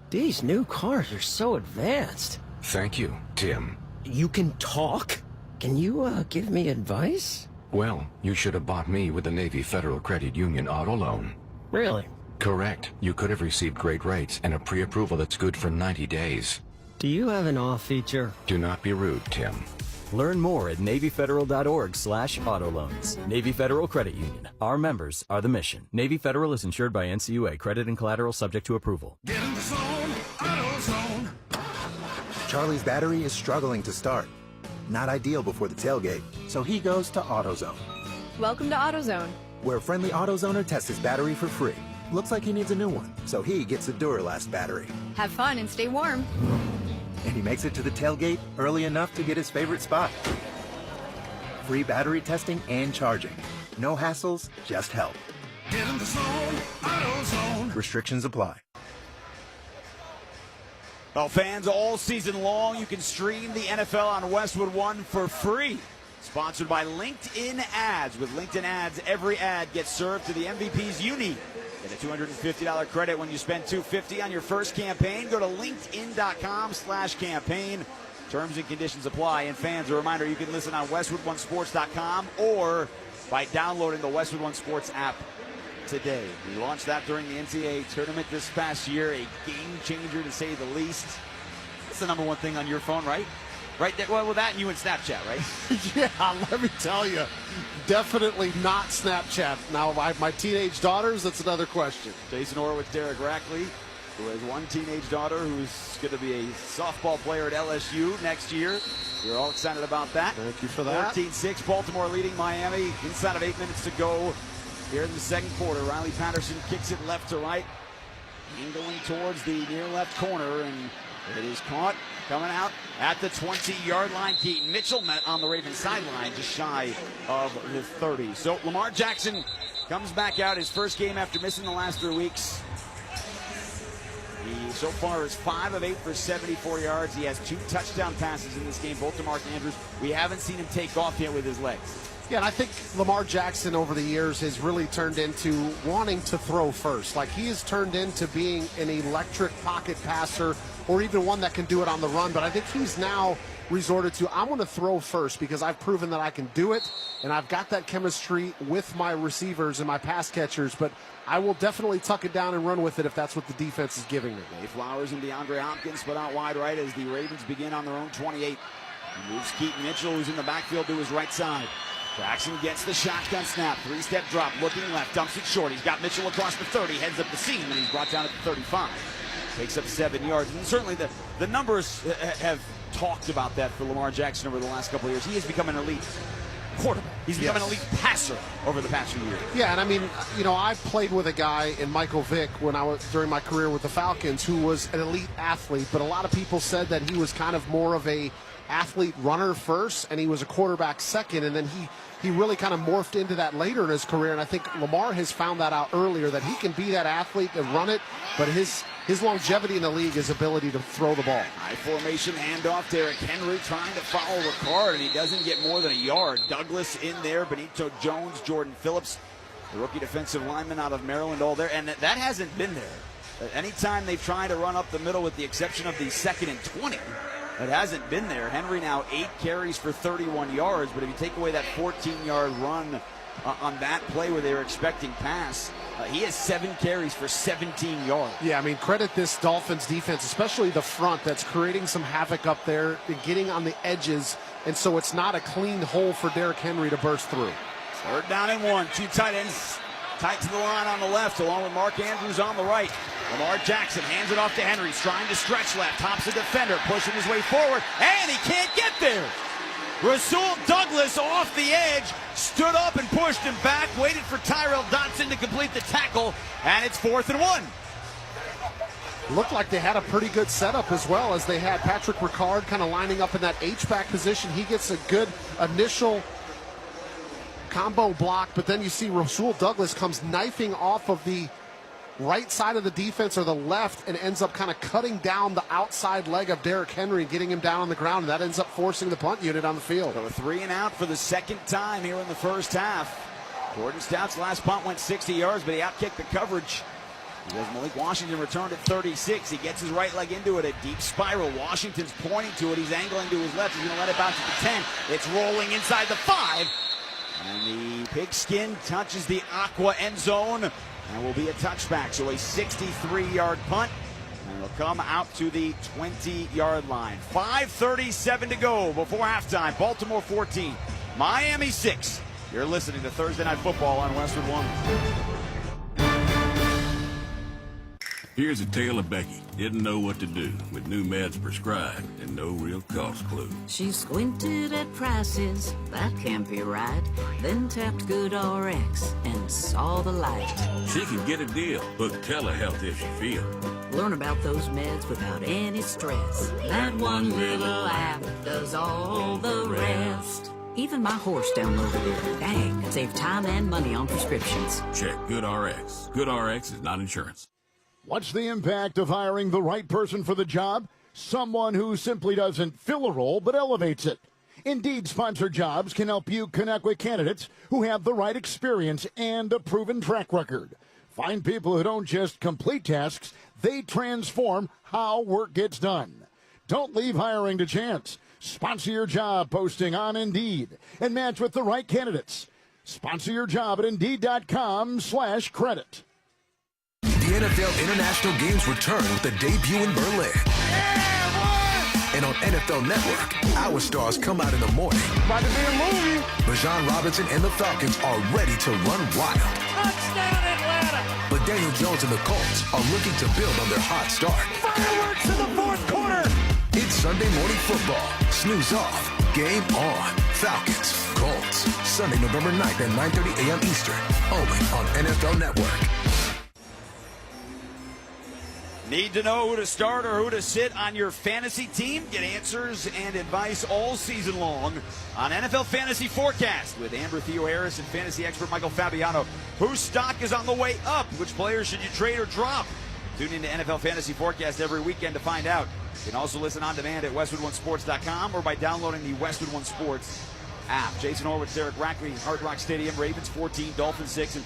These new cars are so advanced. Thank you, Tim. You can talk? Can you, give me advice? Well, you should have bought me with the Navy Federal Credit Union auto loan. Really? Correct. You could have received great rates and a pre-approval that's good for 90 days. Do you have an off feature? Do not be rude, Tim. Learn more at NavyFederal.org/auto loans. Navy Federal Credit Union. Our members are the mission. Navy Federal is insured by NCUA. Credit and collateral subject to approval. Get in the zone, AutoZone. Charlie's battery is struggling to start. Not ideal before the tailgate, so he goes to AutoZone, Welcome to AutoZone. where a friendly AutoZoner tests his battery for free. Looks like he needs a new one, so he gets a Duralast battery. Have fun and stay warm. And he makes it to the tailgate early enough to get his favorite spot. Free battery testing and charging. No hassles, just help. Get in the zone, AutoZone. Restrictions apply. Well, fans, all season long, you can stream the NFL on Westwood One for free. Sponsored by LinkedIn Ads. With LinkedIn Ads, every ad gets served to the MVPs you need. Get a $250 credit when you spend $250 on your first campaign. Go to linkedin.com/campaign. Terms and conditions apply. And fans, a reminder, you can listen on WestwoodOneSports.com or by downloading the Westwood One Sports app today. We launched that during the NCAA tournament this past year, a game changer to say the least. That's the number one thing on your phone, right? Right there, well, with that and you and Snapchat, right? Yeah, let me tell you, definitely not Snapchat. Now, my teenage daughters, that's another question. Jason Orr with Derek Rackley, who has one teenage daughter who's going to be a softball player at LSU next year. We're all excited about that. Thank you for that. 14-6, Baltimore leading Miami. Inside of 8 minutes to go here in the second quarter. Riley Patterson kicks it left to right, angling towards the near left corner, and it is caught coming out at the 20-yard line. Keaton Mitchell met on the Ravens sideline, just shy of the 30. So Lamar Jackson comes back out, his first game after missing the last 3 weeks. He so far is 5 of 8 for 74 yards. He has 2 touchdown passes in this game, both to Mark Andrews. We haven't seen him take off yet with his legs. Yeah, and I think Lamar Jackson over the years has really turned into wanting to throw first. Like, he has turned into being an electric pocket passer or even one that can do it on the run. But I think he's now resorted to, I want to throw first because I've proven that I can do it, and I've got that chemistry with my receivers and my pass catchers. But I will definitely tuck it down and run with it if that's what the defense is giving me. Dave Flowers and DeAndre Hopkins split out wide right as the Ravens begin on their own 28. He moves Keaton Mitchell, who's in the backfield, to his right side. Jackson gets the shotgun snap, 3-step drop, looking left, dumps it short. He's got Mitchell across the 30, heads up the seam, and he's brought down at the 35. Takes up 7 yards. And certainly the numbers have talked about that for Lamar Jackson over the last couple of years. He has become an elite quarterback. He's become an elite passer over the past few years. Yeah, and I mean, you know, I played with a guy in Michael Vick when I was during my career with the Falcons who was an elite athlete, but a lot of people said that he was kind of more of a athlete runner first, and he was a quarterback second, and then he really kind of morphed into that later in his career. And I think Lamar has found that out earlier, that he can be that athlete and run it, but his longevity in the league is ability to throw the ball. High formation handoff. Derrick Henry trying to follow Ricard, and he doesn't get more than a yard. Douglas in there, Benito Jones, Jordan Phillips, the rookie defensive lineman out of Maryland, all there. And that hasn't been there. Anytime they've tried to run up the middle, with the exception of the 2nd and 20, it hasn't been there. Henry now 8 carries for 31 yards, but if you take away that 14-yard run on that play where they were expecting pass, he has 7 carries for 17 yards. Yeah, I mean, credit this Dolphins defense, especially the front, that's creating some havoc up there and getting on the edges, and so it's not a clean hole for Derrick Henry to burst through. 3rd down and 1. 2 tight ends tight to the line on the left, along with Mark Andrews on the right. Lamar Jackson hands it off to Henry, trying to stretch left, tops the defender, pushing his way forward, and he can't get there. Rasul Douglas off the edge, stood up and pushed him back, waited for Tyrell Dotson to complete the tackle, and it's 4th and 1. Looked like they had a pretty good setup as well, as they had Patrick Ricard kind of lining up in that H-back position. He gets a good initial combo block, but then you see Rasul Douglas comes knifing off of the right side of the defense or the left and ends up kind of cutting down the outside leg of Derrick Henry, getting him down on the ground, and that ends up forcing the punt unit on the field. So a 3 and out for the 2nd time here in the first half. Jordan Stout's last punt went 60 yards, but he outkicked the coverage Because Malik Washington returned at 36. He gets his right leg into it. A deep spiral. Washington's pointing to it. He's angling to his left. He's going to let it bounce to the 10. It's rolling inside the 5. And the pigskin touches the aqua end zone and will be a touchback. So a 63-yard punt. And it'll come out to the 20-yard line. 5:37 to go before halftime. Baltimore 14, Miami 6. You're listening to Thursday Night Football on Westwood One. Here's a tale of Becky. Didn't know what to do with new meds prescribed and no real cost clue. She squinted at prices, that can't be right. Then tapped GoodRx and saw the light. She can get a deal. Book telehealth if she feels. Learn about those meds without any stress. That one little app does all the rest. Even my horse downloaded it. Dang, it saved time and money on prescriptions. Check GoodRx. GoodRx is not insurance. What's the impact of hiring the right person for the job? Someone who simply doesn't fill a role but elevates it. Indeed Sponsored Jobs can help you connect with candidates who have the right experience and a proven track record. Find people who don't just complete tasks, they transform how work gets done. Don't leave hiring to chance. Sponsor your job posting on Indeed and match with the right candidates. Sponsor your job at Indeed.com/credit. The NFL International Games return with a debut in Berlin. And on NFL Network, our stars come out in the morning. About to be a movie. Bijan Robinson and the Falcons are ready to run wild. Touchdown Atlanta. But Daniel Jones and the Colts are looking to build on their hot start. Fireworks in the fourth quarter. It's Sunday morning football. Snooze off. Game on. Falcons, Colts. Sunday, November 9th at 9:30 a.m. Eastern. Only on NFL Network. Need to know who to start or who to sit on your fantasy team? Get answers and advice all season long on NFL Fantasy Forecast with Amber Theo-Harris and fantasy expert Michael Fabiano. Whose stock is on the way up? Which players should you trade or drop? Tune into NFL Fantasy Forecast every weekend to find out. You can also listen on demand at WestwoodOneSports.com or by downloading the Westwood One Sports app. Jason Horwitz, Derek Rackley, Hard Rock Stadium, Ravens 14, Dolphins 6. And,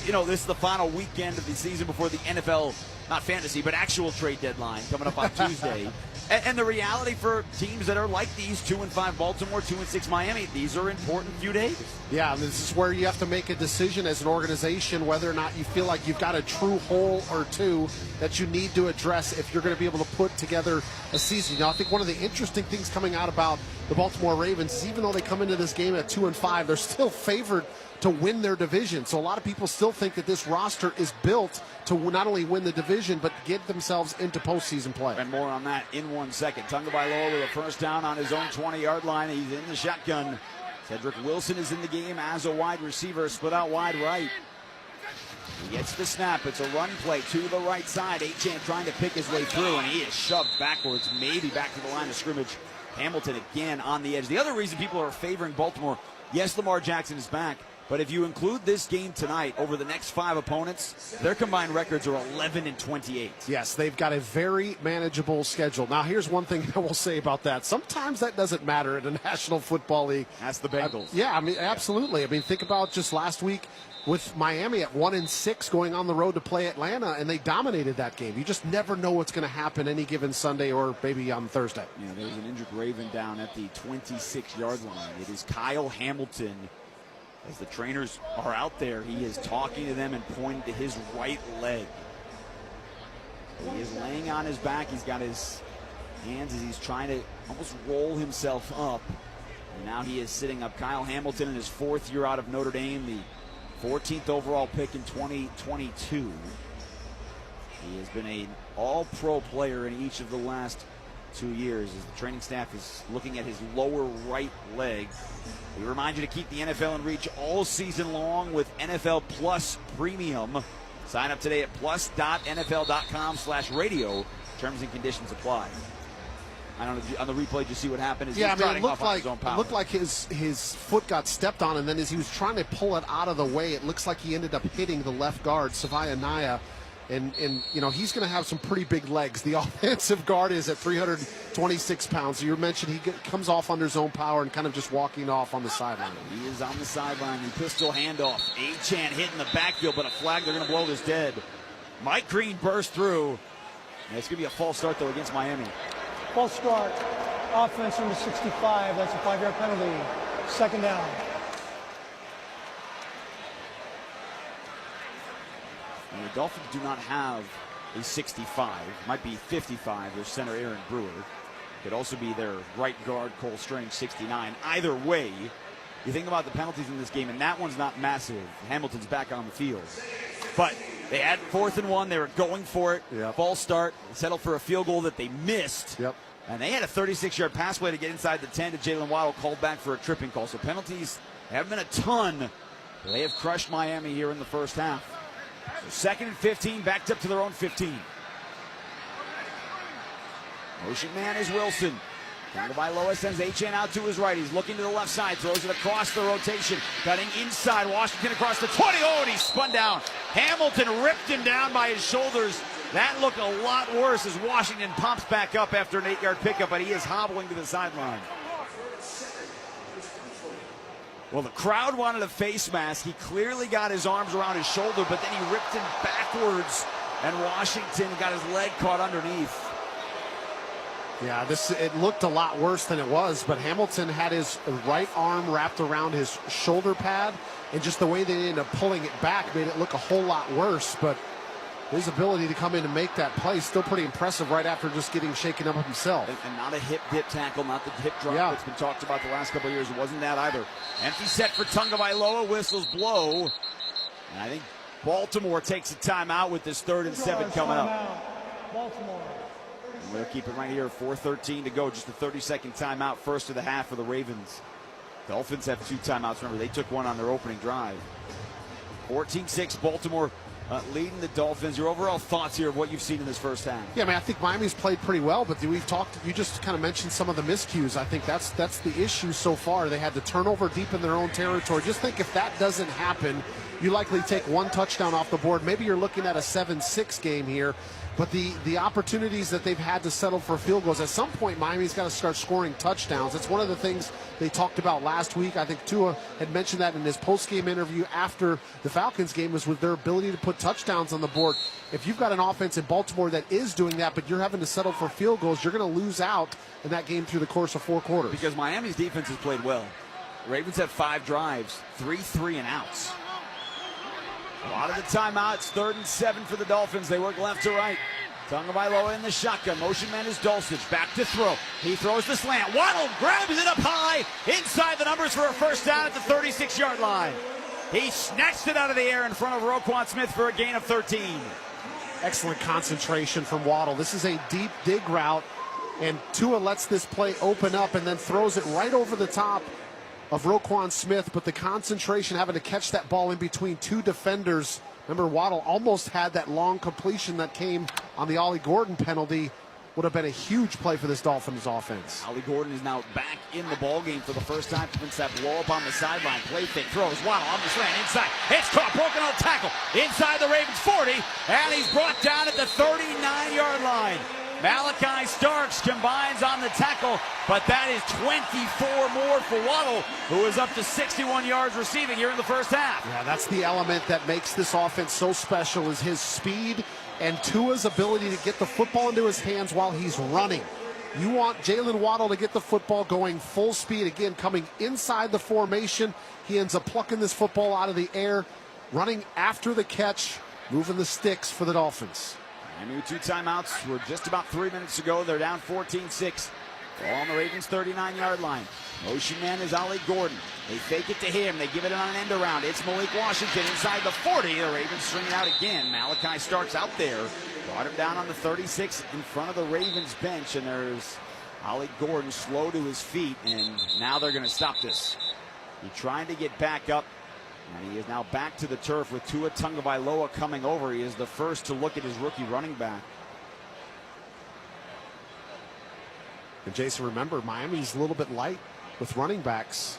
you know, this is the final weekend of the season before the NFL, not fantasy, but actual trade deadline coming up on Tuesday. And the reality for teams that are like these, 2-5 Baltimore, 2-6 Miami, these are important few days. Yeah, and this is where you have to make a decision as an organization whether or not you feel like you've got a true hole or two that you need to address if you're going to be able to put together a season. You know, I think one of the interesting things coming out about the Baltimore Ravens is even though they come into this game at 2-5, they're still favored to win their division. So a lot of people still think that this roster is built to not only win the division, but get themselves into postseason play. And more on that in 1 second. Tagovailoa with a first down on his own 20-yard line. He's in the shotgun. Cedric Wilson is in the game as a wide receiver, split out wide right. He gets the snap. It's a run play to the right side. Achane trying to pick his way through, and he is shoved backwards, maybe back to the line of scrimmage. Hamilton again on the edge. The other reason people are favoring Baltimore, yes, Lamar Jackson is back, but if you include this game tonight over the next 5 opponents, their combined records are 11-28. Yes, they've got a very manageable schedule. Now, here's one thing I will say about that. Sometimes that doesn't matter in the National Football League. That's the Bengals. Yeah, I mean, absolutely. I mean, think about just last week with Miami at 1-6 going on the road to play Atlanta, and they dominated that game. You just never know what's going to happen any given Sunday or maybe on Thursday. Yeah, there's an injured Raven down at the 26-yard line. It is Kyle Hamilton. As the trainers are out there, he is talking to them and pointing to his right leg. He is laying on his back. He's got his hands as he's trying to almost roll himself up. And now he is sitting up. Kyle Hamilton in his 4th year out of Notre Dame, the 14th overall pick in 2022. He has been an all-pro player in each of the last 2 years as the training staff is looking at his lower right leg. We remind you to keep the NFL in reach all season long with NFL Plus Premium. Sign up today at plus.nfl.com/radio. Terms and conditions apply. I don't know, on the replay, did you see what happened? Yeah, I mean, it looked like his foot got stepped on, and then as he was trying to pull it out of the way, it looks like he ended up hitting the left guard, Savaiya Naya. And you know, he's going to have some pretty big legs. The offensive guard is at 326 pounds. You mentioned he comes off under his own power and kind of just walking off on the sideline. He is on the sideline. The pistol handoff. Achane hitting the backfield, but a flag they're going to blow this dead. Mike Green burst through. And it's going to be a false start, though, against Miami. False start. Offense number 65. That's a 5-yard penalty. Second down. And the Dolphins do not have a 65. It might be 55. Their center, Aaron Brewer. Could also be their right guard, Cole Strange, 69. Either way, you think about the penalties in this game, and that one's not massive. Hamilton's back on the field. But they had 4th and 1. They were going for it. Yep. False start. Settled for a field goal that they missed. Yep. And they had a 36-yard pass play to get inside the 10 to Jalen Waddle, called back for a tripping call. So penalties haven't been a ton. But they have crushed Miami here in the first half. So 2nd and 15, backed up to their own 15. Motion man is Wilson. Tagovailoa sends Achane out to his right. He's looking to the left side, throws it across the rotation, cutting inside. Washington across the 20. Oh, and he's spun down. Hamilton ripped him down by his shoulders. That looked a lot worse as Washington pops back up after an 8-yard pickup, but he is hobbling to the sideline. Well, the crowd wanted a face mask. He clearly got his arms around his shoulder, but then he ripped him backwards, and Washington got his leg caught underneath. Yeah, it looked a lot worse than it was, but Hamilton had his right arm wrapped around his shoulder pad, and just the way they ended up pulling it back made it look a whole lot worse. But his ability to come in and make that play still pretty impressive right after just getting shaken up himself. And not a hip dip tackle, not the hip drop that's been talked about the last couple of years. It wasn't that either. Empty set for Tagovailoa, whistles blow. And I think Baltimore takes a timeout with this 3rd and 7 coming up. Baltimore. And we'll keep it right here, 4:13 to go. Just a 30-second timeout, first of the half for the Ravens. Dolphins have 2 timeouts. Remember, they took one on their opening drive. 14-6, Baltimore leading the Dolphins. Your overall thoughts here of what you've seen in this first half? Yeah, I mean, I think Miami's played pretty well, but you just kind of mentioned some of the miscues. I think that's the issue so far. They had the turnover deep in their own territory. Just think if that doesn't happen, you likely take 1 touchdown off the board. Maybe you're looking at a 7-6 game here. But the opportunities that they've had to settle for field goals, at some point Miami's got to start scoring touchdowns. It's one of the things they talked about last week. I think Tua had mentioned that in his post-game interview after the Falcons game, was with their ability to put touchdowns on the board. If you've got an offense in Baltimore that is doing that, but you're having to settle for field goals, you're going to lose out in that game through the course of 4 quarters. Because Miami's defense has played well. The Ravens have 5 drives, 3 3-and-outs. A lot of the timeouts, 3rd and 7 for the Dolphins. They work left to right. Tagovailoa in the shotgun. Motion man is Dulcich. Back to throw. He throws the slant. Waddle grabs it up high. Inside the numbers for a first down at the 36-yard line. He snatched it out of the air in front of Roquan Smith for a gain of 13. Excellent concentration from Waddle. This is a deep dig route, and Tua lets this play open up and then throws it right over the top of Roquan Smith, but the concentration having to catch that ball in between 2 defenders. Remember, Waddle almost had that long completion that came on the Ollie Gordon penalty. Would have been a huge play for this Dolphins offense. Ollie Gordon is now back in the ballgame for the first time since that blow up on the sideline. Play fake, throws, Waddle on the slant, inside. It's caught, broken on tackle, inside the Ravens 40, and he's brought down at the 39-yard line. Malachi Starks combines on the tackle, but that is 24 more for Waddle, who is up to 61 yards receiving here in the first half. Yeah, that's the element that makes this offense so special, is his speed and Tua's ability to get the football into his hands while he's running. You want Jalen Waddle to get the football going full speed, again, coming inside the formation. He ends up plucking this football out of the air, running after the catch, moving the sticks for the Dolphins. Miami with 2 timeouts. We're just about 3 minutes ago. They're down 14-6. Ball on the Ravens' 39-yard line. Motion man is Ollie Gordon. They fake it to him. They give it on an end around. It's Malik Washington inside the 40. The Ravens string it out again. Malachi Starks out there. Brought him down on the 36 in front of the Ravens bench. And there's Ollie Gordon slow to his feet. And now they're going to stop this. He's trying to get back up. And he is now back to the turf with Tua Tagovailoa coming over. He is the first to look at his rookie running back. And Jason, remember, Miami's a little bit light with running backs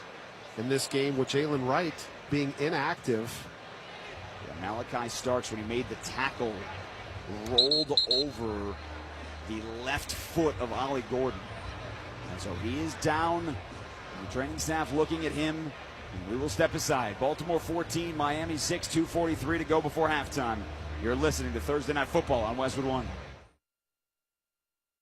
in this game with Jalen Wright being inactive. Yeah, Malachi Starks, when he made the tackle, rolled over the left foot of Ollie Gordon. And so he is down. The training staff looking at him. And we will step aside. Baltimore 14, Miami 6, 2:43 to go before halftime. You're listening to Thursday Night Football on Westwood One.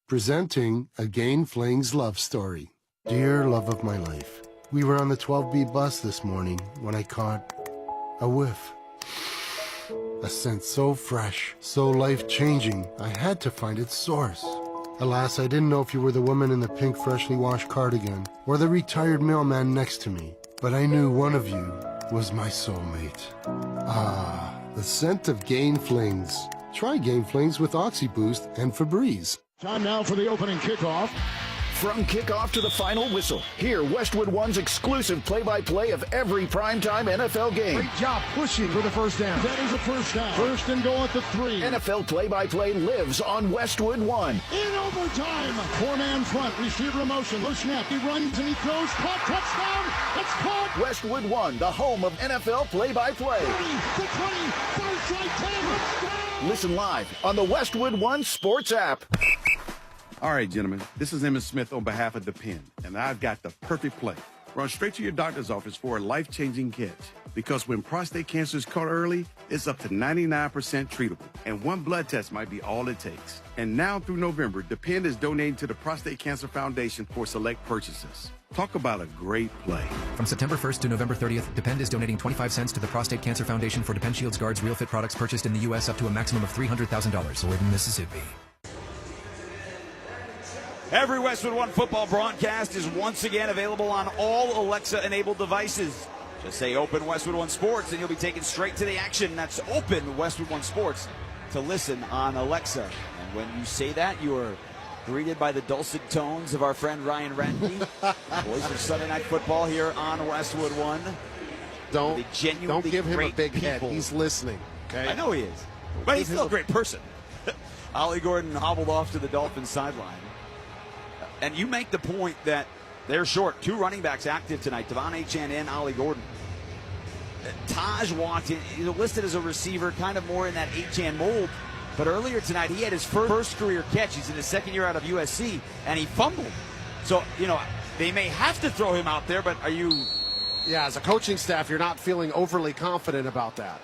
Presenting a Gain Flings love story. Dear love of my life, we were on the 12B bus this morning when I caught a whiff. A scent so fresh, so life-changing, I had to find its source. Alas, I didn't know if you were the woman in the pink freshly washed cardigan or the retired mailman next to me, but I knew one of you was my soulmate. Ah, the scent of Gain Flings. Try Gain Flings with OxyBoost and Febreze. Time now for the opening kickoff. From kickoff to the final whistle, hear Westwood One's exclusive play-by-play of every primetime NFL game. Great job pushing for the first down. That is a first down. First and goal at the 3. NFL play-by-play lives on Westwood One. In overtime, 4-man front, receiver in motion, low snap, he runs and he throws, caught, touchdown, it's caught. Westwood One, the home of NFL play-by-play. 30, the 20, far side 10, touchdown. Listen live on the Westwood One Sports app. All right, gentlemen, this is Emmitt Smith on behalf of Depend, and I've got the perfect play. Run straight to your doctor's office for a life-changing catch. Because when prostate cancer is caught early, it's up to 99% treatable, and one blood test might be all it takes. And now through November, Depend is donating to the Prostate Cancer Foundation for select purchases. Talk about a great play. From September 1st to November 30th, Depend is donating 25 cents to the Prostate Cancer Foundation for Depend Shields Guards Real Fit products purchased in the U.S. up to a maximum of $300,000. Sold in Mississippi. Every Westwood One football broadcast is once again available on all Alexa-enabled devices. Just say Open Westwood One Sports and you'll be taken straight to the action. That's Open Westwood One Sports to listen on Alexa. And when you say that, you are greeted by the dulcet tones of our friend Ryan Radke, voice of Sunday Night Football here on Westwood One. Don't give him a big people. head. He's listening. Okay, I know he is, but he's still a great person. Ollie Gordon hobbled off to the Dolphins sideline. And you make the point that they're short. 2 running backs active tonight, Devon Achane and Ollie Gordon. Taj walked in, he's listed as a receiver, kind of more in that Achane mold. But earlier tonight, he had his first career catch. He's in his second year out of USC, and he fumbled. So, they may have to throw him out there, but are you... Yeah, as a coaching staff, you're not feeling overly confident about that.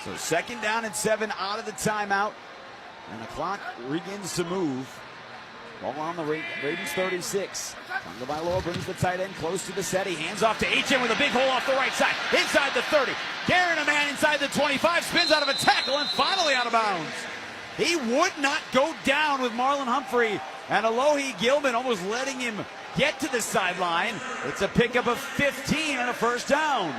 So 2nd down and 7 out of the timeout. And the clock begins to move. Ball on the Ravens 36. Tagovailoa brings the tight end close to the set. He hands off to Achane with a big hole off the right side. Inside the 30. Carrying a man inside the 25. Spins out of a tackle and finally out of bounds. He would not go down with Marlon Humphrey. And Alohi Gilman almost letting him get to the sideline. It's a pickup of 15 and a first down.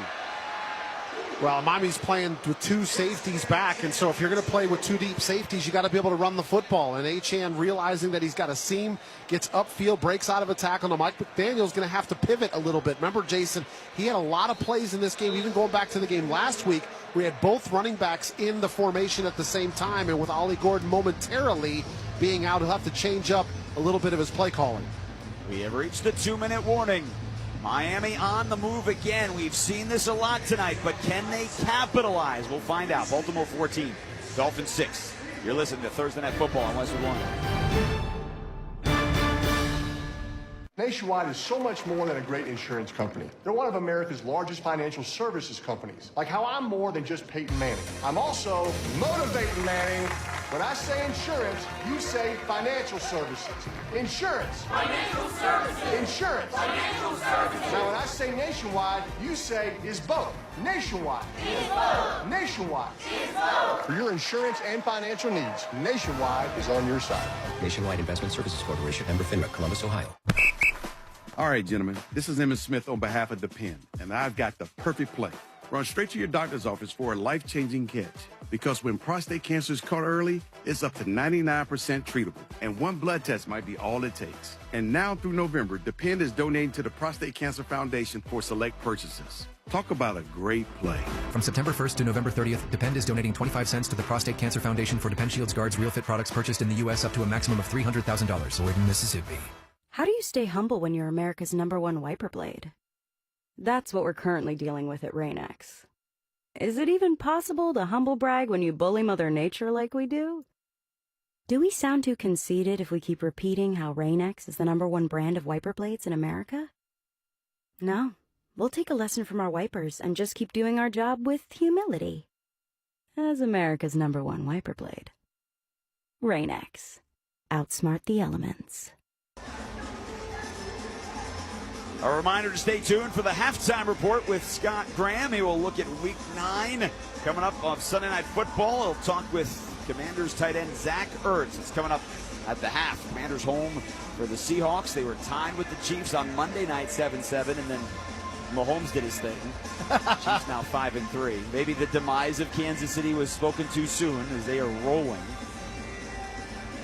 Well, Miami's playing with 2 safeties back, and so if you're going to play with 2 deep safeties, you got to be able to run the football. And Achane, realizing that he's got a seam, gets upfield, breaks out of a tackle. Now Mike McDaniel's going to have to pivot a little bit. Remember, Jason, he had a lot of plays in this game, even going back to the game last week. We had both running backs in the formation at the same time, and with Ollie Gordon momentarily being out, he'll have to change up a little bit of his play calling. We have reached the 2-minute warning. Miami on the move again. We've seen this a lot tonight, but can they capitalize? We'll find out. Baltimore 14, Dolphins 6. You're listening to Thursday Night Football on Westwood One. Nationwide is so much more than a great insurance company. They're one of America's largest financial services companies. Like how I'm more than just Peyton Manning. I'm also motivating Manning. When I say insurance, you say financial services. Insurance. Financial services. Insurance. Financial services. Now when I say Nationwide, you say is both. Nationwide. Is both. Nationwide. Is both. For your insurance and financial needs, Nationwide is on your side. Nationwide Investment Services Corporation, member FINRA, Columbus, Ohio. All right, gentlemen, this is Emmitt Smith on behalf of Depend, and I've got the perfect play. Run straight to your doctor's office for a life-changing catch. Because when prostate cancer is caught early, it's up to 99% treatable, and one blood test might be all it takes. And now through November, Depend is donating to the Prostate Cancer Foundation for select purchases. Talk about a great play. From September 1st to November 30th, Depend is donating 25 cents to the Prostate Cancer Foundation for Depend Shields Guards Real Fit products purchased in the U.S. up to a maximum of $300,000. Sold in Mississippi. How do you stay humble when you're America's #1 wiper blade? That's what we're currently dealing with at Rain-X. Is it even possible to humble brag when you bully Mother Nature like we do? Do we sound too conceited if we keep repeating how Rain-X is the #1 brand of wiper blades in America? No, we'll take a lesson from our wipers and just keep doing our job with humility. as America's #1 wiper blade. Rain-X. Outsmart the elements. A reminder to stay tuned for the halftime report with Scott Graham. He will look at Week 9 coming up of Sunday Night Football. He'll talk with Commanders tight end Zach Ertz. It's coming up at the half. Commanders home for the Seahawks. They were tied with the Chiefs on Monday night 7-7, and then Mahomes did his thing. Chiefs now 5-3. Maybe the demise of Kansas City was spoken too soon as they are rolling.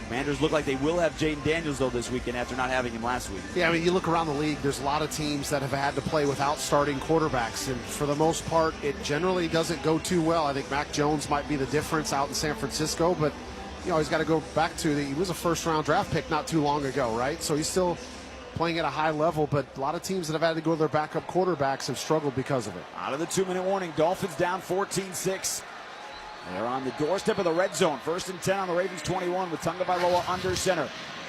Commanders look like they will have Jaden Daniels, though, this weekend after not having him last week. Yeah, I mean, you look around the league, there's a lot of teams that have had to play without starting quarterbacks, and for the most part, it generally doesn't go too well. I think Mac Jones might be the difference out in San Francisco, but you know, he's got to go back to he was a first-round draft pick not too long ago, right? So he's still playing at a high level, but a lot of teams that have had to go to their backup quarterbacks have struggled because of it. Out of the 2-minute warning, Dolphins down 14-6. They're on the doorstep of the red zone. 1st and 10 on the Ravens 21 with Tagovailoa under center.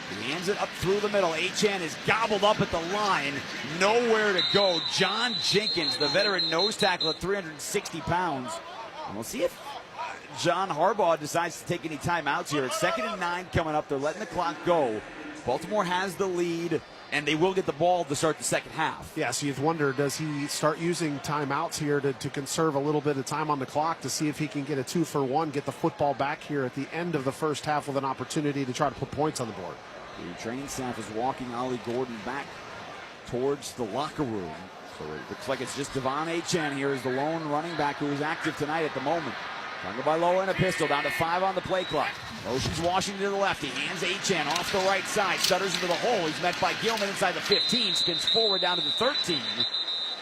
He hands it up through the middle. Achane is gobbled up at the line. Nowhere to go. John Jenkins, the veteran nose tackle at 360 pounds. And we'll see if John Harbaugh decides to take any timeouts here. It's 2nd and 9 coming up. They're letting the clock go. Baltimore has the lead, and they will get the ball to start the second half. Yeah, so you'd wonder, does he start using timeouts here to conserve a little bit of time on the clock to see if he can get a 2-for-1, get the football back here at the end of the first half with an opportunity to try to put points on the board? The training staff is walking Ollie Gordon back towards the locker room. So it looks like it's just Devon Achane here as the lone running back who is active tonight at the moment. Tagovailoa in a pistol, down to 5 on the play clock. Motions Washington to the left. He hands Achane off the right side, stutters into the hole. He's met by Gilman inside the 15, spins forward down to the 13.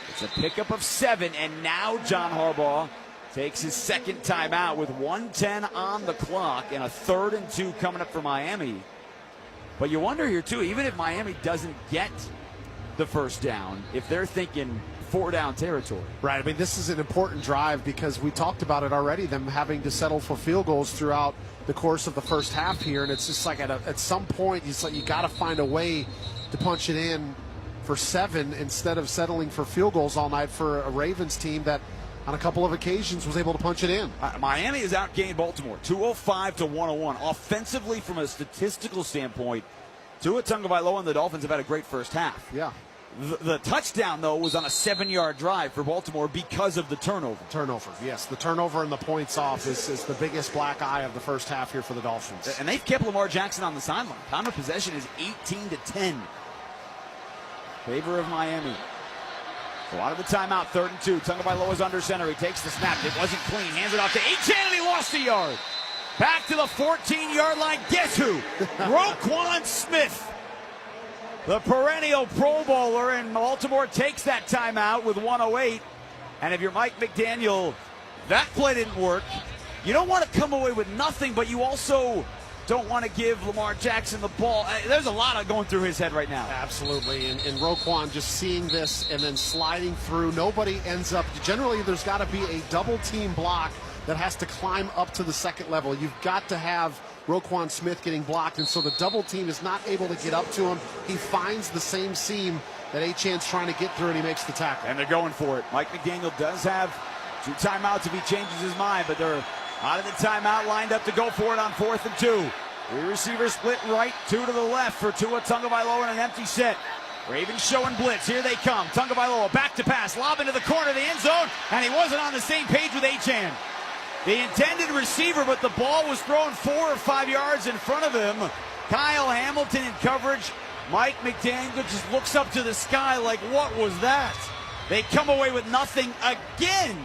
It's a pickup of 7, and now John Harbaugh takes his second timeout with 1:10 on the clock and a 3rd and 2 coming up for Miami. But you wonder here, too, even if Miami doesn't get the first down, if they're thinking 4-down territory. Right. I mean, this is an important drive because we talked about it already, them having to settle for field goals throughout the course of the first half here. And it's just like at some point, it's like you got to find a way to punch it in for 7 instead of settling for field goals all night for a Ravens team that on a couple of occasions was able to punch it in. Miami has outgained Baltimore 205-101. Offensively, from a statistical standpoint, Tua Tagovailoa and the Dolphins have had a great first half. Yeah. The touchdown, though, was on a 7-yard drive for Baltimore because of the turnover. Turnover, yes. The turnover and the points off is the biggest black eye of the first half here for the Dolphins. And they've kept Lamar Jackson on the sideline. Time of possession is 18-10. Favor of Miami. So out of the timeout, 3rd and 2. Tagovailoa's under center. He takes the snap. It wasn't clean. Hands it off to Achane, and he lost a yard. Back to the 14-yard line. Guess who? Roquan Smith. The perennial Pro Bowler in Baltimore takes that timeout with 1:08. And if you're Mike McDaniel, that play didn't work. You don't want to come away with nothing, but you also don't want to give Lamar Jackson the ball. There's a lot of going through his head right now. Absolutely. And Roquan just seeing this and then sliding through. Nobody ends up. Generally, there's got to be a double team block that has to climb up to the second level. You've got to have Roquan Smith getting blocked, and so the double team is not able to get up to him. He finds the same seam that Achane's trying to get through, and he makes the tackle. And they're going for it. Mike McDaniel does have 2 timeouts if he changes his mind, but they're out of the timeout, lined up to go for it on 4th and 2. 3 receivers split right, 2 to the left for Tua Tagovailoa in an empty set. Ravens showing blitz. Here they come. Tagovailoa back to pass, lob into the corner of the end zone, and he wasn't on the same page with Achane. The intended receiver, but the ball was thrown 4 or 5 yards in front of him. Kyle Hamilton in coverage. Mike McDaniel just looks up to the sky like, what was that? They come away with nothing again.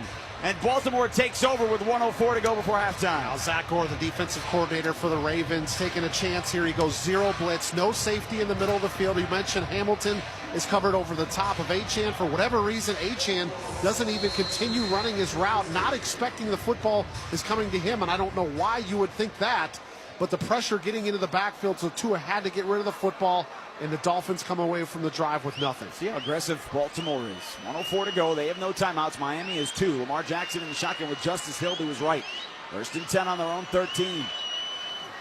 And Baltimore takes over with 1:04 to go before halftime. Now, Zach Orr, the defensive coordinator for the Ravens, taking a chance here. He goes 0 blitz, no safety in the middle of the field. You mentioned Hamilton is covered over the top of Achane. For whatever reason, Achane doesn't even continue running his route, not expecting the football is coming to him. And I don't know why you would think that, but the pressure getting into the backfield, so Tua had to get rid of the football. And the Dolphins come away from the drive with nothing. See how aggressive Baltimore is. 1:04 to go. They have no timeouts. Miami is 2. Lamar Jackson in the shotgun with Justice Hill to his right. 1st and 10 on their own 13.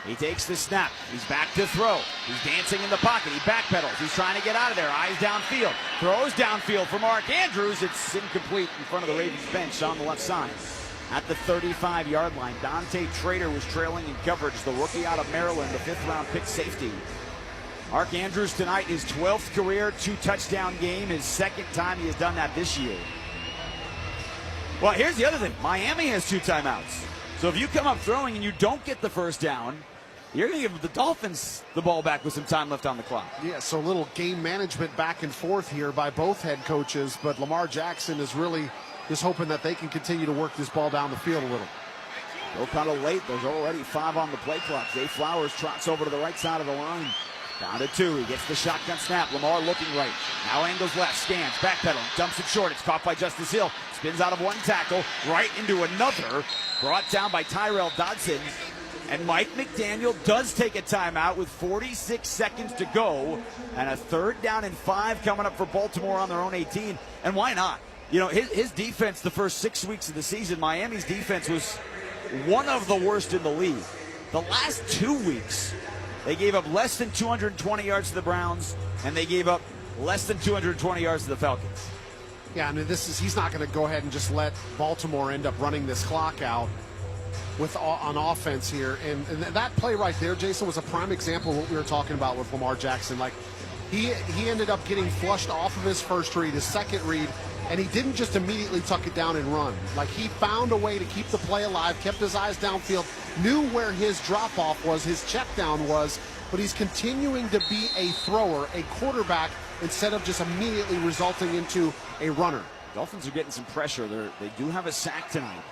He takes the snap. He's back to throw. He's dancing in the pocket. He backpedals. He's trying to get out of there. Eyes downfield. Throws downfield for Mark Andrews. It's incomplete in front of the Ravens bench on the left side. at the 35-yard line. Dante Trader was trailing in coverage, the rookie out of Maryland, the 5th-round pick safety. Mark Andrews tonight, his 12th career 2-touchdown game, his 2nd time he has done that this year. Well, here's the other thing. Miami has 2 timeouts. So if you come up throwing and you don't get the first down, you're going to give the Dolphins the ball back with some time left on the clock. Yeah, so a little game management back and forth here by both head coaches, but Lamar Jackson is really just hoping that they can continue to work this ball down the field a little. Go kind of late. There's already 5 on the play clock. Zay Flowers trots over to the right side of the line. Down to 2. He gets the shotgun snap. Lamar looking right. Now angles left. Scans. Backpedaling. Dumps it short. It's caught by Justice Hill. Spins out of one tackle. Right into another. Brought down by Tyrell Dodson. And Mike McDaniel does take a timeout with 46 seconds to go. And a 3rd down and 5 coming up for Baltimore on their own 18. And why not? You know, his defense the first 6 weeks of the season, Miami's defense was one of the worst in the league. The last 2 weeks, they gave up less than 220 yards to the Browns, and they gave up less than 220 yards to the Falcons. Yeah, I mean, he's not going to go ahead and just let Baltimore end up running this clock out on offense here. And that play right there, Jason, was a prime example of what we were talking about with Lamar Jackson. Like, he ended up getting flushed off of his first read, his second read, and he didn't just immediately tuck it down and run. Like, he found a way to keep the play alive, kept his eyes downfield, knew where his drop-off was, his check down was, but he's continuing to be a thrower, a quarterback, instead of just immediately resulting into a runner. Dolphins are getting some pressure. They do have a sack tonight.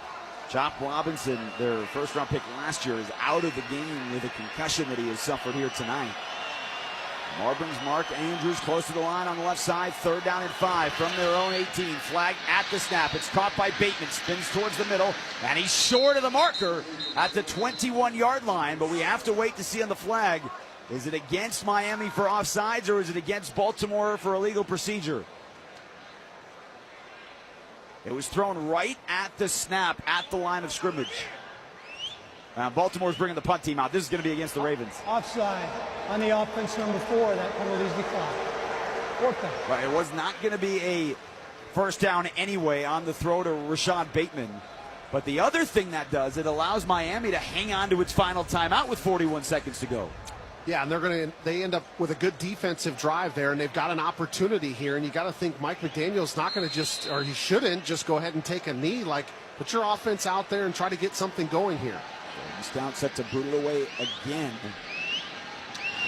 Chop Robinson, their 1st-round pick last year, is out of the game with a concussion that he has suffered here tonight. Lamar brings Mark Andrews close to the line on the left side. 3rd down and 5 from their own 18. Flag at the snap. It's caught by Bateman. Spins towards the middle. And he's short of the marker at the 21-yard line. But we have to wait to see on the flag. Is it against Miami for offsides or is it against Baltimore for illegal procedure? It was thrown right at the snap at the line of scrimmage. Baltimore's bringing the punt team out. This is going to be against the Ravens. Offside on the offense, number 4. That penalty's declined. 4th down. Right, it was not going to be a first down anyway on the throw to Rashad Bateman. But the other thing that does, it allows Miami to hang on to its final timeout with 41 seconds to go. Yeah, and they end up with a good defensive drive there, and they've got an opportunity here. And you got to think Mike McDaniel's not going to he shouldn't just go ahead and take a knee. Like, put your offense out there and try to get something going here. He's down, set to boot it away again.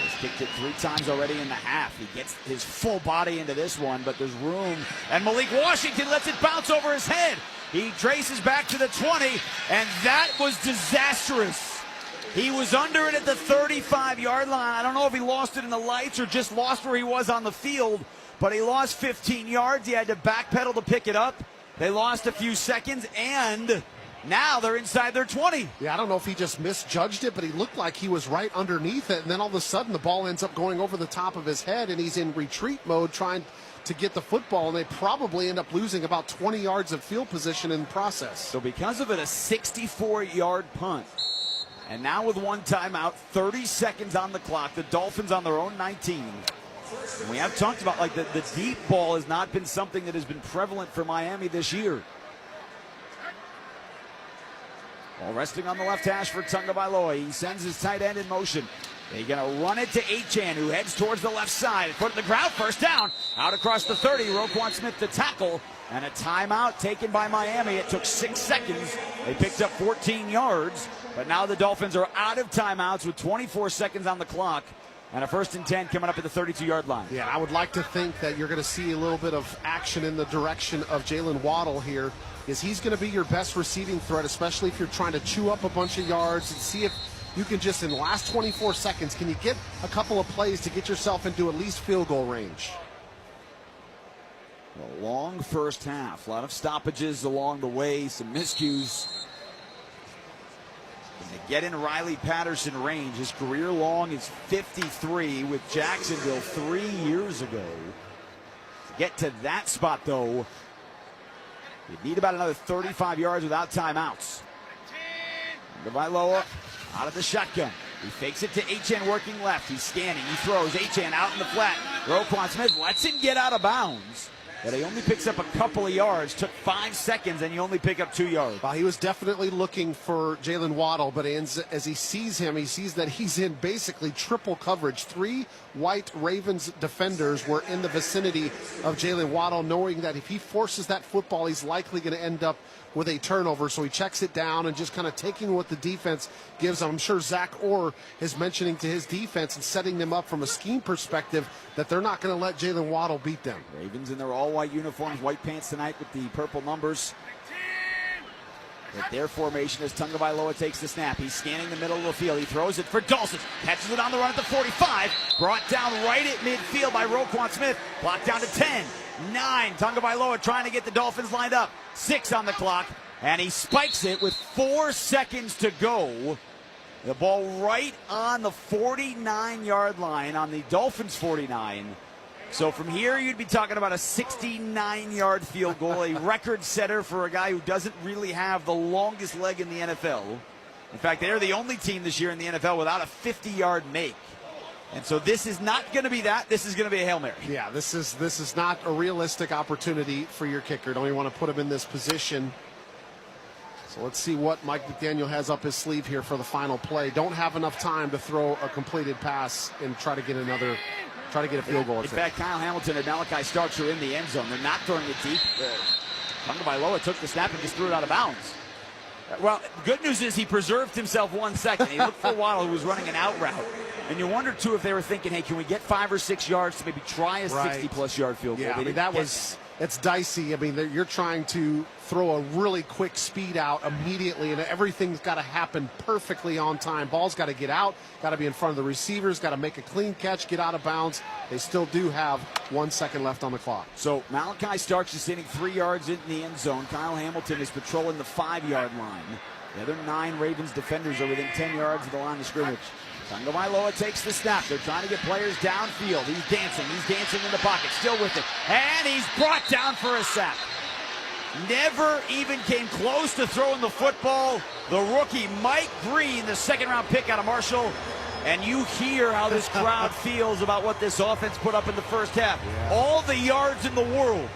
He's kicked it 3 times already in the half. He gets his full body into this one, but there's room. And Malik Washington lets it bounce over his head. He traces back to the 20, and that was disastrous. He was under it at the 35-yard line. I don't know if he lost it in the lights or just lost where he was on the field, but he lost 15 yards. He had to backpedal to pick it up. They lost a few seconds, and now they're inside their 20. Yeah, I don't know if he just misjudged it, but he looked like he was right underneath it, and then all of a sudden the ball ends up going over the top of his head, and he's in retreat mode trying to get the football, and they probably end up losing about 20 yards of field position in the process. So because of it, a 64-yard punt. And now with 1 timeout, 30 seconds on the clock, the Dolphins on their own 19. And we have talked about, like, the deep ball has not been something that has been prevalent for Miami this year. Ball resting on the left hash for Tagovailoa. He sends his tight end in motion. They're going to run it to Achane, who heads towards the left side. Foot in the ground, 1st down. Out across the 30, Roquan Smith to tackle. And a timeout taken by Miami. It took 6 seconds. They picked up 14 yards. But now the Dolphins are out of timeouts with 24 seconds on the clock. And a 1st and 10 coming up at the 32-yard line. Yeah, I would like to think that you're going to see a little bit of action in the direction of Jalen Waddle here. He's going to be your best receiving threat, especially if you're trying to chew up a bunch of yards and see if you can just, in the last 24 seconds, can you get a couple of plays to get yourself into at least field goal range? A long first half. A lot of stoppages along the way, some miscues. And to get in Riley Patterson range, his career long is 53 with Jacksonville 3 years ago. To get to that spot, though, you need about another 35 yards without timeouts. Tagovailoa out of the shotgun. He fakes it to Achane working left. He's scanning. He throws. Achane out in the flat. Roquan Smith lets him get out of bounds. But he only picks up a couple of yards, took 5 seconds, and you only pick up 2 yards. Well, he was definitely looking for Jalen Waddle, but as he sees him, he sees that he's in basically triple coverage. 3 white Ravens defenders were in the vicinity of Jalen Waddle, knowing that if he forces that football, he's likely going to end up with a turnover. So he checks it down and just kind of taking what the defense gives him. I'm sure Zach Orr is mentioning to his defense and setting them up from a scheme perspective that they're not going to let Jalen Waddle beat them. Ravens in their all-white uniforms, white pants tonight with the purple numbers. With their formation as Tagovailoa takes the snap. He's scanning the middle of the field. He throws it for Dawson. Catches it on the run at the 45. Brought down right at midfield by Roquan Smith. Blocked down to 10, 9. Tagovailoa trying to get the Dolphins lined up. 6 on the clock. And he spikes it with 4 seconds to go. The ball right on the 49-yard line, on the Dolphins' 49. So from here, you'd be talking about a 69-yard field goal, a record setter for a guy who doesn't really have the longest leg in the NFL. In fact, they're the only team this year in the NFL without a 50-yard make. And so this is not going to be that. This is going to be a Hail Mary. Yeah, this is not a realistic opportunity for your kicker. Don't even want to put him in this position. So let's see what Mike McDaniel has up his sleeve here for the final play. Don't have enough time to throw a completed pass and try to get a field goal. In fact, Kyle Hamilton and Malachi Starks are in the end zone. They're not throwing it deep. Tagovailoa took the snap and just threw it out of bounds. Well, good news is he preserved himself 1 second. He looked for Waddle, who was running an out route. And you wonder, too, if they were thinking, hey, can we get 5 or 6 yards to maybe try a 60-plus yard field goal? Yeah, I mean, it's dicey. I mean, you're trying to throw a really quick speed out immediately, and everything's got to happen perfectly on time. Ball's got to get out, got to be in front of the receivers, got to make a clean catch, get out of bounds. They still do have 1 second left on the clock. So Malachi Starks is sitting 3 yards in the end zone. Kyle Hamilton is patrolling the 5-yard line. The other 9 Ravens defenders are within 10 yards of the line of scrimmage. Tagovailoa takes the snap. They're trying to get players downfield. He's dancing in the pocket, still with it. And he's brought down for a sack. Never even came close to throwing the football. The rookie, Mike Green, the second-round pick out of Marshall. And you hear how this crowd feels about what this offense put up in the first half. Yeah. All the yards in the world,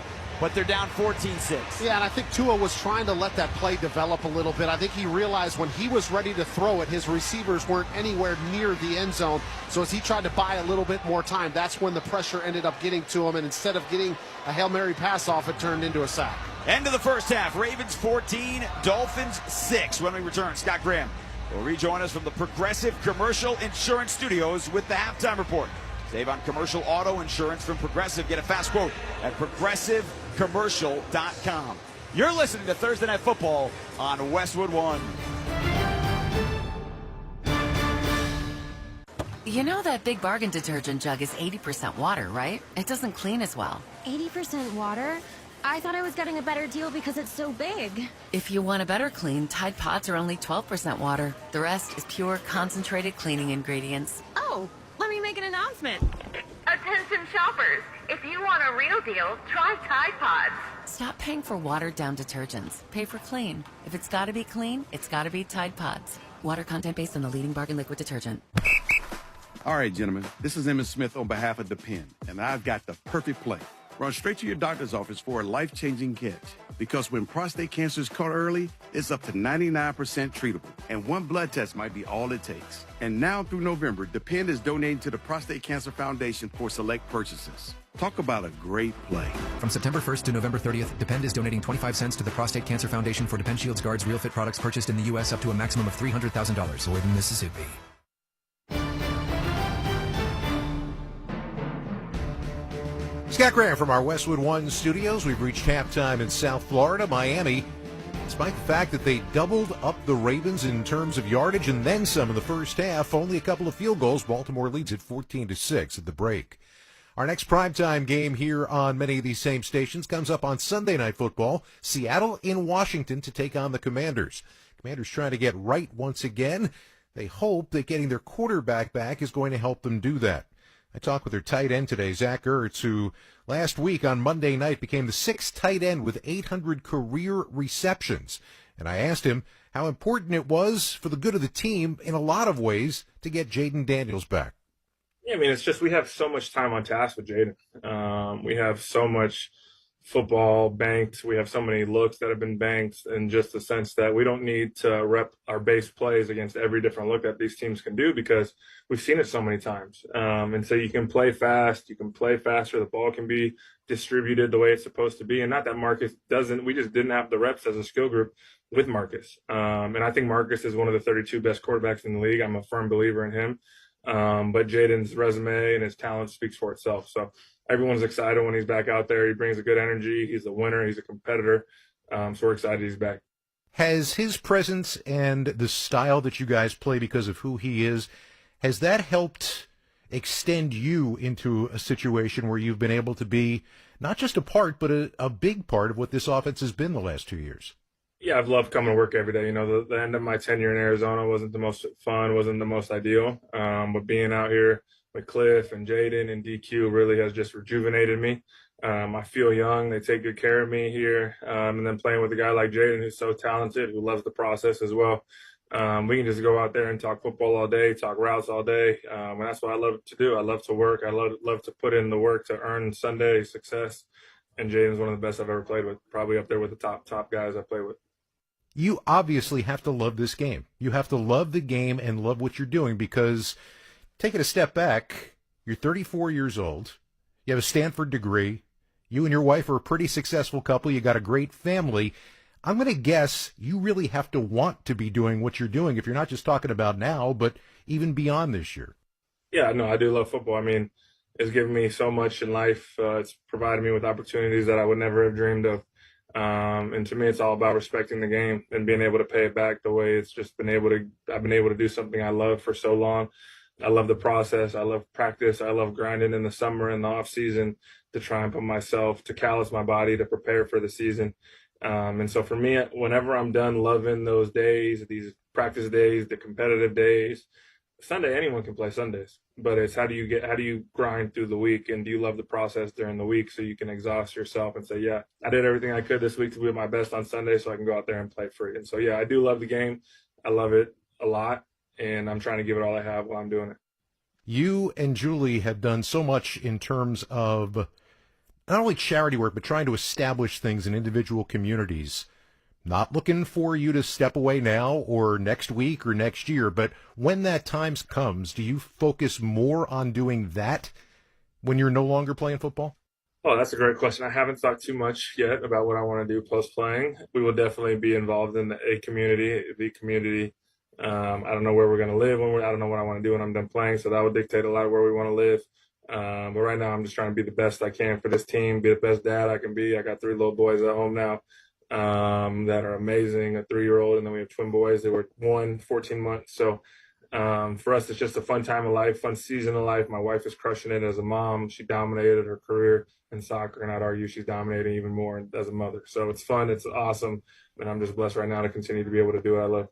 but they're down 14-6. Yeah, and I think Tua was trying to let that play develop a little bit. I think he realized when he was ready to throw it, his receivers weren't anywhere near the end zone. So as he tried to buy a little bit more time, that's when the pressure ended up getting to him. And instead of getting a Hail Mary pass off, it turned into a sack. End of the first half. Ravens 14, Dolphins 6. When we return, Scott Graham will rejoin us from the Progressive Commercial Insurance Studios with the halftime report. Save on commercial auto insurance from Progressive. Get a fast quote at progressivecommercial.com. You're listening to Thursday Night Football on Westwood One. You know that Big Bargain detergent jug is 80% water, right? It doesn't clean as well. 80% water? I thought I was getting a better deal because it's so big. If you want a better clean, Tide Pods are only 12% water. The rest is pure, concentrated cleaning ingredients. Oh, let me make an announcement. Attention shoppers, if you want a real deal, try Tide Pods. Stop paying for watered-down detergents. Pay for clean. If it's got to be clean, it's got to be Tide Pods. Water content based on the leading bargain liquid detergent. All right, gentlemen, this is Emmitt Smith on behalf of The Pen, and I've got the perfect play. Run straight to your doctor's office for a life-changing catch. Because when prostate cancer is caught early, it's up to 99% treatable. And one blood test might be all it takes. And now through November, The Pen is donating to the Prostate Cancer Foundation for select purchases. Talk about a great play. From September 1st to November 30th, Depend is donating 25 cents to the Prostate Cancer Foundation for Depend Shields Guards Real Fit products purchased in the U.S. up to a maximum of $300,000. Sold in Mississippi. Scott Graham from our Westwood One studios. We've reached halftime in South Florida, Miami. Despite the fact that they doubled up the Ravens in terms of yardage and then some in the first half, only a couple of field goals. Baltimore leads at 14-6 at the break. Our next primetime game here on many of these same stations comes up on Sunday Night Football. Seattle in Washington to take on the Commanders. Commanders trying to get right once again. They hope that getting their quarterback back is going to help them do that. I talked with their tight end today, Zach Ertz, who last week on Monday night became the 6th tight end with 800 career receptions. And I asked him how important it was for the good of the team in a lot of ways to get Jaden Daniels back. Yeah, I mean, it's just we have so much time on task with Jaden. We have so much football banked. We have so many looks that have been banked, in just the sense that we don't need to rep our base plays against every different look that these teams can do, because we've seen it so many times. And so you can play fast, you can play faster, the ball can be distributed the way it's supposed to be. And not that Marcus doesn't, we just didn't have the reps as a skill group with Marcus. And I think Marcus is one of the 32 best quarterbacks in the league. I'm a firm believer in him. But Jaden's resume and his talent speaks for itself. So everyone's excited when he's back out there. He brings a good energy. He's a winner. He's a competitor. So we're excited he's back. Has his presence and the style that you guys play because of who he is, has that helped extend you into a situation where you've been able to be not just a part, but a big part of what this offense has been the last 2 years? Yeah, I've loved coming to work every day. You know, the end of my tenure in Arizona wasn't the most fun, wasn't the most ideal. But being out here with Cliff and Jaden and DQ really has just rejuvenated me. I feel young. They take good care of me here. And then playing with a guy like Jaden, who's so talented, who loves the process as well. We can just go out there and talk football all day, talk routes all day. And that's what I love to do. I love to work. I love to put in the work to earn Sunday success. And Jaden's one of the best I've ever played with, probably up there with the top guys I play with. You obviously have to love this game. You have to love the game and love what you're doing, because take it a step back, you're 34 years old, you have a Stanford degree, you and your wife are a pretty successful couple, you got a great family. I'm going to guess you really have to want to be doing what you're doing if you're not just talking about now, but even beyond this year. Yeah, no, I do love football. I mean, it's given me so much in life. It's provided me with opportunities that I would never have dreamed of. And to me, it's all about respecting the game and being able to pay it back the way it's just I've been able to do something I love for so long. I love the process. I love practice. I love grinding in the summer and the off season to try and put myself, to callous my body to prepare for the season. And so for me, whenever I'm done loving those days, these practice days, the competitive days, Sunday, anyone can play Sundays, but it's how do you grind through the week, and do you love the process during the week so you can exhaust yourself and say, yeah, I did everything I could this week to be my best on Sunday so I can go out there and play free. And so, yeah, I do love the game. I love it a lot, and I'm trying to give it all I have while I'm doing it. You and Julie have done so much in terms of not only charity work, but trying to establish things in individual communities. Not looking for you to step away now or next week or next year, but when that time comes, do you focus more on doing that when you're no longer playing football? Oh, that's a great question. I haven't thought too much yet about what I want to do post-playing. We will definitely be involved in a community, the community. I don't know where we're going to live. I don't know what I want to do when I'm done playing, so that will dictate a lot of where we want to live. But right now I'm just trying to be the best I can for this team, be the best dad I can be. I got 3 little boys at home now. That are amazing, a 3-year-old, and then we have twin boys. They were 14 months. So for us, it's just a fun time of life, fun season of life. My wife is crushing it as a mom. She dominated her career in soccer, and I'd argue she's dominating even more as a mother. So it's fun. It's awesome. And I'm just blessed right now to continue to be able to do what I love.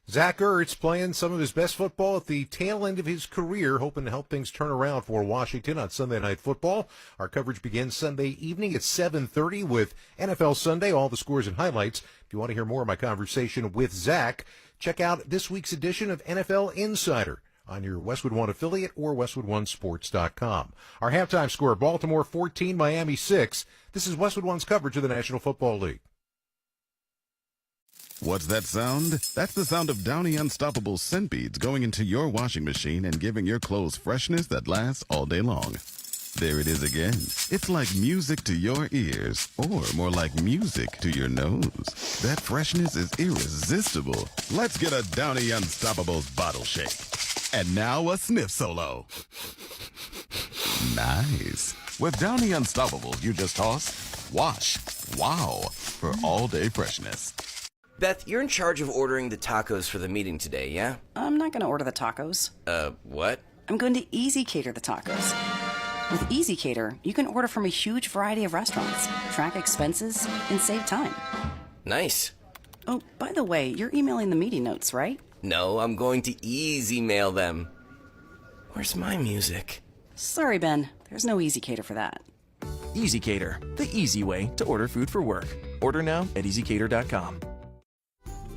Zach Ertz playing some of his best football at the tail end of his career, hoping to help things turn around for Washington on Sunday Night Football. Our coverage begins Sunday evening at 7:30 with NFL Sunday, all the scores and highlights. If you want to hear more of my conversation with Zach, check out this week's edition of NFL Insider on your Westwood One affiliate or WestwoodOneSports.com. Our halftime score, Baltimore 14, Miami 6. This is Westwood One's coverage of the National Football League. What's that sound? That's the sound of Downy Unstoppable scent beads going into your washing machine and giving your clothes freshness that lasts all day long. There it is again. It's like music to your ears, or more like music to your nose. That freshness is irresistible. Let's get a Downy Unstoppables bottle shake. And now a sniff solo. Nice. With Downy Unstoppables, you just toss, wash, wow, for all-day freshness. Beth, you're in charge of ordering the tacos for the meeting today, yeah? I'm not going to order the tacos. What? I'm going to Easy Cater the tacos. With Easy Cater, you can order from a huge variety of restaurants, track expenses, and save time. Nice. Oh, by the way, you're emailing the meeting notes, right? No, I'm going to easy mail them. Where's my music? Sorry, Ben. There's no Easy Cater for that. Easy Cater, the easy way to order food for work. Order now at easycater.com.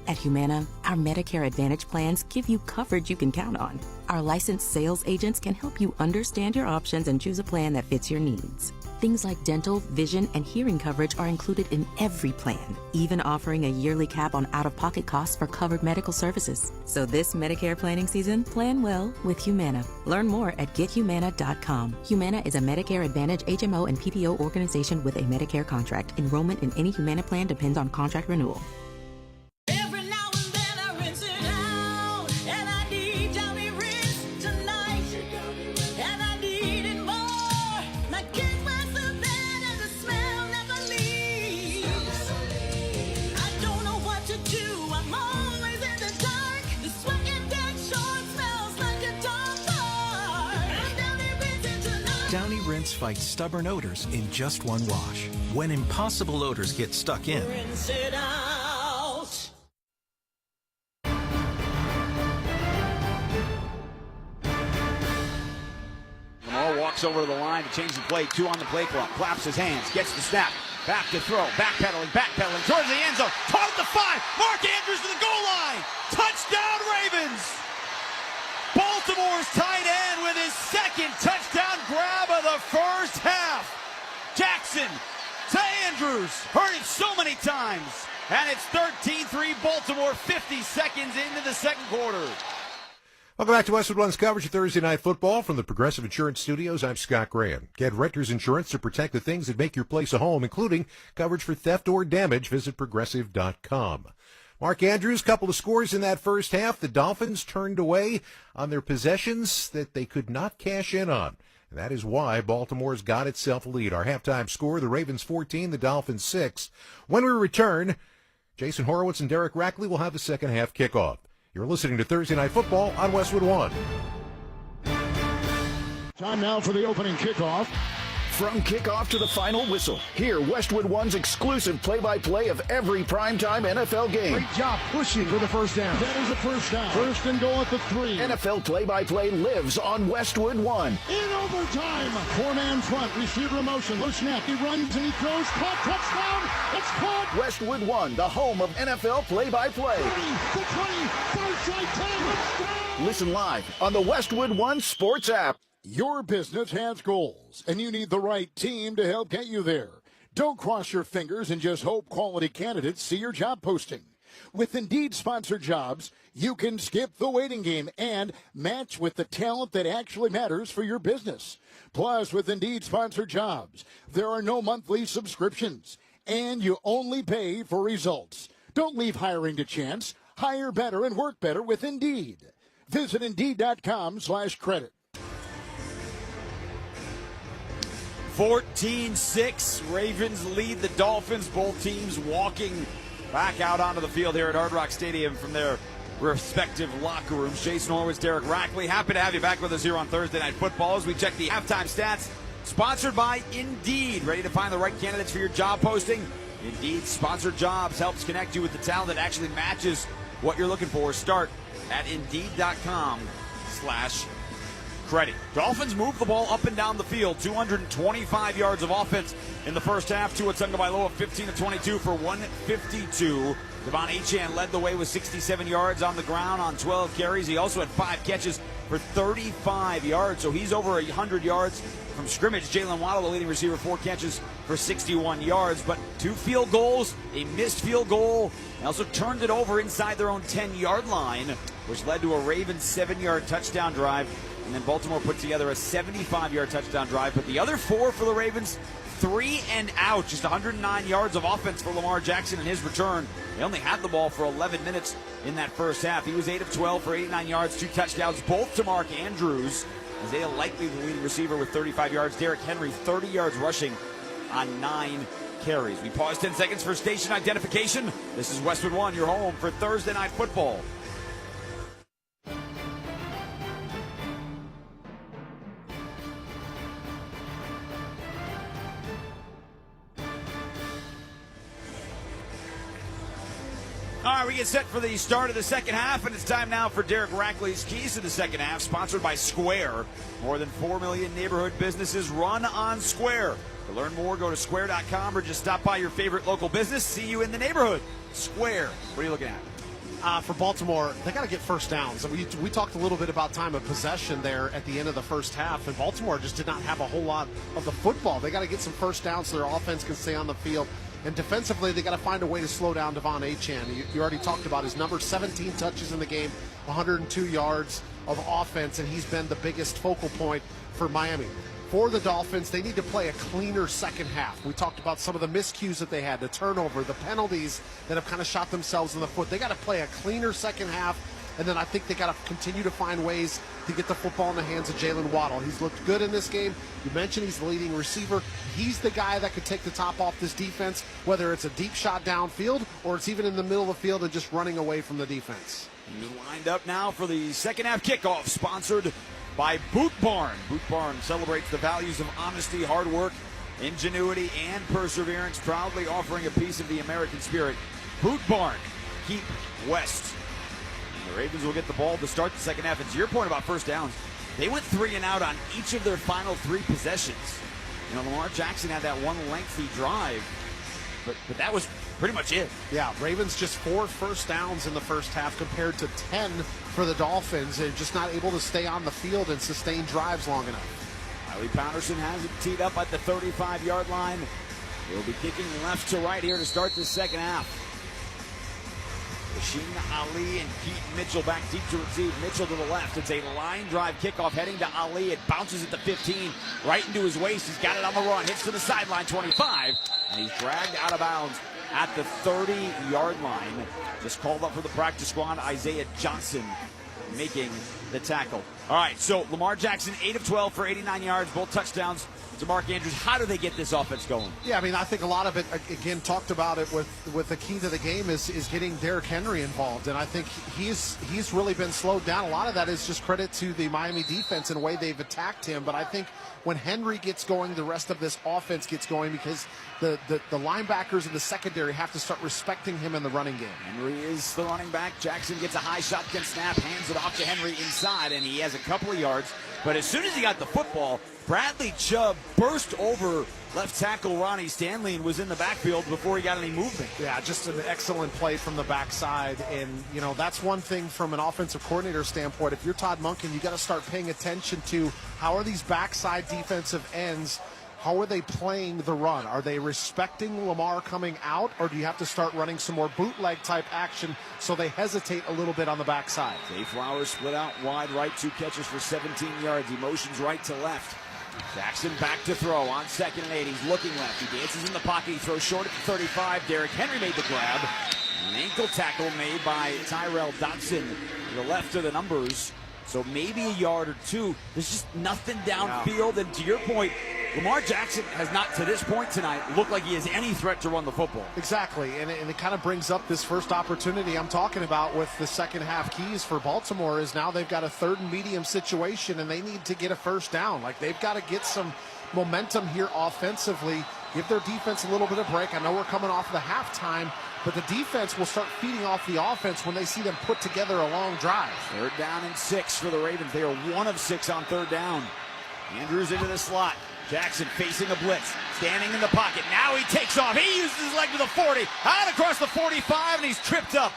At Humana, our Medicare Advantage plans give you coverage you can count on. Our licensed sales agents can help you understand your options and choose a plan that fits your needs. Things like dental, vision, and hearing coverage are included in every plan, even offering a yearly cap on out-of-pocket costs for covered medical services. So this Medicare planning season, plan well with Humana. Learn more at gethumana.com. Humana is a Medicare Advantage HMO and PPO organization with a Medicare contract. Enrollment in any Humana plan depends on contract renewal. Downy Rinse fights stubborn odors in just one wash. When impossible odors get stuck in, Rinse it out. Lamar walks over to the line to change the play. 2 on the play clock. Claps his hands. Gets the snap. Back to throw. Backpedaling towards the end zone. Caught at the 5. Mark Andrews to the goal line. Touchdown Ravens. Baltimore's tight end with his second touchdown grab of the first half. Jackson to Andrews. Heard it so many times. And it's 13-3 Baltimore, 50 seconds into the second quarter. Welcome back to Westwood One's coverage of Thursday Night Football from the Progressive Insurance Studios. I'm Scott Graham. Get renter's insurance to protect the things that make your place a home, including coverage for theft or damage. Visit Progressive.com. Mark Andrews, couple of scores in that first half. The Dolphins turned away on their possessions that they could not cash in on. And that is why Baltimore's got itself a lead. Our halftime score, the Ravens 14, the Dolphins 6. When we return, Jason Horowitz and Derek Rackley will have the second half kickoff. You're listening to Thursday Night Football on Westwood One. Time now for the opening kickoff. From kickoff to the final whistle, hear Westwood One's exclusive play-by-play of every primetime NFL game. Great job pushing for the first down. That is a first down. First and goal at the 3. NFL play-by-play lives on Westwood One. In overtime. 4-man front. Receiver in motion. Low snap. He runs and he throws. Caught. Touchdown. It's caught. Westwood One, the home of NFL play-by-play. 30, the 20, far side 10. Touchdown. Listen live on the Westwood One Sports app. Your business has goals, and you need the right team to help get you there. Don't cross your fingers and just hope quality candidates see your job posting. With Indeed-sponsored jobs, you can skip the waiting game and match with the talent that actually matters for your business. Plus, with Indeed-sponsored jobs, there are no monthly subscriptions, and you only pay for results. Don't leave hiring to chance. Hire better and work better with Indeed. Visit Indeed.com/credit. 14-6, Ravens lead the Dolphins. Both teams walking back out onto the field here at Hard Rock Stadium from their respective locker rooms. Jason Horowitz, Derek Rackley, happy to have you back with us here on Thursday Night Football as we check the halftime stats. Sponsored by Indeed. Ready to find the right candidates for your job posting? Indeed Sponsored Jobs helps connect you with the talent that actually matches what you're looking for. Start at Indeed.com/credit. Dolphins move the ball up and down the field. 225 yards of offense in the first half. Tua Tagovailoa 15 of 22 for 152. Devon Achane led the way with 67 yards on the ground on 12 carries. He also had 5 catches for 35 yards, so he's over 100 yards from scrimmage. Jalen Waddle, the leading receiver, 4 catches for 61 yards, but 2 field goals, a missed field goal. They also turned it over inside their own 10-yard line, which led to a Ravens 7-yard touchdown drive. And then Baltimore put together a 75-yard touchdown drive. But the other 4 for the Ravens, 3 and out. Just 109 yards of offense for Lamar Jackson in his return. They only had the ball for 11 minutes in that first half. He was 8 of 12 for 89 yards, 2 touchdowns, both to Mark Andrews. Isaiah Likely, the leading receiver, with 35 yards. Derrick Henry, 30 yards rushing on 9 carries. We pause 10 seconds for station identification. This is Westwood One, your home for Thursday Night Football. All right, we get set for the start of the second half, and it's time now for Derek Rackley's Keys to the Second Half, sponsored by Square. More than 4 million neighborhood businesses run on Square. To learn more, go to square.com or just stop by your favorite local business. See you in the neighborhood. Square. What are you looking at? For Baltimore, they got to get first downs. We talked a little bit about time of possession there at the end of the first half, and Baltimore just did not have a whole lot of the football. They got to get some first downs so their offense can stay on the field. And defensively, they got to find a way to slow down Devon Achane. You already talked about his number, 17 touches in the game, 102 yards of offense, and he's been the biggest focal point for Miami. For the Dolphins, they need to play a cleaner second half. We talked about some of the miscues that they had, the turnover, the penalties that have kind of shot themselves in the foot. They got to play a cleaner second half, and then I think they got to continue to find ways to get the football in the hands of Jalen Waddle. He's looked good in this game. You mentioned he's the leading receiver. He's the guy that could take the top off this defense, whether it's a deep shot downfield or it's even in the middle of the field and just running away from the defense. He's lined up now for the second half kickoff, sponsored by Boot Barn. Boot Barn celebrates the values of honesty, hard work, ingenuity, and perseverance, proudly offering a piece of the American spirit. Boot Barn, keep west. The Ravens will get the ball to start the second half. And to your point about first downs, they went 3 and out on each of their final 3 possessions. You know, Lamar Jackson had that one lengthy drive, but that was pretty much it. Yeah, Ravens just 4 first downs in the first half compared to 10 for the Dolphins. They're just not able to stay on the field and sustain drives long enough. Riley Patterson has it teed up at the 35-yard line. He'll be kicking left to right here to start the second half. Rasheen Ali and Keaton Mitchell back deep to receive. Mitchell to the left. It's a line drive kickoff heading to Ali. It bounces at the 15, right into his waist. He's got it on the run. Hits to the sideline, 25, and he's dragged out of bounds at the 30-yard line. Just called up for the practice squad. Isaiah Johnson making the tackle. All right, so Lamar Jackson, 8 of 12 for 89 yards, both touchdowns to Mark Andrews. How do they get this offense going? Yeah, I mean, I think a lot of it, again, talked about it with the key to the game is getting Derrick Henry involved. And I think he's really been slowed down. A lot of that is just credit to the Miami defense and the way they've attacked him. But I think when Henry gets going, the rest of this offense gets going because the linebackers in the secondary have to start respecting him in the running game. Henry is the running back. Jackson gets a high shotgun snap, hands it off to Henry inside, and he has a couple of yards. But as soon as he got the football, Bradley Chubb burst over left tackle Ronnie Stanley and was in the backfield before he got any movement. Yeah, just an excellent play from the backside. And, you know, that's one thing from an offensive coordinator standpoint. If you're Todd Monken, you got to start paying attention to how are these backside defensive ends, how are they playing the run? Are they respecting Lamar coming out, or do you have to start running some more bootleg type action so they hesitate a little bit on the backside? Zay Flowers split out wide right, 2 catches for 17 yards. He motions right to left. Jackson back to throw on 2nd and 8. He's looking left. He dances in the pocket. He throws short at the 35. Derrick Henry made the grab. An ankle tackle made by Tyrell Dodson to the left of the numbers. So maybe a yard or 2. There's just nothing downfield. And to your point, Lamar Jackson has not, to this point tonight, looked like he has any threat to run the football. Exactly, and it kind of brings up this first opportunity I'm talking about with the second half keys for Baltimore is now they've got a 3rd and medium situation, and they need to get a first down. Like, they've got to get some momentum here offensively, give their defense a little bit of break. I know we're coming off the halftime, but the defense will start feeding off the offense when they see them put together a long drive. 3rd down and 6 for the Ravens. They are 1 of 6 on 3rd down. Andrews into the slot. Jackson facing a blitz, standing in the pocket. Now he takes off. He uses his leg to the 40, out across the 45, and he's tripped up.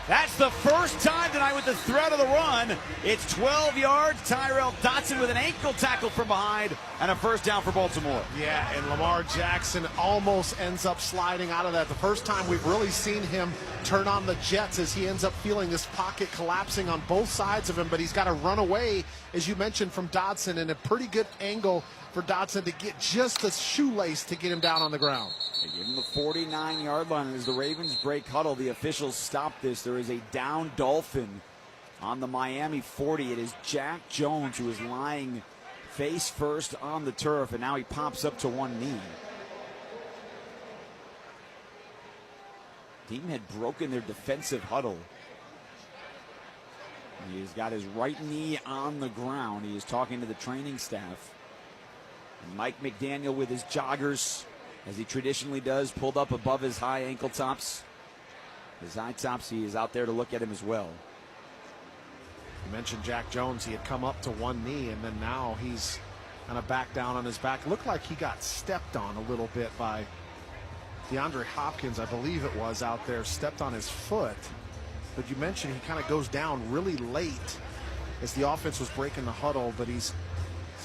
That's the first time tonight with the threat of the run. It's 12 yards. Tyrell Dodson with an ankle tackle from behind and a first down for Baltimore. Yeah, and Lamar Jackson almost ends up sliding out of that. The first time we've really seen him turn on the jets as he ends up feeling this pocket collapsing on both sides of him, but he's got to run away, as you mentioned, from Dodson, and a pretty good angle for Dodson to get just a shoelace to get him down on the ground. They give him the 49-yard line. As the Ravens break huddle, the officials stop this. There is a down Dolphin on the Miami 40. It is Jack Jones who is lying face first on the turf, and now he pops up to one knee. Team had broken their defensive huddle. He has got his right knee on the ground. He is talking to the training staff. And Mike McDaniel with his joggers, as he traditionally does, pulled up above his high ankle tops. His high tops, he is out there to look at him as well. You mentioned Jack Jones. He had come up to one knee, and then now he's kind of back down on his back. Looked like he got stepped on a little bit by DeAndre Hopkins, I believe it was, out there, stepped on his foot. but you mentioned he kind of goes down really late as the offense was breaking the huddle, but he's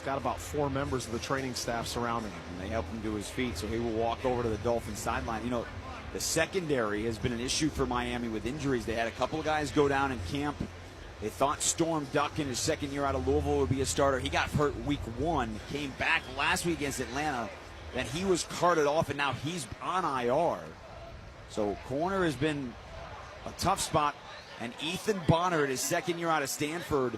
got about 4 members of the training staff surrounding him. And they help him to his feet, so he will walk over to the Dolphins sideline. You know, the secondary has been an issue for Miami with injuries. They had a couple of guys go down in camp. They thought Storm Duck in his second year out of Louisville would be a starter. He got hurt week 1, came back last week against Atlanta. Then he was carted off, and now he's on IR. So corner has been a tough spot. And Ethan Bonner, at his second year out of Stanford,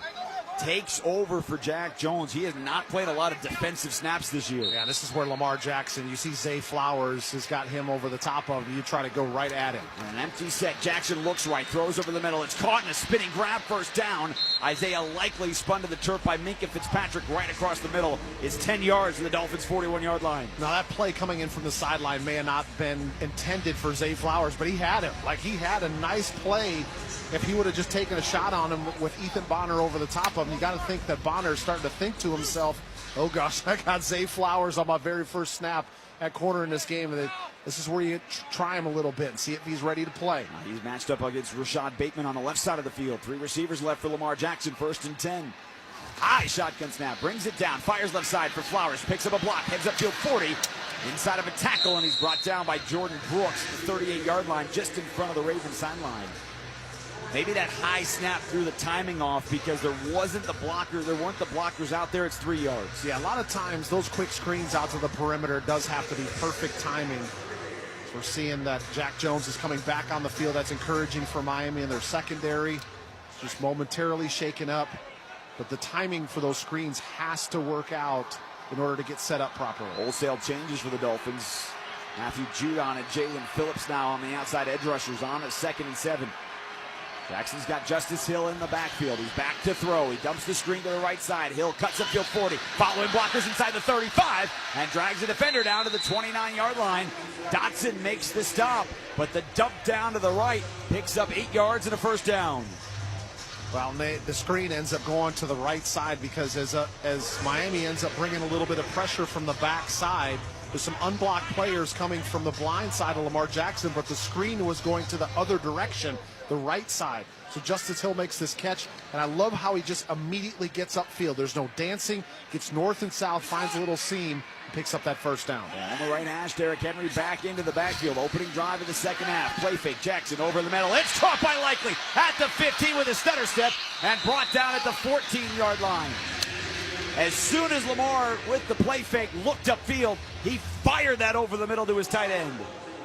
takes over for Jack Jones. He has not played a lot of defensive snaps this year. Yeah, this is where Lamar Jackson, you see Zay Flowers has got him over the top of him. You try to go right at him. An empty set. Jackson looks right, throws over the middle. It's caught in a spinning grab, first down. Isaiah Likely spun to the turf by Minkah Fitzpatrick right across the middle. It's 10 yards to the Dolphins' 41-yard line. Now that play coming in from the sideline may have not been intended for Zay Flowers, but he had him. Like, he had a nice play. If he would have just taken a shot on him with Ethan Bonner over the top of him, you got to think that Bonner is starting to think to himself, oh gosh, I got Zay Flowers on my very first snap at corner in this game. And this is where you try him a little bit and see if he's ready to play. He's matched up against Rashad Bateman on the left side of the field. 3 receivers left for Lamar Jackson, 1st and 10. High shotgun snap, brings it down, fires left side for Flowers, picks up a block, heads upfield 40, inside of a tackle, and he's brought down by Jordan Brooks, the 38-yard line, just in front of the Ravens sideline. Maybe that high snap threw the timing off because there weren't the blockers out there. It's 3 yards. Yeah, a lot of times those quick screens out to the perimeter does have to be perfect timing. We're seeing that Jack Jones is coming back on the field. That's encouraging for Miami and their secondary. It's just momentarily shaken up. But the timing for those screens has to work out in order to get set up properly. Wholesale changes for the Dolphins. Matthew Judon and Jalen Phillips now on the outside edge rushers on at 2nd and 7. Jackson's got Justice Hill in the backfield. He's back to throw. He dumps the screen to the right side. Hill cuts upfield 40. Following blockers inside the 35 and drags the defender down to the 29-yard line. Dotson makes the stop, but the dump down to the right picks up 8 yards and a first down. Well, the screen ends up going to the right side because as Miami ends up bringing a little bit of pressure from the backside, there's some unblocked players coming from the blind side of Lamar Jackson, but the screen was going to the other direction, the right side. So Justice Hill makes this catch, and I love how he just immediately gets upfield. There's no dancing, gets north and south, finds a little seam, and picks up that first down. On the right hash, Derrick Henry back into the backfield. Opening drive in the second half. Play fake, Jackson over the middle. It's caught by Likely at the 15 with a stutter step and brought down at the 14-yard line. As soon as Lamar, with the play fake, looked upfield, he fired that over the middle to his tight end.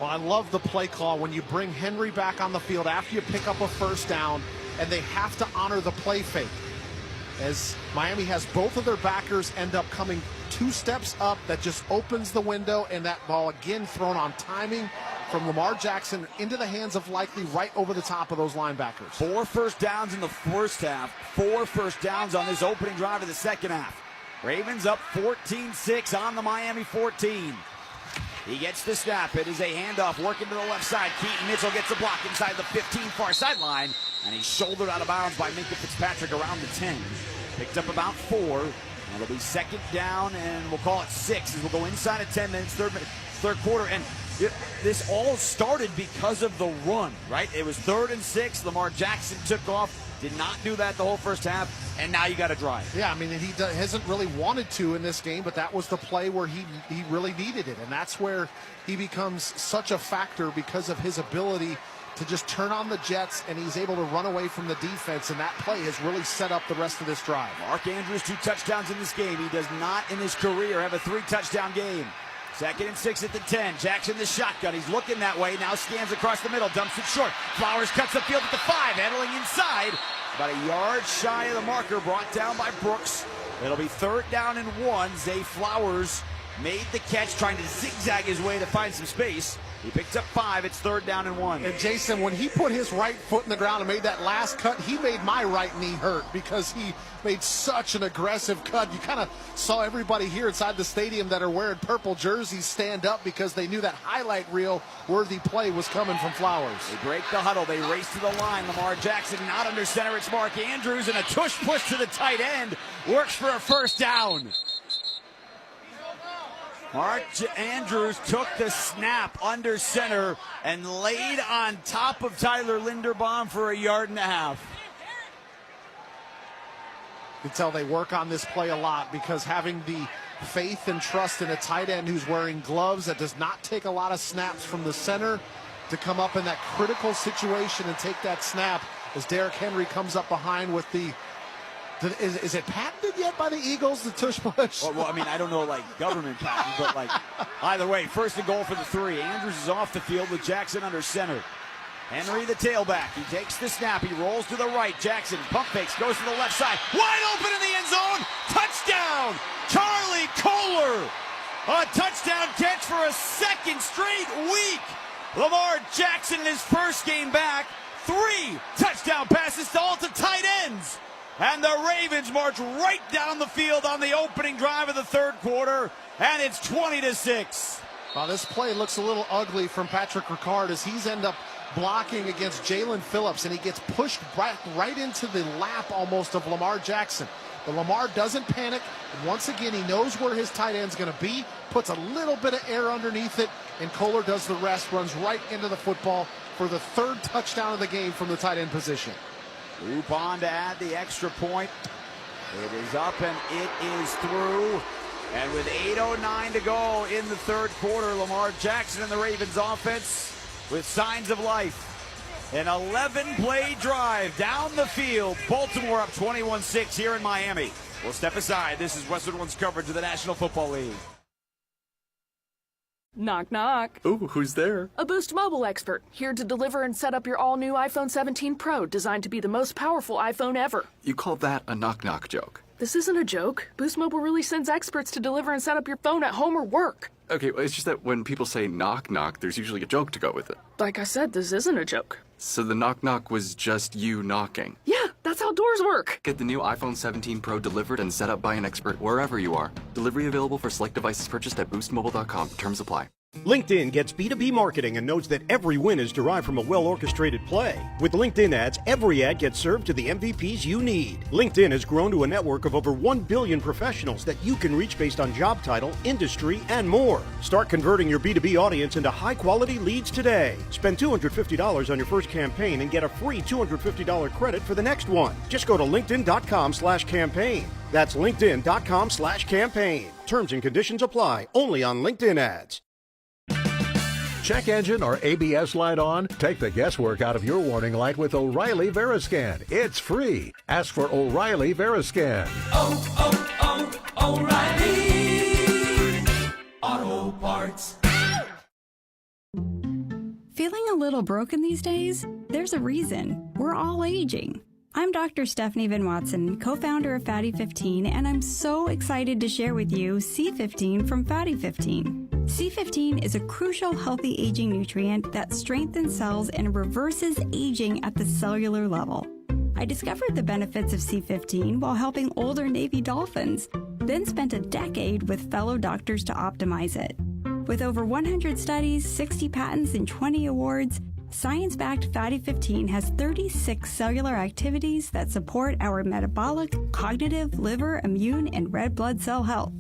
Well, I love the play call when you bring Henry back on the field after you pick up a first down, and they have to honor the play fake. As Miami has both of their backers end up coming 2 steps up, that just opens the window, and that ball again thrown on timing from Lamar Jackson into the hands of Likely right over the top of those linebackers. 4 first downs in the first half, 4 first downs on this opening drive of the second half. Ravens up 14-6 on the Miami 14. He gets the snap. It is a handoff working to the left side. Keaton Mitchell gets a block inside the 15 far sideline, and he's shouldered out of bounds by Minkah Fitzpatrick around the 10. Picked up about 4. And it'll be second down, and we'll call it 6 as we'll go inside of 10 minutes, third quarter. And this all started because of the run, right? It was 3rd and 6. Lamar Jackson took off. Did not do that the whole first half, and now you got to drive. Yeah, I mean, he hasn't really wanted to in this game, but that was the play where he really needed it, and that's where he becomes such a factor because of his ability to just turn on the jets, and he's able to run away from the defense, and that play has really set up the rest of this drive. Mark Andrews, 2 touchdowns in this game. He does not in his career have a 3-touchdown game. 2nd and 6 at the 10. Jackson the shotgun. He's looking that way. Now scans across the middle. Dumps it short. Flowers cuts the field at the 5. Handling inside. About a yard shy of the marker. Brought down by Brooks. It'll be 3rd down and 1. Zay Flowers made the catch, trying to zigzag his way to find some space. He picked up 5. It's 3rd down and 1. And Jason, when he put his right foot in the ground and made that last cut, he made my right knee hurt because he made such an aggressive cut. You kind of saw everybody here inside the stadium that are wearing purple jerseys stand up because they knew that highlight reel worthy play was coming from Flowers. They break the huddle. They race to the line. Lamar Jackson not under center. It's Mark Andrews, and a tush push to the tight end works for a first down. Mark Andrews took the snap under center and laid on top of Tyler Linderbaum for 1.5 yards. You can tell they work on this play a lot because having the faith and trust in a tight end who's wearing gloves that does not take a lot of snaps from the center to come up in that critical situation and take that snap as Derrick Henry comes up behind with the is it patented yet by the Eagles, the tush push? Well, I mean, I don't know, like, government patent, but, like, either way, 1st and goal for the 3. Andrews is off the field with Jackson under center. Henry, the tailback. He takes the snap. He rolls to the right. Jackson pump fakes, goes to the left side. Wide open in the end zone. Touchdown, Charlie Kolar. A touchdown catch for a 2nd straight week. Lamar Jackson in his first game back. 3 touchdown passes to all to tight ends. And the Ravens march right down the field on the opening drive of the 3rd quarter. And it's 20-6. Well, this play looks a little ugly from Patrick Ricard as he's end up blocking against Jalen Phillips, and he gets pushed right into the lap almost of Lamar Jackson. But Lamar doesn't panic. Once again, he knows where his tight end's going to be, puts a little bit of air underneath it, and Kolar does the rest, runs right into the football for the 3rd touchdown of the game from the tight end position. Loop on to add the extra point. It is up and it is through. And with 8:09 to go in the 3rd quarter, Lamar Jackson and the Ravens offense with signs of life. An 11-play drive down the field. Baltimore up 21-6 here in Miami. We'll step aside. This is Westwood One's coverage of the National Football League. Knock, knock. Ooh, who's there? A Boost Mobile expert, here to deliver and set up your all-new iPhone 17 Pro, designed to be the most powerful iPhone ever. You call that a knock-knock joke? This isn't a joke. Boost Mobile really sends experts to deliver and set up your phone at home or work. Okay, well, it's just that when people say knock-knock, there's usually a joke to go with it. Like I said, this isn't a joke. So the knock-knock was just you knocking? Yeah, that's how doors work. Get the new iPhone 17 Pro delivered and set up by an expert wherever you are. Delivery available for select devices purchased at boostmobile.com. Terms apply. LinkedIn gets B2B marketing and knows that every win is derived from a well-orchestrated play. With LinkedIn ads, every ad gets served to the MVPs you need. LinkedIn has grown to a network of over 1 billion professionals that you can reach based on job title, industry, and more. Start converting your B2B audience into high-quality leads today. Spend $250 on your first campaign and get a free $250 credit for the next one. Just go to linkedin.com/campaign. That's linkedin.com/campaign. Terms and conditions apply. Only on LinkedIn ads. Check engine or ABS light on? Take the guesswork out of your warning light with O'Reilly Veriscan. It's free. Ask for O'Reilly Veriscan. O'Reilly Auto Parts. Feeling a little broken these days? There's a reason. We're all aging. I'm Dr. Stephanie Van Watson, co-founder of Fatty 15, and I'm so excited to share with you C15 from Fatty 15. C15 is a crucial healthy aging nutrient that strengthens cells and reverses aging at the cellular level. I discovered the benefits of C15 while helping older Navy Dolphins, then spent a decade with fellow doctors to optimize it. With over 100 studies, 60 patents, and 20 awards, science-backed Fatty 15 has 36 cellular activities that support our metabolic, cognitive, liver, immune, and red blood cell health.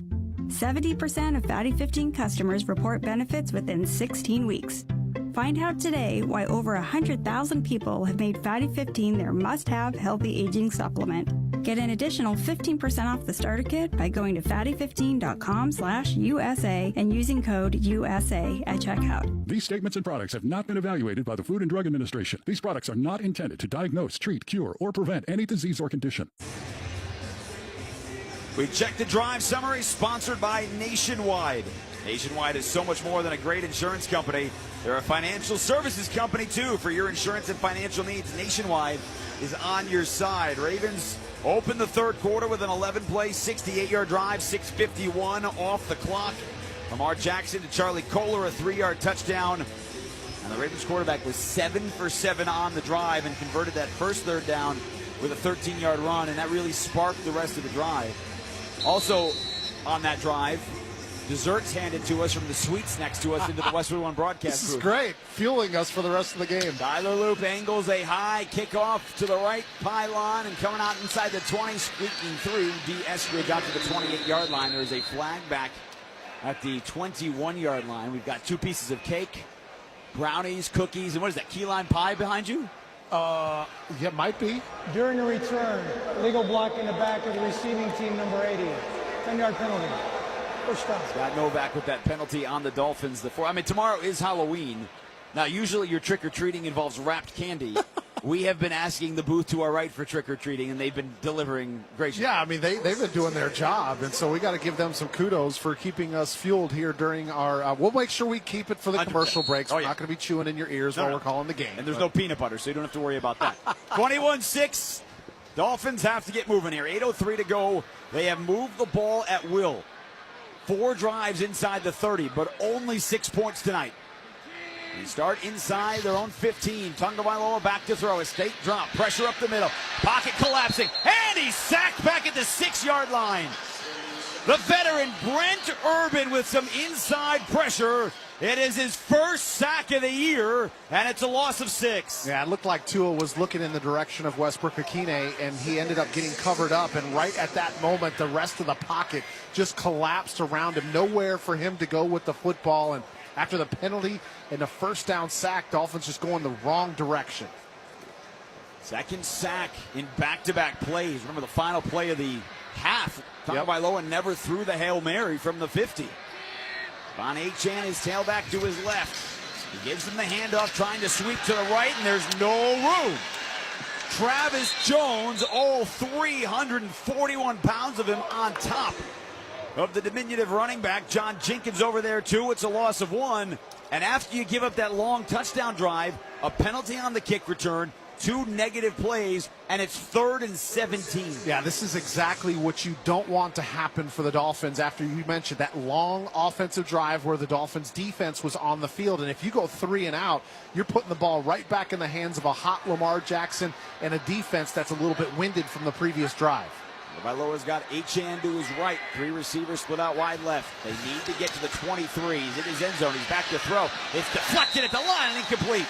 70% of Fatty 15 customers report benefits within 16 weeks. Find out today why over 100,000 people have made Fatty 15 their must-have healthy aging supplement. Get an additional 15% off the starter kit by going to fatty15.com/USA and using code USA at checkout. These statements and products have not been evaluated by the Food and Drug Administration. These products are not intended to diagnose, treat, cure, or prevent any disease or condition. We check the drive summary, sponsored by Nationwide. Nationwide is so much more than a great insurance company. They're a financial services company, too, for your insurance and financial needs. Nationwide is on your side. Ravens open the 3rd quarter with an 11-play, 68-yard drive, 6:51 off the clock. Lamar Jackson to Charlie Kolar, a 3-yard touchdown. And the Ravens quarterback was 7 for 7 on the drive and converted that first 3rd down with a 13-yard run, and that really sparked the rest of the drive. Also on that drive, desserts handed to us from the suites next to us into the Westwood One broadcast This is booth. great, fueling us for the rest of the game. Tyler Loop angles a high kickoff to the right pylon and coming out inside the 20, squeaking through. D. Eskridge out to the 28-yard line. There's a flag back at the 21-yard line. We've got 2 pieces of cake, brownies, cookies, and what is that, key lime pie behind you? Yeah, might be. During the return, legal block in the back of the receiving team, number 80. 10-yard penalty. First down. Scott Novak with that penalty on the Dolphins. Tomorrow is Halloween. Now, usually your trick-or-treating involves wrapped candy. We have been asking the booth to our right for trick-or-treating, and they've been delivering graciously. Yeah, I mean, they've been doing their job, and so we got to give them some kudos for keeping us fueled here during our we'll make sure we keep it for the 100%. Commercial breaks. We're not going to be chewing in your ears while we're calling the game. And there's no peanut butter, so you don't have to worry about that. 21-6. Dolphins have to get moving here. 8:03 to go. They have moved the ball at will. 4 drives inside the 30, but only 6 points tonight. They start inside their own 15. Tagovailoa back to throw. A state drop. Pressure up the middle. Pocket collapsing. And he's sacked back at the 6-yard line. The veteran Brent Urban with some inside pressure. It is his first sack of the year, and it's a loss of 6. Yeah, it looked like Tua was looking in the direction of Westbrook-Akine, and he ended up getting covered up. And right at that moment, the rest of the pocket just collapsed around him. Nowhere for him to go with the football. And after the penalty and the first down sack, Dolphins just going the wrong direction. Second sack in back-to-back plays. Remember the final play of the half. Tagovailoa never threw the Hail Mary from the 50. Von Achane is tailback to his left. He gives him the handoff, trying to sweep to the right, and there's no room. Travis Jones, all 341 pounds of him on top of the diminutive running back. John Jenkins over there too. It's a loss of 1. And after you give up that long touchdown drive, a penalty on the kick return, 2 negative plays, and it's 3rd and 17. Yeah, this is exactly what you don't want to happen for the Dolphins after you mentioned that long offensive drive where the Dolphins defense was on the field. And if you go 3 and out, you're putting the ball right back in the hands of a hot Lamar Jackson and a defense that's a little bit winded from the previous drive. Tagovailoa's got Achane to his right. 3 receivers split out wide left. They need to get to the 23. He's in his end zone. He's back to throw. It's deflected at the line and incomplete.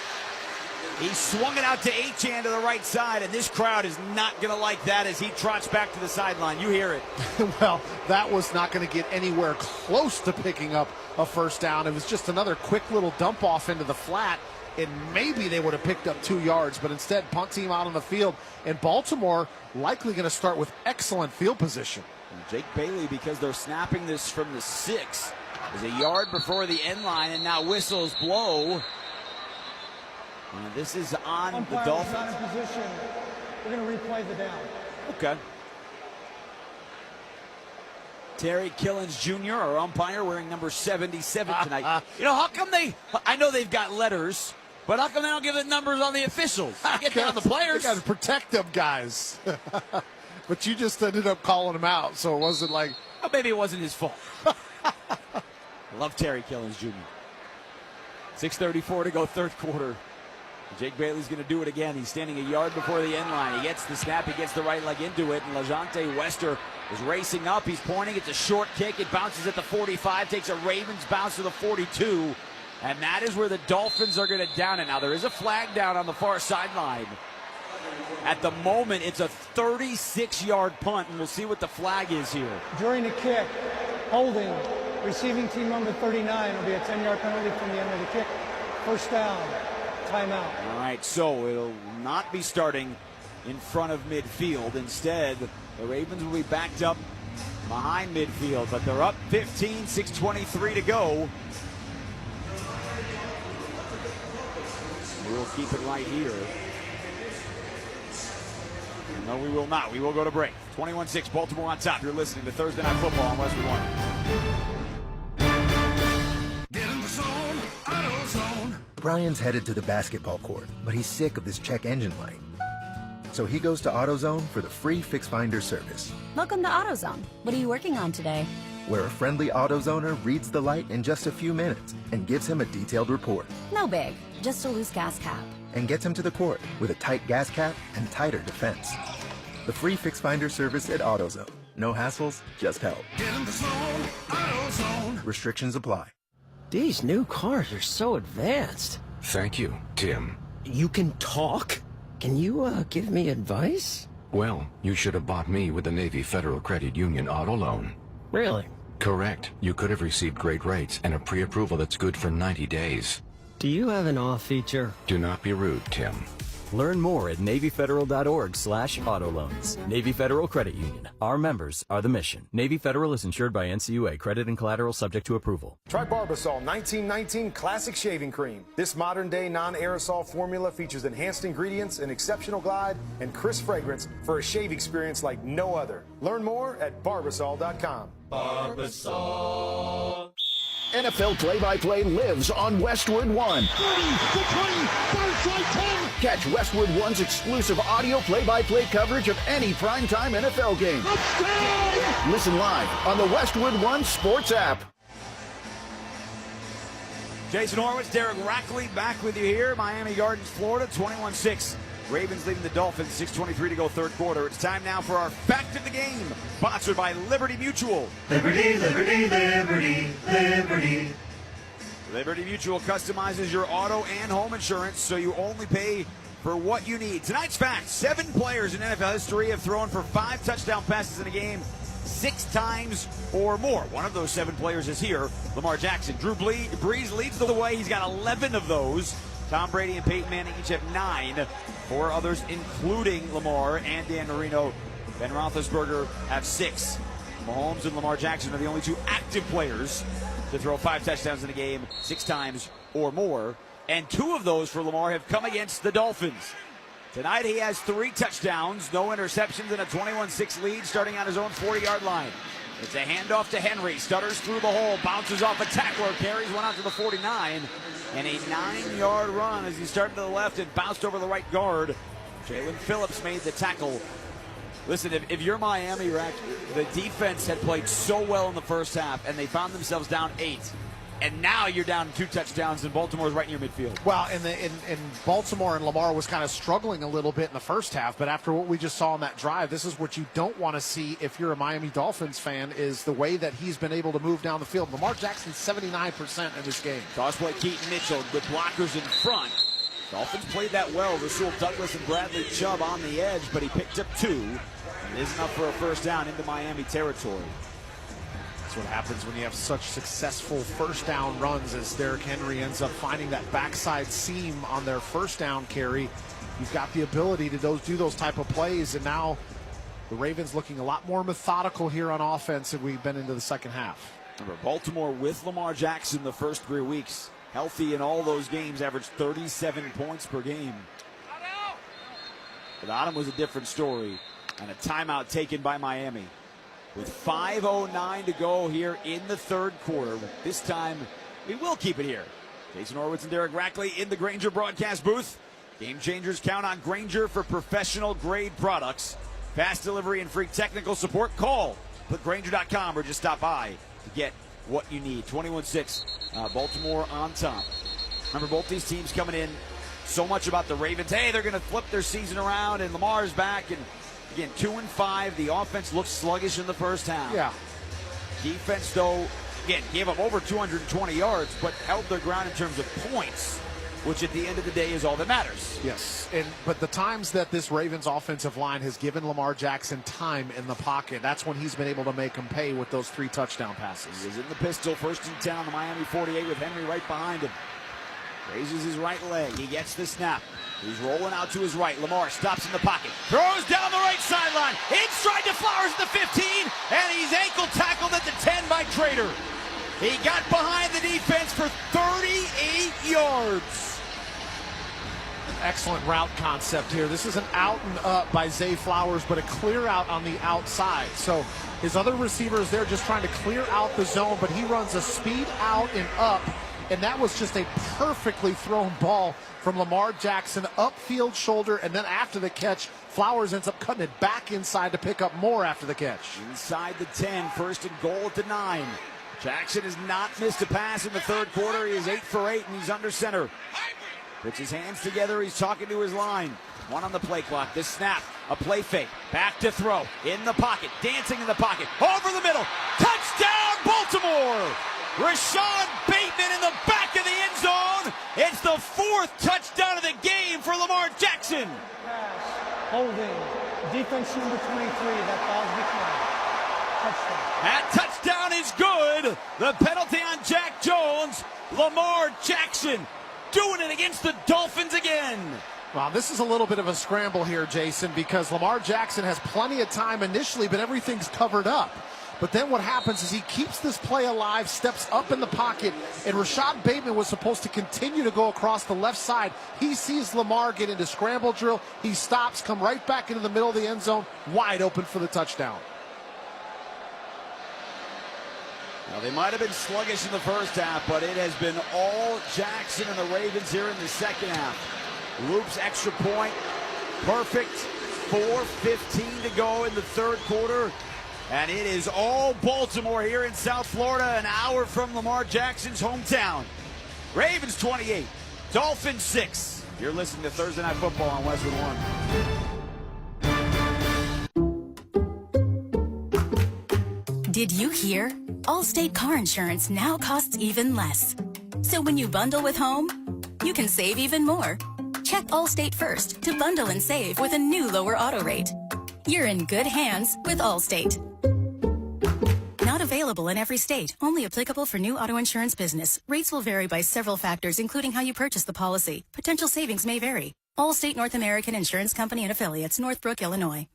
He swung it out to Achane to the right side, and this crowd is not going to like that as he trots back to the sideline. You hear it. Well, that was not going to get anywhere close to picking up a first down. It was just another quick little dump off into the flat, and maybe they would have picked up 2 yards, but instead punt team out on the field, and Baltimore likely going to start with excellent field position. And Jake Bailey, because they're snapping this from the 6, is a yard before the end line, and now whistles blow. And this is on the Dolphins. Not in position. We're going to replay the down. Okay. Terry Killens Jr., our umpire, wearing number 77 tonight. You know, how come I know they've got letters, but how come they don't give the numbers on the officials? Get that on the players. They got to protect them guys. But you just ended up calling them out, so it wasn't like... Oh, maybe it wasn't his fault. Love Terry Killens Jr. 6:34 to go, 3rd quarter. Jake Bailey's going to do it again. He's standing a yard before the end line. He gets the snap. He gets the right leg into it. And LaJohntay Wester is racing up. He's pointing. It's a short kick. It bounces at the 45. Takes a Ravens bounce to the 42. And that is where the Dolphins are going to down it. Now, there is a flag down on the far sideline. At the moment, it's a 36-yard punt. And we'll see what the flag is here. During the kick, holding, receiving team number 39 will be a 10-yard penalty from the end of the kick. First down. Timeout. All right, so it'll not be starting in front of midfield. Instead, the Ravens will be backed up behind midfield, but they're up 15, 6:23 to go. We'll keep it right here. No, we will not. We will go to break. 21-6, Baltimore on top. You're listening to Thursday Night Football on Westwood One. Brian's headed to the basketball court, but he's sick of this check engine light. So he goes to AutoZone for the free Fix Finder service, Welcome to AutoZone. What are you working on today? where a friendly AutoZoner reads the light in just a few minutes and gives him a detailed report. No big, just a loose gas cap. And gets him to the court with a tight gas cap and tighter defense. The free Fix Finder service at AutoZone. No hassles, just help. Get in the zone, AutoZone. Restrictions apply. These new cars are so advanced. Thank you, Tim. You can talk? Can you give me advice? Well, you should have bought me with the Navy Federal Credit Union auto loan. Really? Correct. You could have received great rates and a pre-approval that's good for 90 days. Do you have an off feature? Do not be rude, Tim. Learn more at NavyFederal.org/auto loans. Navy Federal Credit Union. Our members are the mission. Navy Federal is insured by NCUA. Credit and collateral subject to approval. Try Barbasol 1919 Classic Shaving Cream. This modern-day non-aerosol formula features enhanced ingredients, an exceptional glide, and crisp fragrance for a shave experience like no other. Learn more at Barbasol.com. Barbasol. NFL play-by-play lives on Westwood One. 30, the 20, third strike 10. Catch Westwood One's exclusive audio play-by-play coverage of any primetime NFL game. Touchdown! Listen live on the Westwood One Sports app. Jason Horwitz, Derek Rackley back with you here. Miami Gardens, Florida, 21-6. Ravens leading the Dolphins, 6:23 to go third quarter. It's time now for our Fact of the Game, sponsored by Liberty Mutual. Liberty, Liberty, Liberty, Liberty. Liberty Mutual customizes your auto and home insurance so you only pay for what you need. Tonight's fact, 7 players in NFL history have thrown for 5 touchdown passes in a game 6 times or more. One of those 7 players is here, Lamar Jackson. Drew Brees leads the way. He's got 11 of those. Tom Brady and Peyton Manning each have 9. 4 others, including Lamar and Dan Marino, Ben Roethlisberger, have 6. Mahomes and Lamar Jackson are the only 2 active players to throw 5 touchdowns in a game 6 times or more. And 2 of those for Lamar have come against the Dolphins. Tonight he has 3 touchdowns, no interceptions, and a 21-6 lead starting on his own 40-yard line. It's a handoff to Henry, stutters through the hole, bounces off a tackler, carries one out to the 49, and a 9-yard run as he started to the left and bounced over the right guard. Jalen Phillips made the tackle. Listen, if you're Miami, Rack, the defense had played so well in the first half, and they found themselves down 8. And now you're down 2 touchdowns, and Baltimore's right in your midfield. Well, in Baltimore, and Lamar was kind of struggling a little bit in the first half, but after what we just saw on that drive, this is what you don't want to see if you're a Miami Dolphins fan, is the way that he's been able to move down the field. Lamar Jackson, 79% in this game. Tossplay Keaton Mitchell with blockers in front. Dolphins played that well. Rasul Douglas and Bradley Chubb on the edge, but he picked up 2. And it is enough for a first down into Miami territory. That's what happens when you have such successful first down runs, as Derrick Henry ends up finding that backside seam on their first down carry. You've got the ability to do those type of plays, and now the Ravens looking a lot more methodical here on offense than we've been into the second half. Remember, Baltimore with Lamar Jackson the first 3 weeks, healthy in all those games, averaged 37 points per game. Without him was a different story, and a timeout taken by Miami. With 5:09 to go here in the third quarter. This time, we will keep it here. Jason Horwitz and Derek Rackley in the Grainger broadcast booth. Game changers count on Grainger for professional grade products. Fast delivery and free technical support. Call, click Grainger.com, or just stop by to get what you need. 21-6, Baltimore on top. Remember, both these teams coming in so much about the Ravens. Hey, they're going to flip their season around, and Lamar's back, and again, 2-5. The offense looked sluggish in the first half. Yeah. Defense, though, again, gave up over 220 yards, but held their ground in terms of points, which at the end of the day is all that matters. Yes, but the times that this Ravens offensive line has given Lamar Jackson time in the pocket, that's when he's been able to make him pay with those 3 touchdown passes. He was in the pistol, 1st and 10 on the Miami 48 with Henry right behind him. Raises his right leg. He gets the snap. He's rolling out to his right. Lamar stops in the pocket. Throws down the right sideline. In stride to Flowers at the 15. And he's ankle tackled at the 10 by Trader. He got behind the defense for 38 yards. Excellent route concept here. This is an out and up by Zay Flowers, but a clear out on the outside. So his other receiver is there just trying to clear out the zone, but he runs a speed out and up. And that was just a perfectly thrown ball from Lamar Jackson, upfield shoulder, and then after the catch, Flowers ends up cutting it back inside to pick up more after the catch. Inside the 10, 1st and goal at the 9. Jackson has not missed a pass in the third quarter. He is 8 for 8, and he's under center. Puts his hands together. He's talking to his line. 1 on the play clock. This snap, a play fake. Back to throw. In the pocket. Dancing in the pocket. Over the middle. Touchdown, Baltimore! Rashad Bateman in the back of the end zone. It's the 4th touchdown of the game for Lamar Jackson. Pass, holding, defense number 23, that falls behind. Touchdown. That touchdown is good. good. The penalty on Jack Jones. Lamar Jackson doing it against the Dolphins again. Well, this is a little bit of a scramble here, Jason, because Lamar Jackson has plenty of time initially, but everything's covered up. But then what happens is he keeps this play alive, steps up in the pocket, and Rashad Bateman was supposed to continue to go across the left side. He sees Lamar get into scramble drill. He stops, come right back into the middle of the end zone, wide open for the touchdown. Now, they might have been sluggish in the first half, but it has been all Jackson and the Ravens here in the second half. Loops extra point, perfect. 4:15 to go in the third quarter. And it is all Baltimore here in South Florida, an hour from Lamar Jackson's hometown. Ravens 28, Dolphins 6. You're listening to Thursday Night Football on Westwood One. Did you hear? Allstate car insurance now costs even less. So when you bundle with home, you can save even more. Check Allstate first to bundle and save with a new lower auto rate. You're in good hands with Allstate. Not available in every state. Only applicable for new auto insurance business. Rates will vary by several factors, including how you purchase the policy. Potential savings may vary. Allstate North American Insurance Company and Affiliates, Northbrook, Illinois.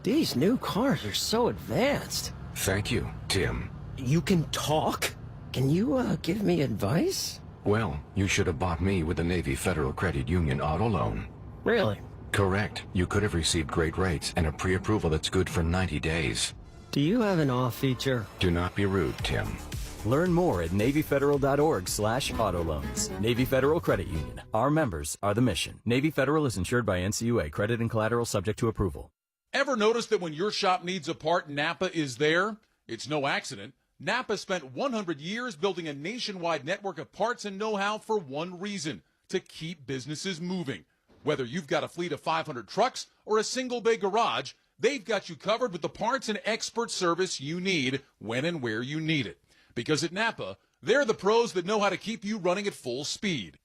These new cars are so advanced. Thank you, Tim. You can talk? Can you give me advice? Well, you should have bought me with the Navy Federal Credit Union auto loan. Really? Correct. You could have received great rates and a pre-approval that's good for 90 days. Do you have an off feature? Do not be rude, Tim. Learn more at NavyFederal.org/auto loans. Navy Federal Credit Union. Our members are the mission. Navy Federal is insured by NCUA. Credit and collateral subject to approval. Ever notice that when your shop needs a part, Napa is there? It's no accident. Napa spent 100 years building a nationwide network of parts and know-how for one reason: to keep businesses moving. Whether you've got a fleet of 500 trucks or a single-bay garage, they've got you covered with the parts and expert service you need when and where you need it. Because at Napa, they're the pros that know how to keep you running at full speed.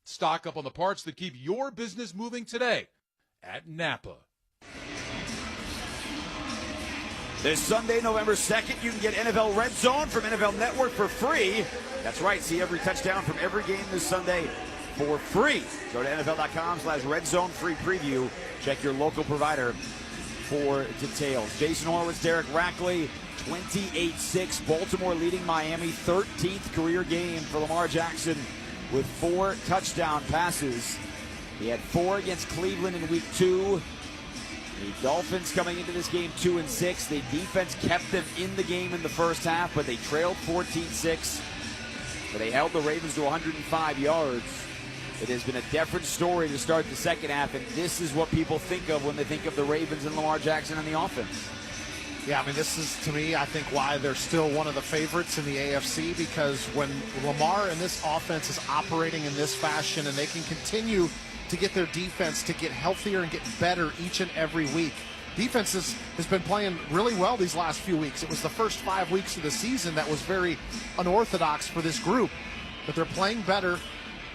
Stock up on the parts that keep your business moving today at Napa. This Sunday, November 2nd, you can get NFL Red Zone from NFL Network for free. That's right, see every touchdown from every game this Sunday for free. Go to NFL.com/Red Zone free preview. Check your local provider for details. Jason Horowitz, Derek Rackley, 28-6. Baltimore leading Miami, 13th career game for Lamar Jackson with 4 touchdown passes. He had 4 against Cleveland in week 2. The Dolphins coming into this game 2-6. The defense kept them in the game in the first half, but they trailed 14-6. But they held the Ravens to 105 yards. It has been a different story to start the second half, and this is what people think of when they think of the Ravens and Lamar Jackson and the offense. Yeah, I mean, this is, to me, I think why they're still one of the favorites in the AFC, because when Lamar and this offense is operating in this fashion and they can continue to get their defense to get healthier and get better each and every week. Defense has been playing really well these last few weeks. It was the first 5 weeks of the season that was very unorthodox for this group, but they're playing better.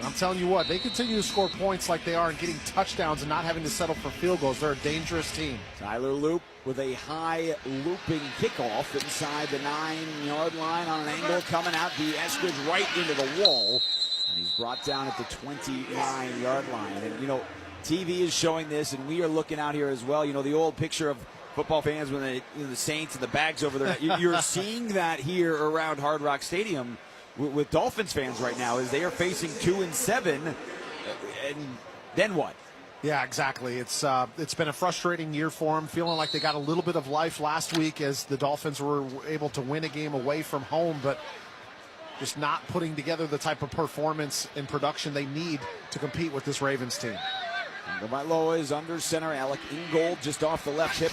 I'm telling you what, they continue to score points like they are and getting touchdowns and not having to settle for field goals. They're a dangerous team. Tyler Loop with a high looping kickoff inside the 9-yard line on an angle, coming out the Eskridge right into the wall. And he's brought down at the 29-yard line. And, you know, TV is showing this, and we are looking out here as well. You know, the old picture of football fans when they, you know, the Saints and the bags over there. You're seeing that here around Hard Rock Stadium with Dolphins fans right now, as they are facing 2-7. And then what? Yeah, exactly. It's been a frustrating year for them, feeling like they got a little bit of life last week as the Dolphins were able to win a game away from home, but just not putting together the type of performance and production they need to compete with this Ravens team. Tagovailoa is under center. Alec Ingold just off the left hip.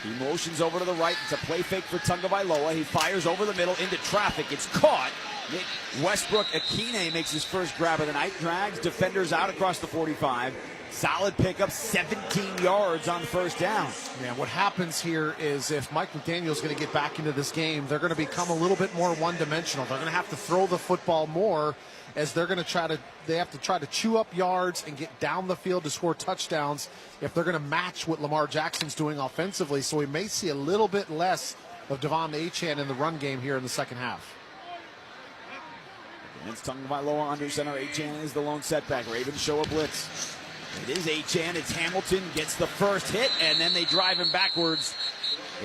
He motions over to the right. It's a play fake for Tagovailoa. He fires over the middle into traffic. It's caught. Nick Westbrook-Akine makes his first grab of the night. Drags defenders out across the 45. Solid pickup, 17 yards on first down. Yeah, what happens here is if Mike McDaniel's going to get back into this game, they're going to become a little bit more one-dimensional. They're going to have to throw the football more, as they're going to they have to try to chew up yards and get down the field to score touchdowns if they're going to match what Lamar Jackson's doing offensively. So we may see a little bit less of Devon Achane in the run game here in the second half. And it's Tagovailoa under center. Achane is the lone setback. Ravens show a blitz. It is Achane. It's Hamilton. Gets the first hit, and then they drive him backwards.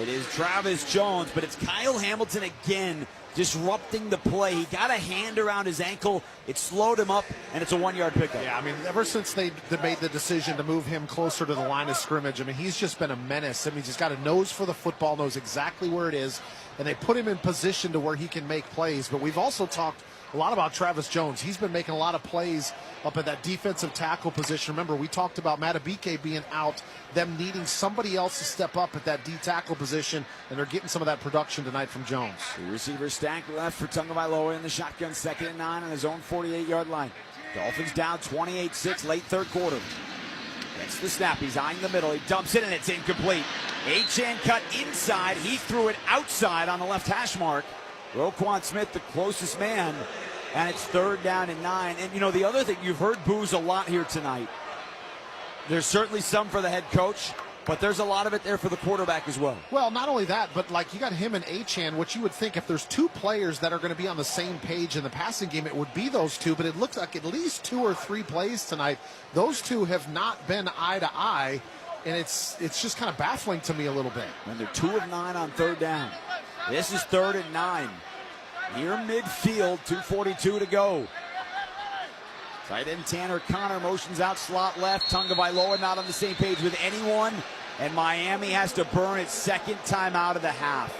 It is Travis Jones, but it's Kyle Hamilton again disrupting the play. He got a hand around his ankle. It slowed him up, and it's a 1-yard pickup. Yeah, I mean, ever since they made the decision to move him closer to the line of scrimmage, I mean, he's just been a menace. I mean, he's got a nose for the football, knows exactly where it is, and they put him in position to where he can make plays. But we've also talked a lot about Travis Jones. He's been making a lot of plays up at that defensive tackle position. Remember, we talked about Matabike being out, them needing somebody else to step up at that D tackle position, and they're getting some of that production tonight from Jones. The receiver stacked left for Tagovailoa in the shotgun, 2nd and 9 on his own 48-yard line. Dolphins down 28-6, late third quarter. Gets the snap. He's eyeing the middle. He dumps it, and it's incomplete. Achane cut inside. He threw it outside on the left hash mark. Roquan Smith, the closest man, and it's 3rd down and 9. And, you know, the other thing, you've heard boos a lot here tonight. There's certainly some for the head coach, but there's a lot of it there for the quarterback as well. Well, not only that, but like you got him and Achane, which you would think if there's two players that are going to be on the same page in the passing game, it would be those two, but it looks like at least 2 or 3 plays tonight. Those two have not been eye to eye, and it's just kind of baffling to me a little bit. And they're 2 of 9 on 3rd down. This is 3rd and 9. Near midfield, 2:42 to go. Tight end Tanner Connor motions out slot left. Tagovailoa not on the same page with anyone. And Miami has to burn its 2nd timeout of the half.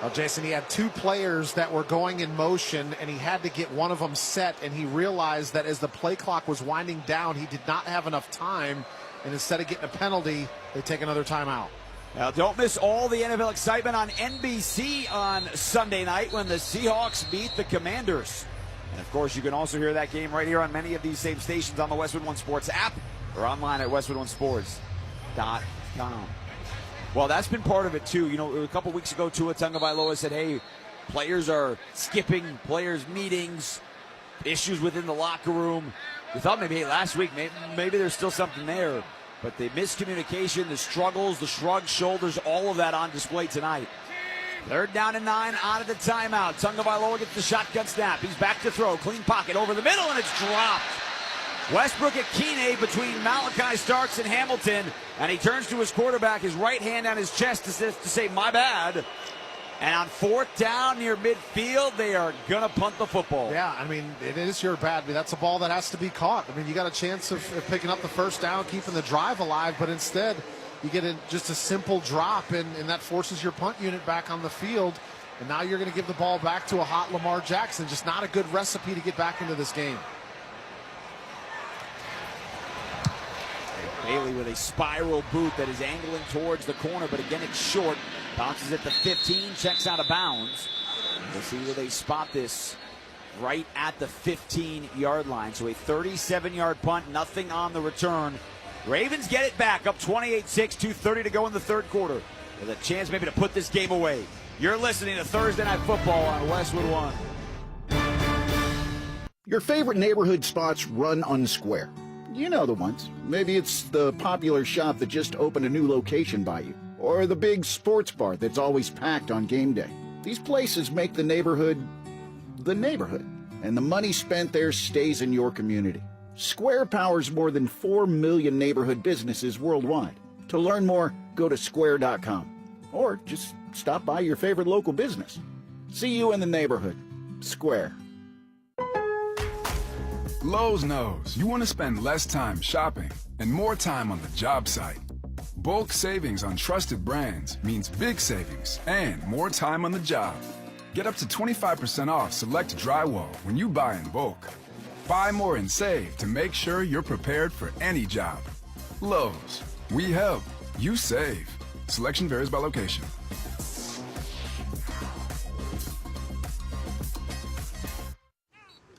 Well, Jason, he had 2 players that were going in motion, and he had to get one of them set, and he realized that as the play clock was winding down, he did not have enough time, and instead of getting a penalty, they take another timeout. Now, don't miss all the NFL excitement on NBC on Sunday night when the Seahawks beat the Commanders. And, of course, you can also hear that game right here on many of these same stations on the Westwood One Sports app or online at westwoodonesports.com. Well, that's been part of it, too. You know, a couple weeks ago, Tua Tagovailoa said, hey, players are skipping players' meetings, issues within the locker room. We thought maybe, hey, last week, maybe there's still something there. But the miscommunication, the struggles, the shrugged shoulders, all of that on display tonight. 3rd down and 9 out of the timeout. Tagovailoa gets the shotgun snap. He's back to throw. Clean pocket over the middle, and it's dropped. Westbrook Akine between Malachi Starks and Hamilton. And he turns to his quarterback, his right hand on his chest to say, my bad. And on 4th down near midfield, they are going to punt the football. Yeah, I mean, it is your bad. I mean, that's a ball that has to be caught. I mean, you got a chance of picking up the 1st down, keeping the drive alive, but instead you get just a simple drop, and that forces your punt unit back on the field. And now you're going to give the ball back to a hot Lamar Jackson. Just not a good recipe to get back into this game. Bailey with a spiral boot that is angling towards the corner, but again, it's short. Bounces at the 15, checks out of bounds. We'll see where they spot this right at the 15-yard line. So a 37-yard punt, nothing on the return. Ravens get it back, up 28-6, 2:30 to go in the 3rd quarter. With a chance maybe to put this game away. You're listening to Thursday Night Football on Westwood One. Your favorite neighborhood spots run unsquare. You know the ones. Maybe it's the popular shop that just opened a new location by you, or the big sports bar that's always packed on game day. These places make the neighborhood, and the money spent there stays in your community. Square powers more than 4 million neighborhood businesses worldwide. To learn more, go to square.com, or just stop by your favorite local business. See you in the neighborhood. Square. Lowe's knows you want to spend less time shopping and more time on the job site. Bulk savings on trusted brands means big savings and more time on the job. Get up to 25% off select drywall when you buy in bulk. Buy more and save to make sure you're prepared for any job. Lowe's. We help. You save. Selection varies by location.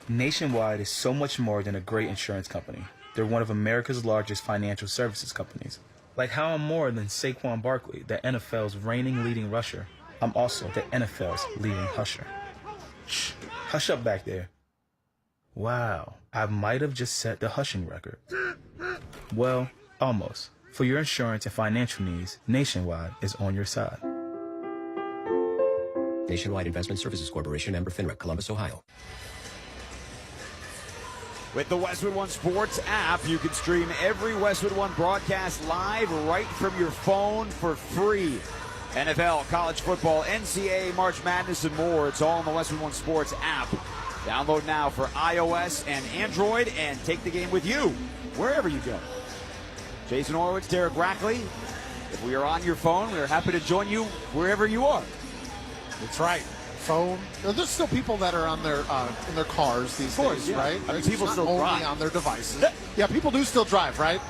Nationwide is so much more than a great insurance company. They're one of America's largest financial services companies. Like how I'm more than Saquon Barkley, the NFL's reigning leading rusher. I'm also the NFL's leading husher. Shh, hush up back there. Wow, I might have just set the hushing record. Well, almost. For your insurance and financial needs, Nationwide is on your side. Nationwide Investment Services Corporation, member FINRA, Columbus, Ohio. With the Westwood One Sports app, you can stream every Westwood One broadcast live right from your phone for free. NFL, college football, NCAA, March Madness, and more. It's all on the Westwood One Sports app. Download now for iOS and Android and take the game with you wherever you go. Jason Horowitz, Derek Rackley. If we are on your phone, we are happy to join you wherever you are. That's right. Phone. There's still people that are on their in their cars these days, yeah. right? I mean, people not still only drive on their devices. Yeah, people do still drive, right?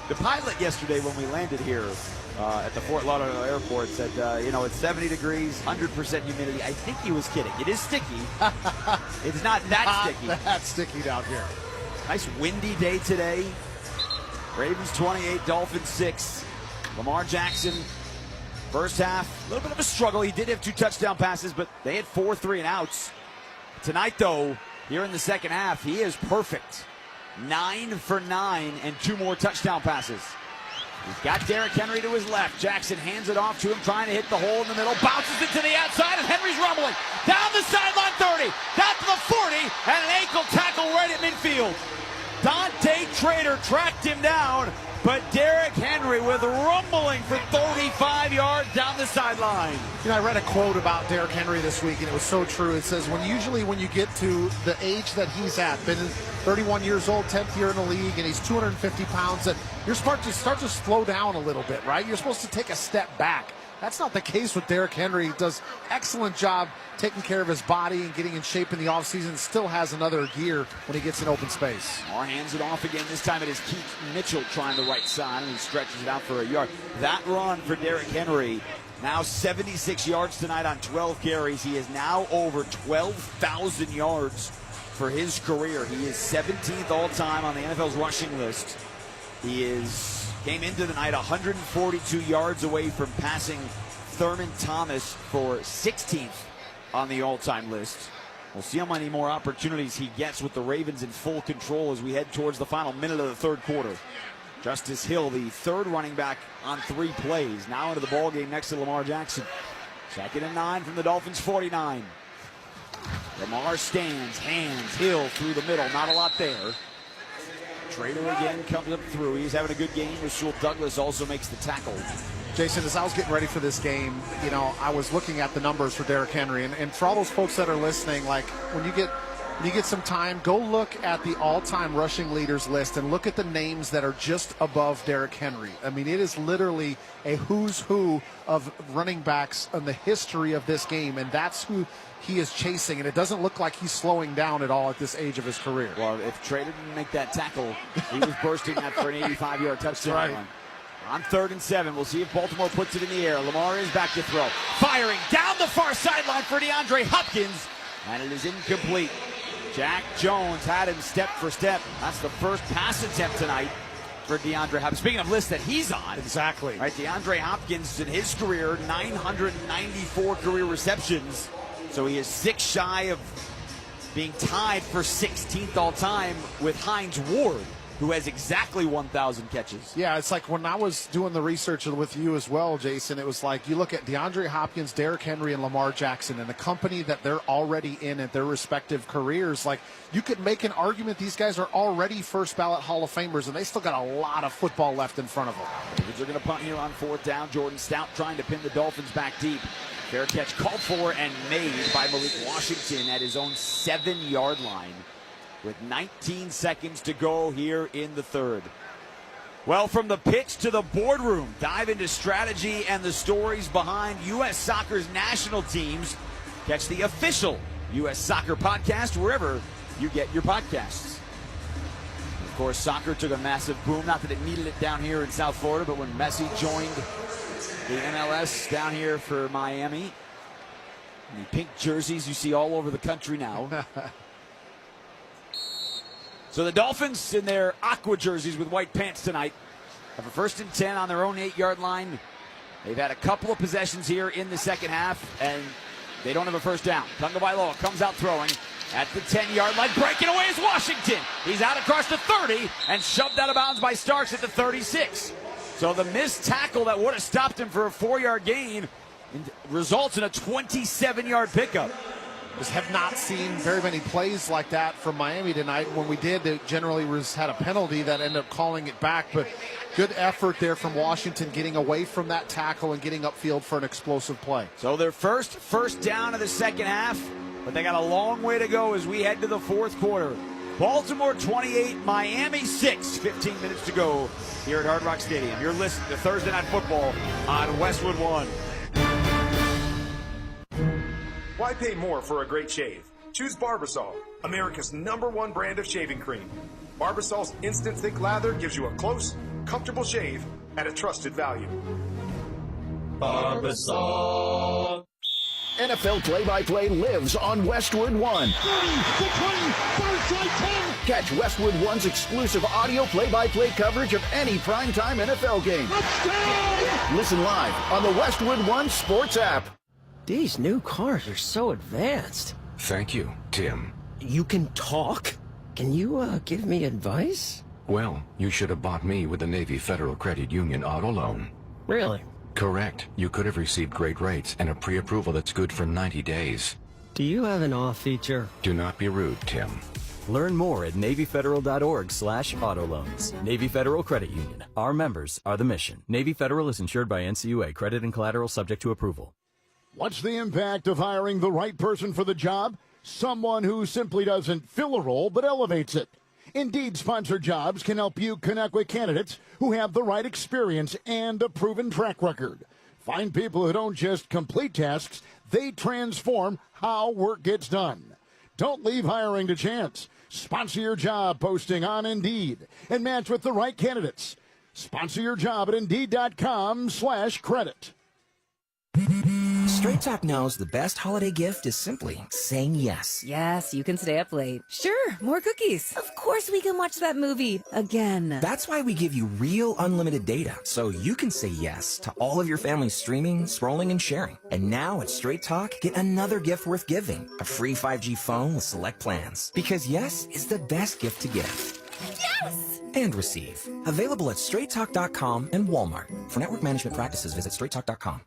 The pilot yesterday when we landed here at the Fort Lauderdale airport said, it's 70 degrees, 100% humidity. I think he was kidding. It is sticky. It's not that sticky. That sticky down here. Nice windy day today. Ravens 28, Dolphins 6. Lamar Jackson, first half, a little bit of a struggle. He did have 2 touchdown passes, but they had 4 3-and-outs. Tonight, though, here in the second half, he is perfect. 9 for 9 and 2 more touchdown passes. He's got Derrick Henry to his left. Jackson hands it off to him, trying to hit the hole in the middle. Bounces it to the outside, and Henry's rumbling. Down the sideline 30, down to the 40, and an ankle tackle right at midfield. Dante Trader tracked him down, but Derrick Henry with rumbling for 35 yards down the sideline. I read a quote about Derrick Henry this week, and it was so true. It says, when you get to the age that he's at, been 31 years old, 10th year in the league, and he's 250 pounds, that you're supposed to start to slow down a little bit, right? You're supposed to take a step back. That's not the case with Derrick Henry. He does excellent job taking care of his body and getting in shape in the offseason. Still has another gear when he gets in open space. Moore hands it off again. This time it is Keith Mitchell trying the right side, and he stretches it out for a yard. That run for Derrick Henry, now 76 yards tonight on 12 carries. He is now over 12,000 yards for his career. He is 17th all-time on the NFL's rushing list. He came into the night 142 yards away from passing Thurman Thomas for 16th on the all-time list. We'll see how many more opportunities he gets with the Ravens in full control as we head towards the final minute of the third quarter. Justice Hill, the third running back on 3 plays, now into the ballgame next to Lamar Jackson. 2nd and 9 from the Dolphins' 49. Lamar stands, hands, Hill through the middle, not a lot there. Trader again comes up through. He's having a good game. Rasul Douglas also makes the tackle. Jason, as I was getting ready for this game, I was looking at the numbers for Derrick Henry. And for all those folks that are listening, like when you get some time, go look at the all-time rushing leaders list and look at the names that are just above Derrick Henry. I mean, it is literally a who's who of running backs in the history of this game, and that's who he is chasing, and it doesn't look like he's slowing down at all at this age of his career. Well, if Trader didn't make that tackle, he was bursting that for an 85-yard touchdown. Right. On 3rd and 7, we'll see if Baltimore puts it in the air. Lamar is back to throw. Firing down the far sideline for DeAndre Hopkins, and it is incomplete. Jack Jones had him step for step. That's the first pass attempt tonight for DeAndre Hopkins. Speaking of lists that he's on. Exactly. Right, DeAndre Hopkins in his career, 994 career receptions. So he is 6 shy of being tied for 16th all time with Hines Ward, who has exactly 1,000 catches. Yeah, it's like when I was doing the research with you as well, Jason, it was like you look at DeAndre Hopkins, Derrick Henry, and Lamar Jackson, and the company that they're already in at their respective careers. Like, you could make an argument these guys are already first ballot Hall of Famers, and they still got a lot of football left in front of them. They're going to punt here on 4th down. Jordan Stout trying to pin the Dolphins back deep. Fair catch called for and made by Malik Washington at his own 7-yard line with 19 seconds to go here in the third. Well, from the pitch to the boardroom, dive into strategy and the stories behind U.S. Soccer's national teams. Catch the official U.S. Soccer podcast wherever you get your podcasts. Of course, soccer took a massive boom. Not that it needed it down here in South Florida, but when Messi joined the MLS down here for Miami, the pink jerseys you see all over the country now. So the Dolphins in their aqua jerseys with white pants tonight have a 1st and 10 on their own 8-yard line. They've had a couple of possessions here in the second half, and they don't have a first down. Tagovailoa comes out throwing at the 10-yard line. Breaking away is Washington. He's out across the 30 and shoved out of bounds by Starks at the 36. So the missed tackle that would have stopped him for a 4-yard gain results in a 27-yard pickup. Just have not seen very many plays like that from Miami tonight. When we did, it generally had a penalty that ended up calling it back. But good effort there from Washington, getting away from that tackle and getting upfield for an explosive play. So their first down of the second half, but they got a long way to go as we head to the fourth quarter. Baltimore 28, Miami 6, 15 minutes to go here at Hard Rock Stadium. You're listening to Thursday Night Football on Westwood One. Why pay more for a great shave? Choose Barbasol, America's #1 brand of shaving cream. Barbasol's instant thick lather gives you a close, comfortable shave at a trusted value. Barbasol. NFL play-by-play lives on Westwood One. 30, the 20, far side 10. Catch Westwood One's exclusive audio play-by-play coverage of any primetime NFL game. Touchdown! Listen live on the Westwood One Sports app. These new cars are so advanced. Thank you, Tim. You can talk? Can you give me advice? Well, you should have bought me with the Navy Federal Credit Union auto loan. Really? Correct. You could have received great rates and a pre-approval that's good for 90 days. Do you have an off feature? Do not be rude, Tim. Learn more at NavyFederal.org/auto loans. Navy Federal Credit Union. Our members are the mission. Navy Federal is insured by NCUA. Credit and collateral subject to approval. What's the impact of hiring the right person for the job? Someone who simply doesn't fill a role but elevates it. Indeed sponsored jobs can help you connect with candidates who have the right experience and a proven track record. Find people who don't just complete tasks, they transform how work gets done. Don't leave hiring to chance. Sponsor your job posting on Indeed and match with the right candidates. Sponsor your job at Indeed.com/credit. Straight Talk knows the best holiday gift is simply saying yes. Yes, you can stay up late. Sure, more cookies. Of course we can watch that movie again. That's why we give you real unlimited data, so you can say yes to all of your family's streaming, scrolling, and sharing. And now at Straight Talk, get another gift worth giving, a free 5G phone with select plans. Because yes is the best gift to give. Yes! And receive. Available at StraightTalk.com and Walmart. For network management practices, visit StraightTalk.com.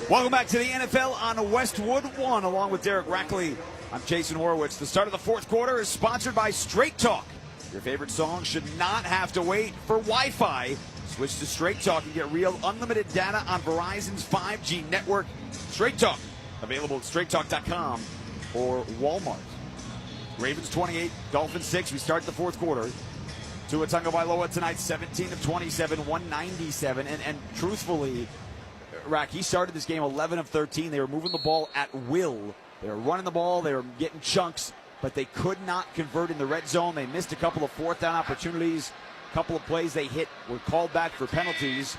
Welcome back to the NFL on Westwood One, along with Derek Rackley. I'm Jason Horowitz. The start of the fourth quarter is sponsored by Straight Talk. Your favorite song should not have to wait for Wi-Fi. Switch to Straight Talk and get real unlimited data on Verizon's 5G network. Straight Talk, available at StraightTalk.com or Walmart. Ravens 28, Dolphins 6. We start the fourth quarter. Tua Tagovailoa tonight, 17 of 27, 197. And truthfully, Rack, he started this game 11 of 13. They were moving the ball at will. They were running the ball. They were getting chunks, but they could not convert in the red zone. They missed a couple of fourth down opportunities. A couple of plays they hit were called back for penalties.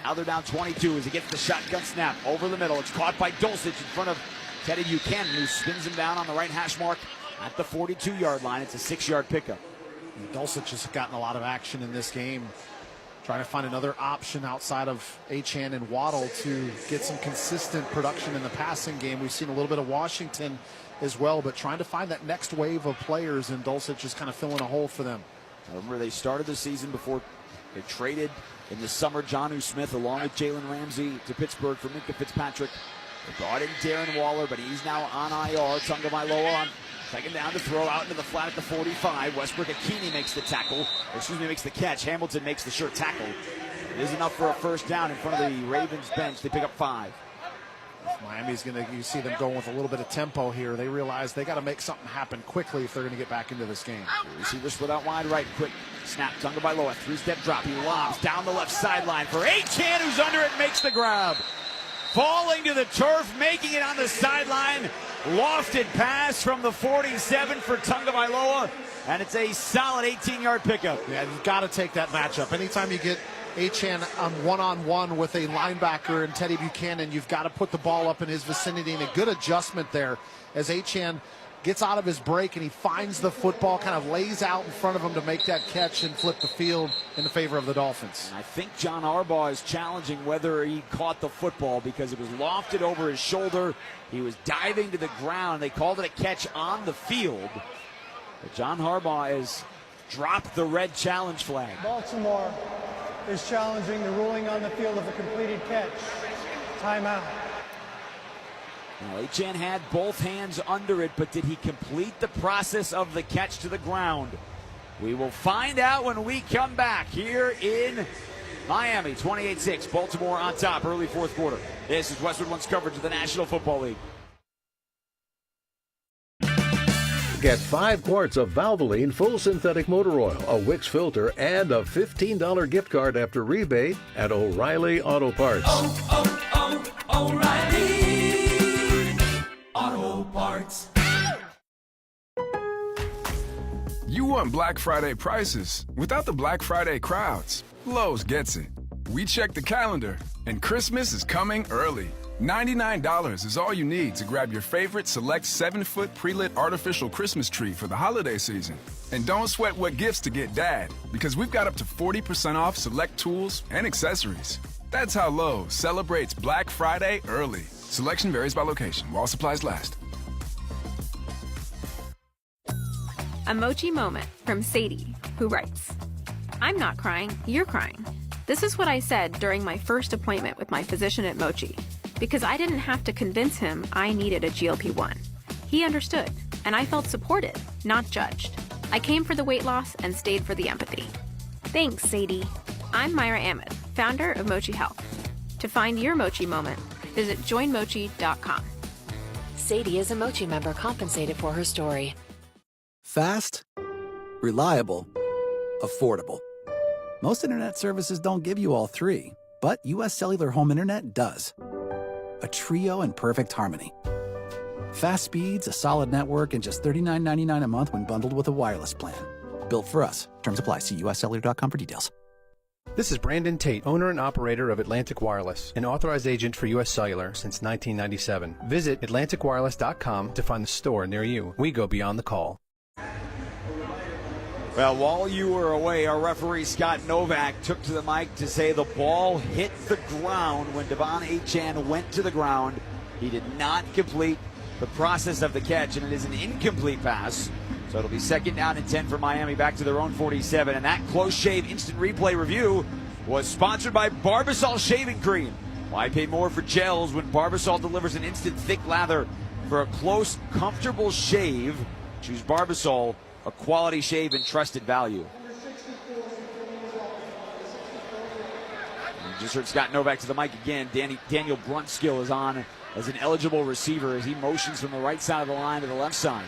Now they're down 22 as he gets the shotgun snap over the middle. It's caught by Dulcich in front of Teddy Buchanan, who spins him down on the right hash mark at the 42-yard line. It's a 6-yard pickup. Dulcich has gotten a lot of action in this game, trying to find another option outside of Achane and Waddle to get some consistent production in the passing game. We've seen a little bit of Washington as well, but trying to find that next wave of players, and Dulcich is kind of filling a hole for them. Remember, they started the season before they traded in the summer Jonnu Smith along with Jalen Ramsey to Pittsburgh for Minkah Fitzpatrick. They brought in Darren Waller, but he's now on IR. Tagovailoa on second down to throw out into the flat at the 45. Westbrook-Ikhine makes the makes the catch. Hamilton makes the sure tackle. It is enough for a first down in front of the Ravens bench. They pick up 5. If Miami's going to, you see them going with a little bit of tempo here. They realize they got to make something happen quickly if they're going to get back into this game. The receiver split out wide right. Quick snap. Tagovailoa, 3-step drop. He lobs down the left sideline for Achane, who's under it, makes the grab. Falling to the turf, making it on the sideline. Lofted pass from the 47 for Tagovailoa, and it's a solid 18-yard pickup. Yeah, you've got to take that matchup. Anytime you get Achane on one-on-one with a linebacker and Teddy Buchanan, you've got to put the ball up in his vicinity, and a good adjustment there as Achane gets out of his break and he finds the football, kind of lays out in front of him to make that catch and flip the field in the favor of the Dolphins. And I think John Harbaugh is challenging whether he caught the football because it was lofted over his shoulder. He was diving to the ground. They called it a catch on the field. But John Harbaugh has dropped the red challenge flag. Baltimore is challenging the ruling on the field of a completed catch. Timeout. Well, Achane had both hands under it, but did he complete the process of the catch to the ground? We will find out when we come back here in Miami. 28-6, Baltimore on top, early fourth quarter. This is Westwood One's coverage of the National Football League. Get 5 quarts of Valvoline full synthetic motor oil, a Wix filter, and a $15 gift card after rebate at O'Reilly Auto Parts. O'Reilly Auto Parts. You want Black Friday prices without the Black Friday crowds. Lowe's gets it. We check the calendar, and Christmas is coming early. $99 is all you need to grab your favorite select 7-foot pre-lit artificial Christmas tree for the holiday season. And don't sweat what gifts to get Dad, because we've got up to 40% off select tools and accessories. That's how Lowe's celebrates Black Friday early. Selection varies by location, while supplies last. A Mochi moment from Sadie, who writes, I'm not crying, you're crying. This is what I said during my first appointment with my physician at Mochi, because I didn't have to convince him I needed a GLP-1. He understood, and I felt supported, not judged. I came for the weight loss and stayed for the empathy. Thanks, Sadie. I'm Myra Ahmed, founder of Mochi Health. To find your Mochi moment, visit joinmochi.com. Sadie is a Mochi member compensated for her story. Fast, reliable, affordable. Most internet services don't give you all three, but U.S. Cellular Home Internet does. A trio in perfect harmony. Fast speeds, a solid network, and just $39.99 a month when bundled with a wireless plan. Built for us. Terms apply. See uscellular.com for details. This is Brandon Tate, owner and operator of Atlantic Wireless, an authorized agent for U.S. Cellular since 1997. Visit atlanticwireless.com to find the store near you. We go beyond the call. Well, while you were away, our referee Scott Novak took to the mic to say the ball hit the ground when Devon Achane went to the ground. He did not complete the process of the catch, and it is an incomplete pass. So it'll be 2nd down and 10 for Miami, back to their own 47. And that close shave instant replay review was sponsored by Barbasol Shaving Cream. Why pay more for gels when Barbasol delivers an instant thick lather for a close, comfortable shave? Choose Barbasol, a quality shave and trusted value. You just heard Scott Novak to the mic again. Daniel Brunskill is on as an eligible receiver as he motions from the right side of the line to the left side.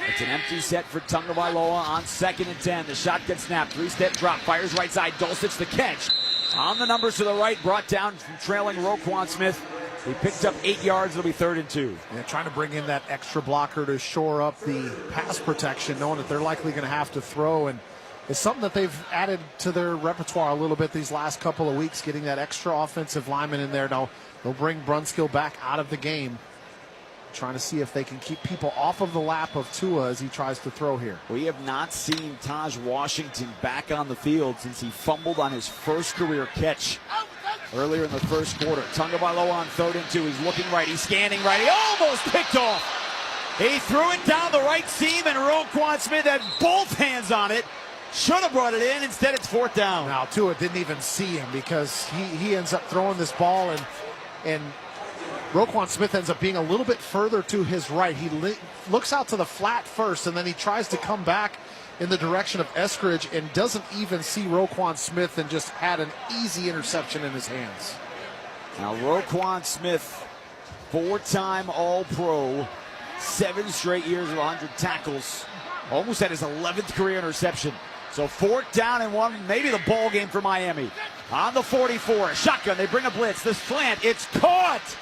It's an empty set for Tagovailoa on 2nd and 10. The shot gets snapped. 3-step drop. Fires right side. Dulcich the catch. On the numbers to the right. Brought down from trailing Roquan Smith. He picked up 8 yards. It'll be 3rd and 2. Yeah, trying to bring in that extra blocker to shore up the pass protection, knowing that they're likely going to have to throw. And it's something that they've added to their repertoire a little bit these last couple of weeks, getting that extra offensive lineman in there. Now they'll bring Brunskill back out of the game, trying to see if they can keep people off of the lap of Tua as he tries to throw here. We have not seen Taj Washington back on the field since he fumbled on his first career catch earlier in the first quarter. Tagovailoa on 3rd and 2. He's looking right. He's scanning right. He almost picked off. He threw it down the right seam, and Roquan Smith had both hands on it. Should have brought it in. Instead, it's 4th down. Now, Tua didn't even see him because he ends up throwing this ball, and Roquan Smith ends up being a little bit further to his right. He looks out to the flat first, and then he tries to come back in the direction of Eskridge and doesn't even see Roquan Smith and just had an easy interception in his hands. Now Roquan Smith, 4-time All-Pro, 7 straight years of 100 tackles, almost had his 11th career interception. So 4th down and 1, maybe the ball game for Miami. On the 44, shotgun, they bring a blitz. The slant, it's caught.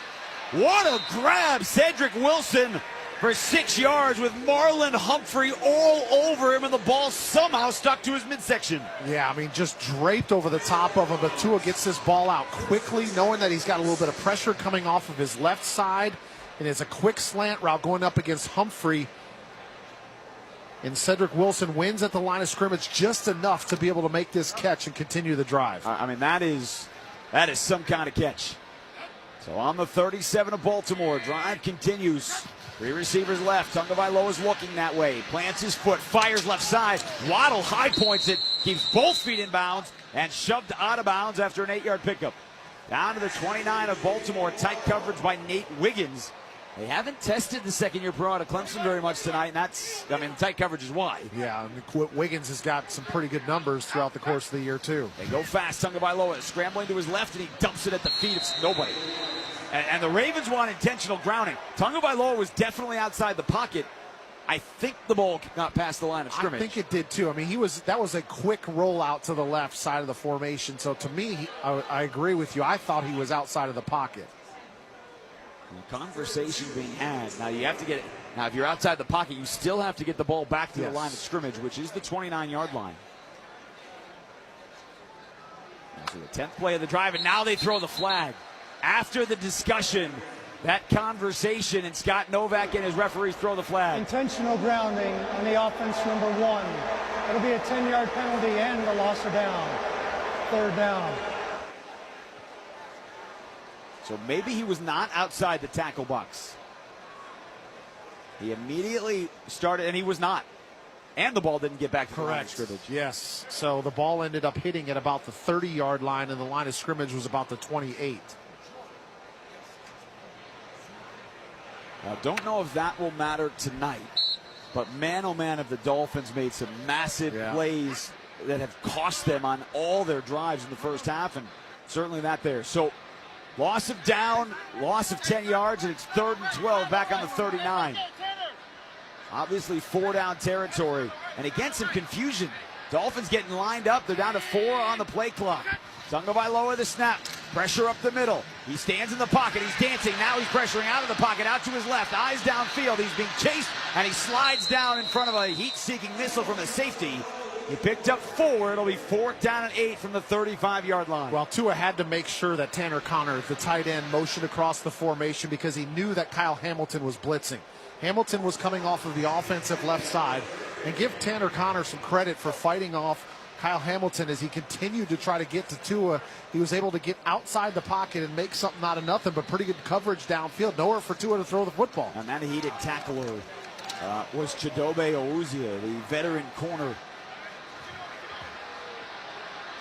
What a grab, Cedric Wilson for 6 yards with Marlon Humphrey all over him, and the ball somehow stuck to his midsection. Yeah, I mean, just draped over the top of him, but Tua gets this ball out quickly, knowing that he's got a little bit of pressure coming off of his left side, and it's a quick slant route going up against Humphrey. And Cedric Wilson wins at the line of scrimmage just enough to be able to make this catch and continue the drive. I mean, that is some kind of catch. So on the 37 of Baltimore, drive continues. Three receivers left. Tagovailoa is looking that way. Plants his foot, fires left side. Waddle high points it, keeps both feet in bounds, and shoved out of bounds after an 8-yard pickup. Down to the 29 of Baltimore. Tight coverage by Nate Wiggins. They haven't tested the second-year pro out of Clemson very much tonight, and tight coverage is why. Yeah, Wiggins has got some pretty good numbers throughout the course of the year, too. They go fast. Tagovailoa scrambling to his left, and he dumps it at the feet of nobody. And the Ravens want intentional grounding. Tagovailoa was definitely outside the pocket. I think the ball got past the line of scrimmage. I think it did too. I mean, that was a quick rollout to the left side of the formation. So to me, I agree with you. I thought he was outside of the pocket. Conversation being had. Now you have to get it. Now if you're outside the pocket, you still have to get the ball back to the line of scrimmage, which is the 29-yard line. So the 10th play of the drive, and now they throw the flag. After the discussion, that conversation, and Scott Novak and his referees throw the flag. Intentional grounding on the offense, number 1. It'll be a 10-yard penalty and a loss of down. 3rd down. So maybe he was not outside the tackle box. He immediately started, and he was not. And the ball didn't get back to the line of scrimmage. Yes. So the ball ended up hitting at about the 30-yard line, and the line of scrimmage was about the 28. Now, don't know if that will matter tonight, but man, oh man, have the Dolphins made some massive plays that have cost them on all their drives in the first half, and certainly that there. So, loss of down, loss of 10 yards, and it's 3rd and 12 back on the 39. Obviously 4-down territory, and again, some confusion. Dolphins getting lined up. They're down to 4 on the play clock. Tagovailoa the snap. Pressure up the middle. He stands in the pocket. He's dancing. Now he's pressuring out of the pocket, out to his left. Eyes downfield. He's being chased, and he slides down in front of a heat-seeking missile from a safety. He picked up 4. It'll be 4th down and 8 from the 35-yard line. Well, Tua had to make sure that Tanner Conner, the tight end, motioned across the formation because he knew that Kyle Hamilton was blitzing. Hamilton was coming off of the offensive left side. And give Tanner Conner some credit for fighting off Kyle Hamilton as he continued to try to get to Tua. He was able to get outside the pocket and make something out of nothing, but pretty good coverage downfield. Nowhere for Tua to throw the football. And that heated tackler was Chidobe Awuzie, the veteran corner.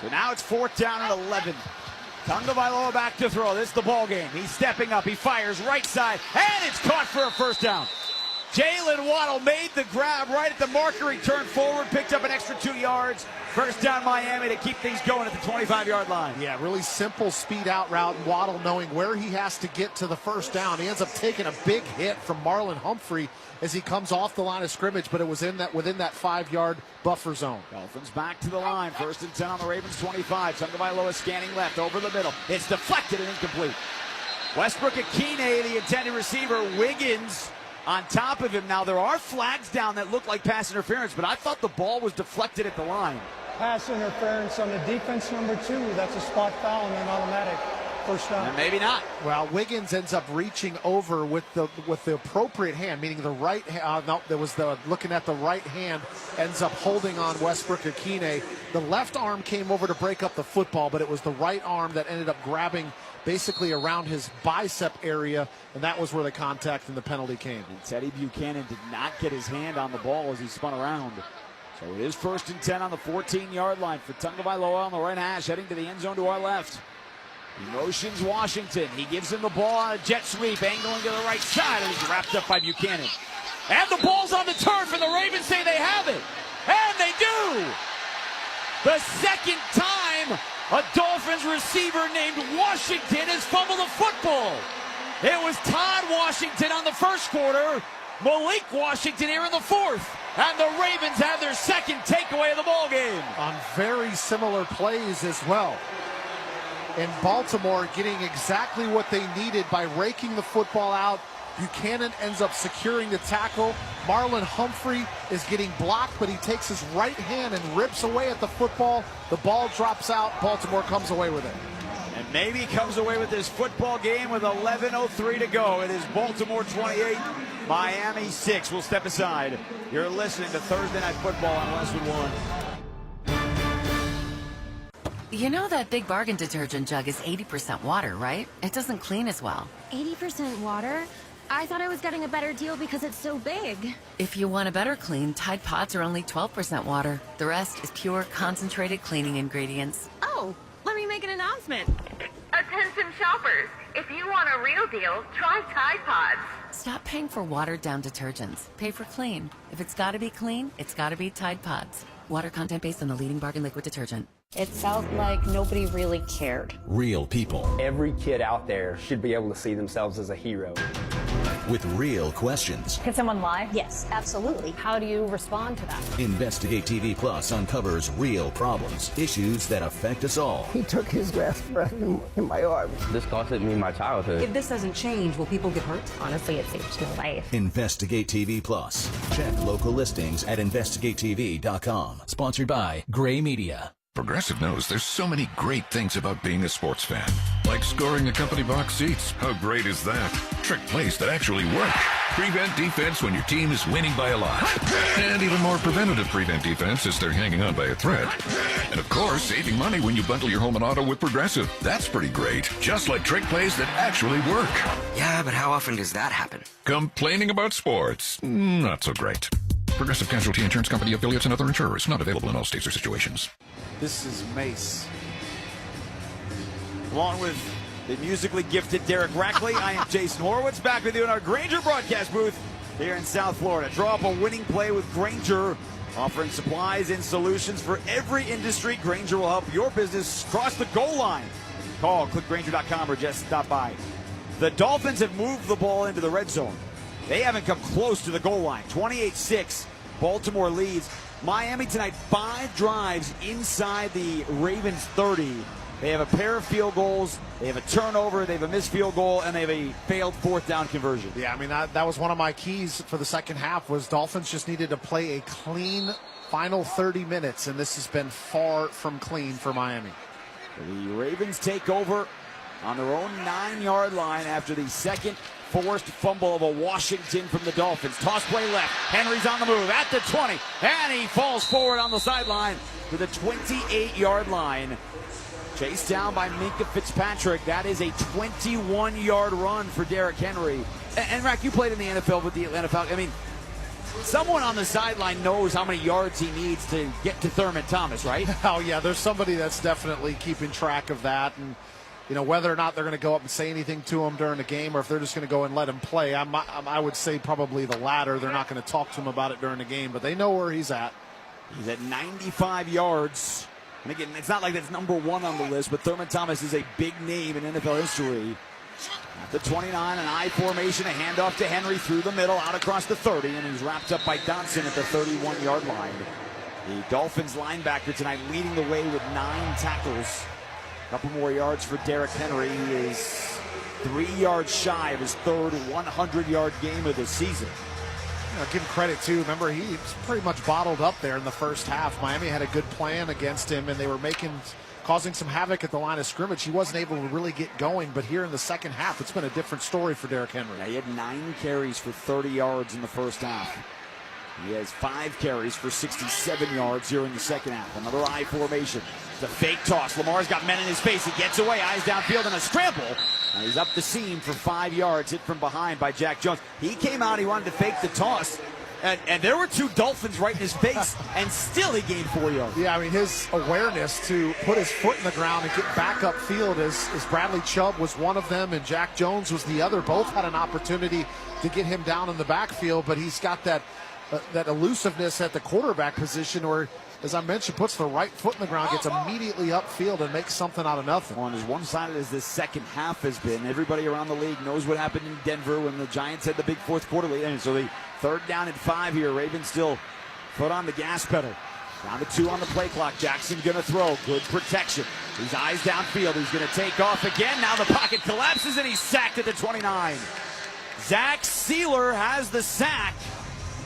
So now it's 4th down and 11. Tagovailoa back to throw. This is the ball game. He's stepping up. He fires right side, and it's caught for a 1st down. Jalen Waddle made the grab right at the marker. He turned forward, picked up an extra 2 yards. 1st down Miami to keep things going at the 25-yard line. Yeah, really simple speed out route, and Waddle knowing where he has to get to the 1st down. He ends up taking a big hit from Marlon Humphrey as he comes off the line of scrimmage, but it was within that 5-yard buffer zone. Dolphins back to the line. 1st and 10 on the Ravens 25. Tagovailoa scanning left over the middle. It's deflected and incomplete. Westbrook-Akine, the intended receiver. Wiggins on top of him. Now, there are flags down that look like pass interference, but I thought the ball was deflected at the line. Pass interference on the defense, number 2. That's a spot foul and an automatic 1st down. And maybe not. Well, Wiggins ends up reaching over with the appropriate hand, meaning the right hand. Looking at the right hand, ends up holding on Westbrook-Akine. The left arm came over to break up the football, but it was the right arm that ended up grabbing basically around his bicep area, and that was where the contact and the penalty came. And Teddy Buchanan did not get his hand on the ball as he spun around. So it is 1st and 10 on the 14-yard line for Tagovailoa on the right hash, heading to the end zone to our left. He motions Washington. He gives him the ball on a jet sweep, angling to the right side, and he's wrapped up by Buchanan. And the ball's on the turf, and the Ravens say they have it. And they do! The 2nd time a Dolphins receiver named Washington has fumbled a football. It was Todd Washington on the 1st quarter, Malik Washington here in the 4th. And the Ravens have their 2nd takeaway of the ball game. On very similar plays as well. And Baltimore getting exactly what they needed by raking the football out. Buchanan ends up securing the tackle. Marlon Humphrey is getting blocked, but he takes his right hand and rips away at the football. The ball drops out. Baltimore comes away with it. And maybe comes away with this football game with 11:03 to go. It is Baltimore 28, Miami 6. We'll step aside. You're listening to Thursday Night Football on Westwood One. You know that Big Bargain detergent jug is 80% water, right? It doesn't clean as well. 80% water? I thought I was getting a better deal because it's so big. If you want a better clean, Tide Pods are only 12% water. The rest is pure, concentrated cleaning ingredients. Oh, let me make an announcement. Attention shoppers, if you want a real deal, try Tide Pods. Stop paying for watered-down detergents. Pay for clean. If it's got to be clean, it's got to be Tide Pods. Water content based on the leading bargain liquid detergent. It felt like nobody really cared. Real people. Every kid out there should be able to see themselves as a hero. With real questions. Can someone lie? Yes, absolutely. How do you respond to that? Investigate TV Plus uncovers real problems, issues that affect us all. He took his last breath in my arms. This costed me my childhood. If this doesn't change, will people get hurt? Honestly, it saves my life. Investigate TV Plus. Check local listings at investigatetv.com. Sponsored by Gray Media. Progressive knows there's so many great things about being a sports fan. Like scoring a company box seats. How great is that? Trick plays that actually work. Prevent defense when your team is winning by a lot. And even more preventative prevent defense as they're hanging on by a thread. And of course, saving money when you bundle your home and auto with Progressive. That's pretty great. Just like trick plays that actually work. Yeah, but how often does that happen? Complaining about sports. Not so great. Progressive Casualty Insurance Company, affiliates, and other insurers. Not available in all states or situations. This is Mace. Along with the musically gifted Derek Rackley, I am Jason Horowitz, back with you in our Grainger broadcast booth here in South Florida. Draw up a winning play with Grainger, offering supplies and solutions for every industry. Grainger will help your business cross the goal line. Call, click Grainger.com, or just stop by. The Dolphins have moved the ball into the red zone. They haven't come close to the goal line. 28-6, Baltimore leads. Miami tonight, 5 drives inside the Ravens 30. They have a pair of field goals, they have a turnover, they have a missed field goal, and they have a failed 4th down conversion. Yeah, I mean, that was one of my keys for the second half, was Dolphins just needed to play a clean final 30 minutes, and this has been far from clean for Miami. The Ravens take over on their own 9-yard line after the second forced fumble of a Washington from the Dolphins. Toss play left. Henry's on the move at the 20, and he falls forward on the sideline to the 28-yard line. Chased down by Minkah Fitzpatrick. That is a 21-yard run for Derrick Henry. And Rack, you played in the NFL with the Atlanta Falcons. I mean, someone on the sideline knows how many yards he needs to get to Thurman Thomas, right? Oh, yeah, there's somebody that's definitely keeping track of that. And you know, whether or not they're going to go up and say anything to him during the game, or if they're just going to go and let him play, I would say probably the latter. They're not going to talk to him about it during the game, but they know where he's at. He's at 95 yards. And again, it's not like that's number 1 on the list, but Thurman Thomas is a big name in NFL history. At the 29, an I formation, a handoff to Henry through the middle, out across the 30, and he's wrapped up by Dotson at the 31-yard line. The Dolphins linebacker tonight leading the way with 9 tackles. Couple more yards for Derrick Henry. He is 3 yards shy of his 3rd 100-yard game of the season. You know, give him credit, too. Remember, he's pretty much bottled up there in the first half. Miami had a good plan against him, and they were causing some havoc at the line of scrimmage. He wasn't able to really get going, but here in the second half, it's been a different story for Derrick Henry. Yeah, he had 9 carries for 30 yards in the first half. He has 5 carries for 67 yards here in the second half. Another I formation. It's a fake toss. Lamar's got men in his face. He gets away. Eyes downfield and a scramble. And he's up the seam for 5 yards. Hit from behind by Jack Jones. He came out. He wanted to fake the toss. And there were 2 Dolphins right in his face, and still he gained 4 yards. Yeah, I mean, his awareness to put his foot in the ground and get back upfield as Bradley Chubb was one of them and Jack Jones was the other. Both had an opportunity to get him down in the backfield, but he's got that elusiveness at the quarterback position where, as I mentioned, puts the right foot in the ground, gets immediately upfield and makes something out of nothing. On as one-sided as this second half has been, everybody around the league knows what happened in Denver when the Giants had the big fourth quarter lead. And so the 3rd down and 5 here. Ravens still foot on the gas pedal. Down to 2 on the play clock. Jackson going to throw. Good protection. He's eyes downfield. He's going to take off again. Now the pocket collapses and he's sacked at the 29. Zach Sealer has the sack.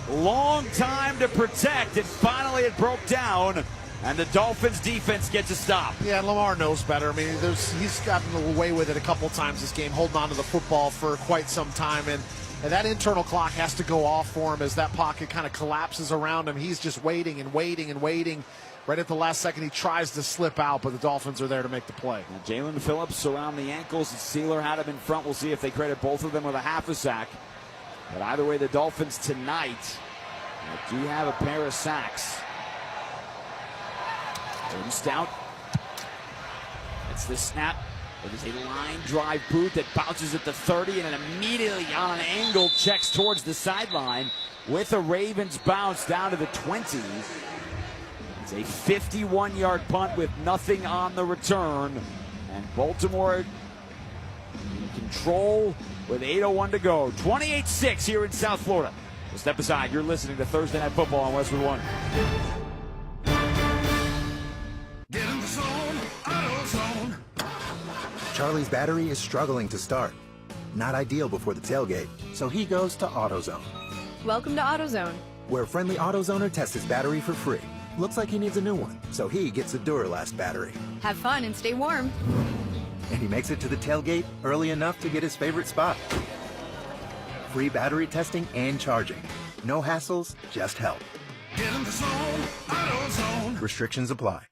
Long time to protect, and finally it broke down, and the Dolphins defense gets a stop. Yeah, Lamar knows better. I mean, he's gotten away with it a couple times this game, holding on to the football for quite some time, and that internal clock has to go off for him as that pocket kind of collapses around him. He's just waiting and waiting and waiting. Right at the last second, he tries to slip out, but the Dolphins are there to make the play. Jalen Phillips around the ankles, and Sealer had him in front. We'll see if they credit both of them with a half a sack. But either way, the Dolphins tonight do have a pair of sacks. Jordan Stout. It's the snap. It is a line drive boot that bounces at the 30 and then immediately on an angle checks towards the sideline with a Ravens bounce down to the 20. It's a 51-yard punt with nothing on the return. And Baltimore in control with 8:01 to go. 28-6 here in South Florida. We'll step aside. You're listening to Thursday Night Football on Westwood One. Get in the zone, AutoZone. Charlie's battery is struggling to start. Not ideal before the tailgate, so he goes to AutoZone. Welcome to AutoZone, where a friendly AutoZoner tests his battery for free. Looks like he needs a new one, so he gets a Duralast battery. have fun and stay warm. And he makes it to the tailgate early enough to get his favorite spot. Free battery testing and charging. No hassles, just help. Get in the zone, AutoZone. Restrictions apply.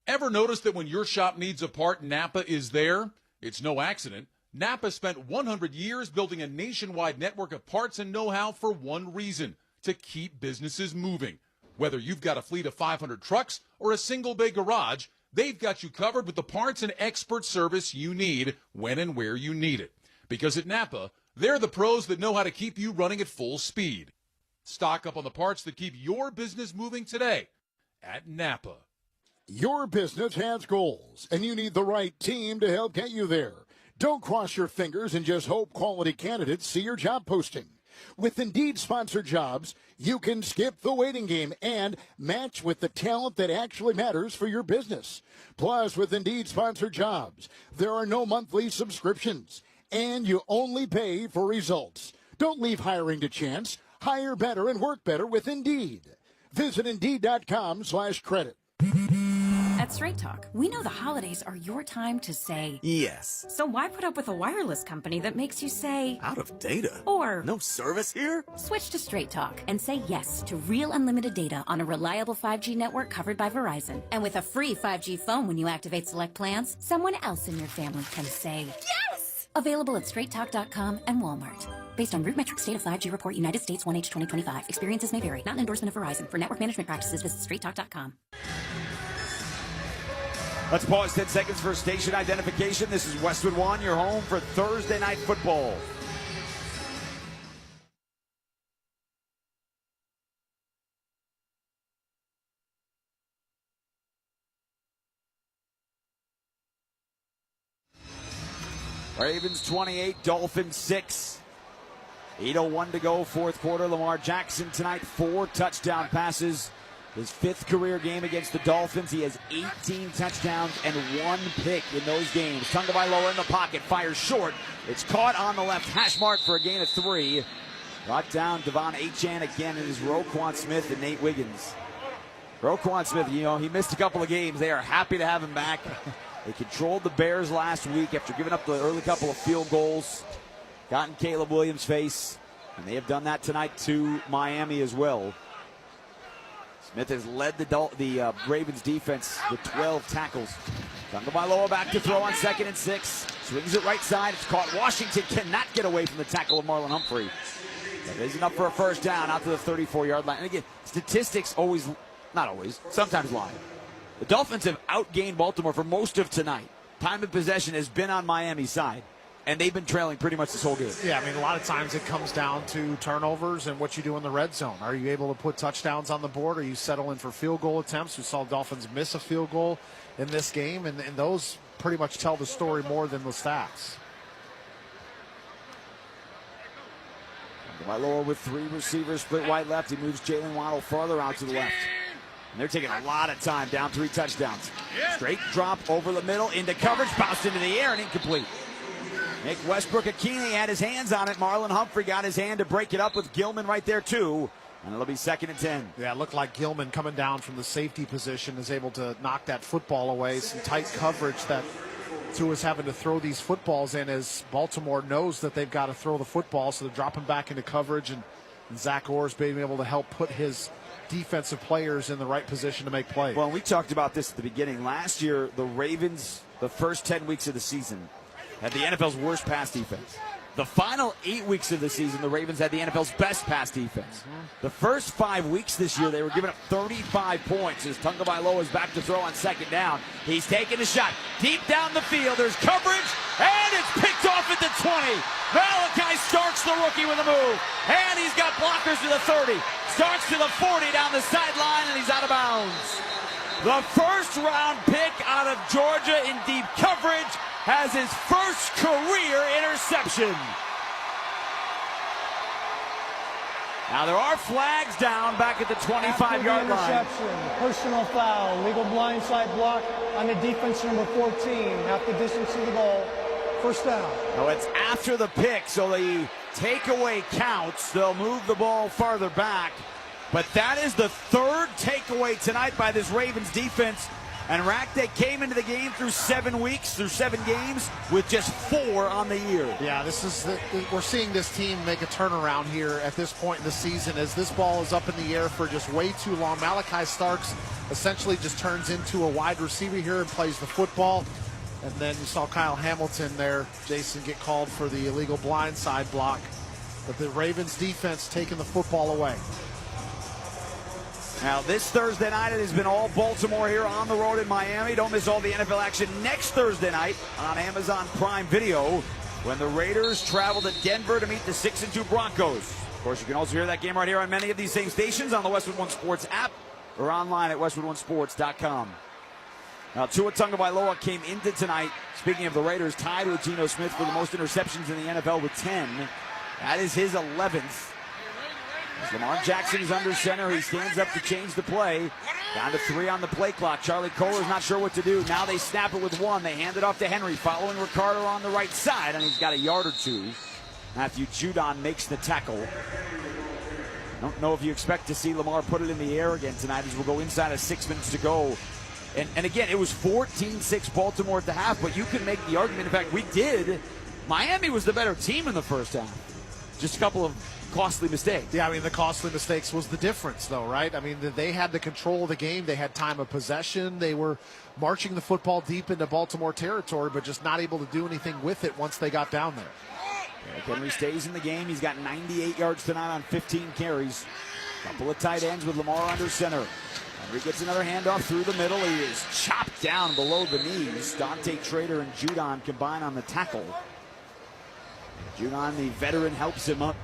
Ever notice that when your shop needs a part, Napa is there? It's no accident. Napa spent 100 years building a nationwide network of parts and know-how for one reason: to keep businesses moving. Whether you've got a fleet of 500 trucks or a single bay garage, they've got you covered with the parts and expert service you need when and where you need it. Because at Napa, they're the pros that know how to keep you running at full speed. Stock up on the parts that keep your business moving today at Napa. Your business has goals, and you need the right team to help get you there. Don't cross your fingers and just hope quality candidates see your job posting. With Indeed-sponsored jobs, you can skip the waiting game and match with the talent that actually matters for your business. Plus, with Indeed-sponsored jobs, there are no monthly subscriptions, and you only pay for results. Don't leave hiring to chance. Hire better and work better with Indeed. Visit Indeed.com/credit. At Straight Talk, we know the holidays are your time to say yes. So why put up with a wireless company that makes you say out of data? Or no service here? Switch to Straight Talk and say yes to real unlimited data on a reliable 5G network covered by Verizon. And with a free 5G phone when you activate select plans, someone else in your family can say yes! Available at straighttalk.com and Walmart. Based on RootMetrics State of 5G Report, United States 1H 2025. Experiences may vary. Not an endorsement of Verizon. For network management practices, visit straighttalk.com. Let's pause 10 seconds for station identification. This is Westwood One, your home for Thursday Night Football. Ravens 28, Dolphins 6. 8:01 to go, fourth quarter. Lamar Jackson tonight, 4 touchdown passes. His 5th career game against the Dolphins. He has 18 touchdowns and 1 pick in those games. Tagovailoa in the pocket, fires short. It's caught on the left hash mark for a gain of 3. Brought down Devon Achane again. It is Roquan Smith and Nate Wiggins. Roquan Smith, he missed a couple of games. They are happy to have him back. They controlled the Bears last week after giving up the early couple of field goals. Got in Caleb Williams' face, and they have done that tonight to Miami as well. Smith has led the Ravens defense with 12 tackles. Tagovailoa back to throw on 2nd and 6. Swings it right side. It's caught. Washington cannot get away from the tackle of Marlon Humphrey. That is enough for a first down out to the 34-yard line. And again, statistics sometimes lie. The Dolphins have outgained Baltimore for most of tonight. Time of possession has been on Miami's side, and they've been trailing pretty much this whole game. Yeah, I mean, a lot of times it comes down to turnovers and what you do in the red zone. Are you able to put touchdowns on the board, or you settle in for field goal attempts? We saw Dolphins miss a field goal in this game, and those pretty much tell the story more than the stats. Tagovailoa with 3 receivers, split wide left. He moves Jalen Waddle farther out to the left. And they're taking a lot of time, down 3 touchdowns. Straight drop over the middle, into coverage, bounced into the air and incomplete. Nick Westbrook-Akini had his hands on it. Marlon Humphrey got his hand to break it up with Gilman right there too. And it'll be 2nd and 10. Yeah, it looked like Gilman coming down from the safety position is able to knock that football away. Some tight coverage that Tua's having to throw these footballs in as Baltimore knows that they've got to throw the football, so they're dropping back into coverage, and Zach Orr's being able to help put his defensive players in the right position to make plays. Well, we talked about this at the beginning. Last year, the Ravens, the first 10 weeks of the season, had the NFL's worst pass defense. The final 8 weeks of the season, the Ravens had the NFL's best pass defense. The first 5 weeks this year, they were giving up 35 points as Tagovailoa is back to throw on second down. He's taking a shot deep down the field. There's coverage, and it's picked off at the 20. Malachi Starks, the rookie, with a move. And he's got blockers to the 30. Starks to the 40 down the sideline, and he's out of bounds. The first-round pick out of Georgia in deep coverage has his first career interception. Now there are flags down back at the 25-yard line. Interception, personal foul, legal blindside block on the defense number 14, half the distance of the ball, first down. No, it's after the pick, so the takeaway counts. They'll move the ball farther back. But that is the third takeaway tonight by this Ravens defense. And Rack, they came into the game through 7 weeks, through 7 games, with just 4 on the year. Yeah, we're seeing this team make a turnaround here at this point in the season as this ball is up in the air for just way too long. Malachi Starks essentially just turns into a wide receiver here and plays the football. And then you saw Kyle Hamilton there, Jason, get called for the illegal blindside block. But the Ravens defense taking the football away. Now, this Thursday night, it has been all Baltimore here on the road in Miami. Don't miss all the NFL action next Thursday night on Amazon Prime Video when the Raiders travel to Denver to meet the 6-2 Broncos. Of course, you can also hear that game right here on many of these same stations on the Westwood One Sports app or online at westwoodonesports.com. Now, Tua Tagovailoa came into tonight, speaking of the Raiders, tied with Geno Smith for the most interceptions in the NFL with 10. That is his 11th. As Lamar Jackson is under center, he stands up to change the play. Down to 3 on the play clock. Charlie Kohler's not sure what to do. Now they snap it with 1. They hand it off to Henry, following Ricardo on the right side, and he's got a yard or 2. Matthew Judon makes the tackle. Don't know if you expect to see Lamar put it in the air again tonight as we'll go inside of 6 minutes to go. And again, it was 14-6 Baltimore at the half, but you can make the argument. In fact, we did. Miami was the better team in the first half. Just a couple of costly mistakes. Yeah, I mean, the costly mistakes was the difference, though, right? I mean, they had the control of the game. They had time of possession. They were marching the football deep into Baltimore territory, but just not able to do anything with it once they got down there. Derrick Henry stays in the game. He's got 98 yards tonight on 15 carries. Couple of tight ends with Lamar under center. Henry gets another handoff through the middle. He is chopped down below the knees. Dante Trader and Judon combine on the tackle. Judon, the veteran, helps him up.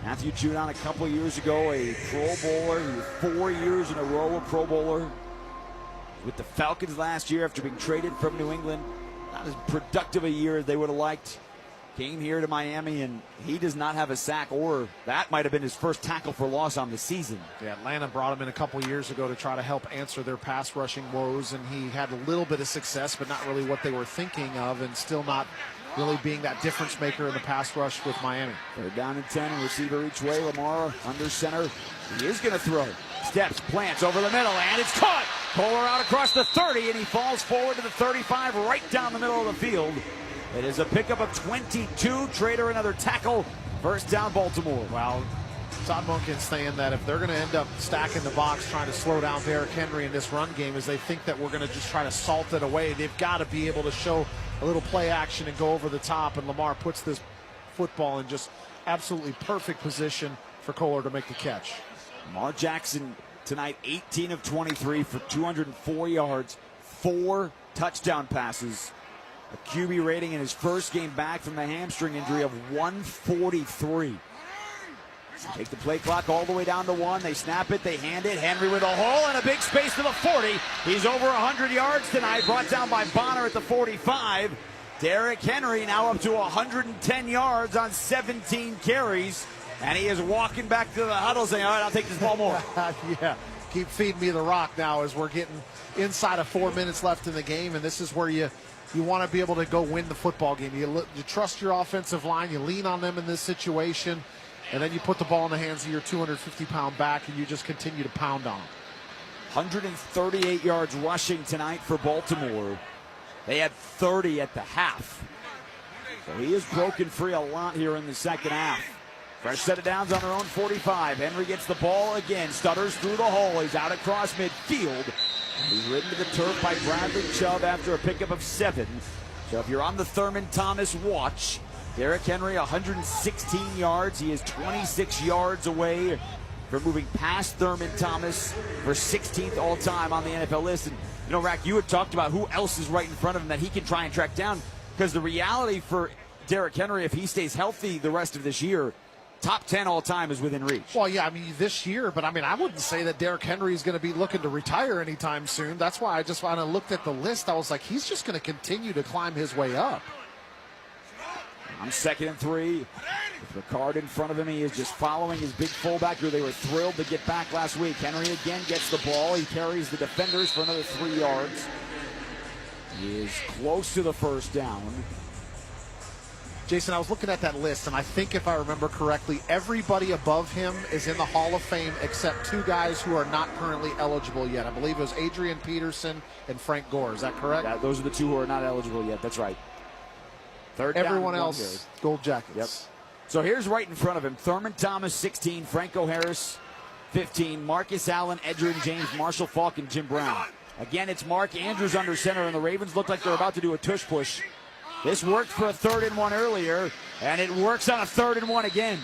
Matthew Judon, a couple years ago, a Pro Bowler. He was 4 years in a row a Pro Bowler. With the Falcons last year after being traded from New England. Not as productive a year as they would have liked. Came here to Miami, and he does not have a sack, or that might have been his first tackle for loss on the season. Yeah, Atlanta brought him in a couple years ago to try to help answer their pass rushing woes, and he had a little bit of success, but not really what they were thinking of, and still not really being that difference maker in the pass rush with Miami. They're down in 10, receiver each way. Lamar under center. He is going to throw. Steps, plants over the middle, and it's caught. Kohler out across the 30, and he falls forward to the 35, right down the middle of the field. It is a pickup of 22. Trader another tackle. First down, Baltimore. Well, Todd Monken's saying that if they're going to end up stacking the box trying to slow down Derrick Henry in this run game, is they think that we're going to just try to salt it away. They've got to be able to show a little play action and go over the top, and Lamar puts this football in just absolutely perfect position for Kohler to make the catch. Lamar Jackson tonight 18 of 23 for 204 yards, 4 touchdown passes. A QB rating in his first game back from the hamstring injury of 143. Take the play clock all the way down to 1. They snap it, they hand it. Henry with a hole and a big space to the 40. He's over 100 yards tonight, brought down by Bonner at the 45. Derrick Henry now up to 110 yards on 17 carries. And he is walking back to the huddle saying, all right, I'll take this ball more. Yeah, keep feeding me the rock now as we're getting inside of 4 minutes left in the game. And this is where you want to be able to go win the football game. You trust your offensive line. You lean on them in this situation. And then you put the ball in the hands of your 250-pound back, and you just continue to pound on them. 138 yards rushing tonight for Baltimore. They had 30 at the half. So he has broken free a lot here in the second half. Fresh set of downs on their own 45. Henry gets the ball again, stutters through the hole. He's out across midfield. He's ridden to the turf by Bradley Chubb after a pickup of 7. So if you're on the Thurman Thomas watch, Derrick Henry 116 yards. He is 26 yards away from moving past Thurman Thomas for 16th all-time on the NFL list. And, you know, Rack, you had talked about who else is right in front of him that he can try and track down, because the reality for Derrick Henry, if he stays healthy the rest of this year, top 10 all-time is within reach. Well, yeah, I mean, this year, but I mean, I wouldn't say that Derrick Henry is going to be looking to retire anytime soon. That's why when I looked at the list, I was like, he's just going to continue to climb his way up. On 2nd and 3, with Ricard in front of him, he is just following his big fullback, who they were thrilled to get back last week. Henry again gets the ball. He carries the defenders for another 3 yards. He is close to the first down. Jason, I was looking at that list, and I think if I remember correctly, everybody above him is in the Hall of Fame except 2 guys who are not currently eligible yet. I believe it was Adrian Peterson and Frank Gore. Is that correct? Yeah, those are the 2 who are not eligible yet. That's right. Third down. Everyone else, Gold Jackets. Yep. So here's right in front of him: Thurman Thomas, 16, Franco Harris, 15, Marcus Allen, Edgerrin James, Marshall Faulk, and Jim Brown. Again, it's Mark Andrews under center, and the Ravens look like they're about to do a tush push. This worked for a 3rd and 1 earlier, and it works on a 3rd and 1 again.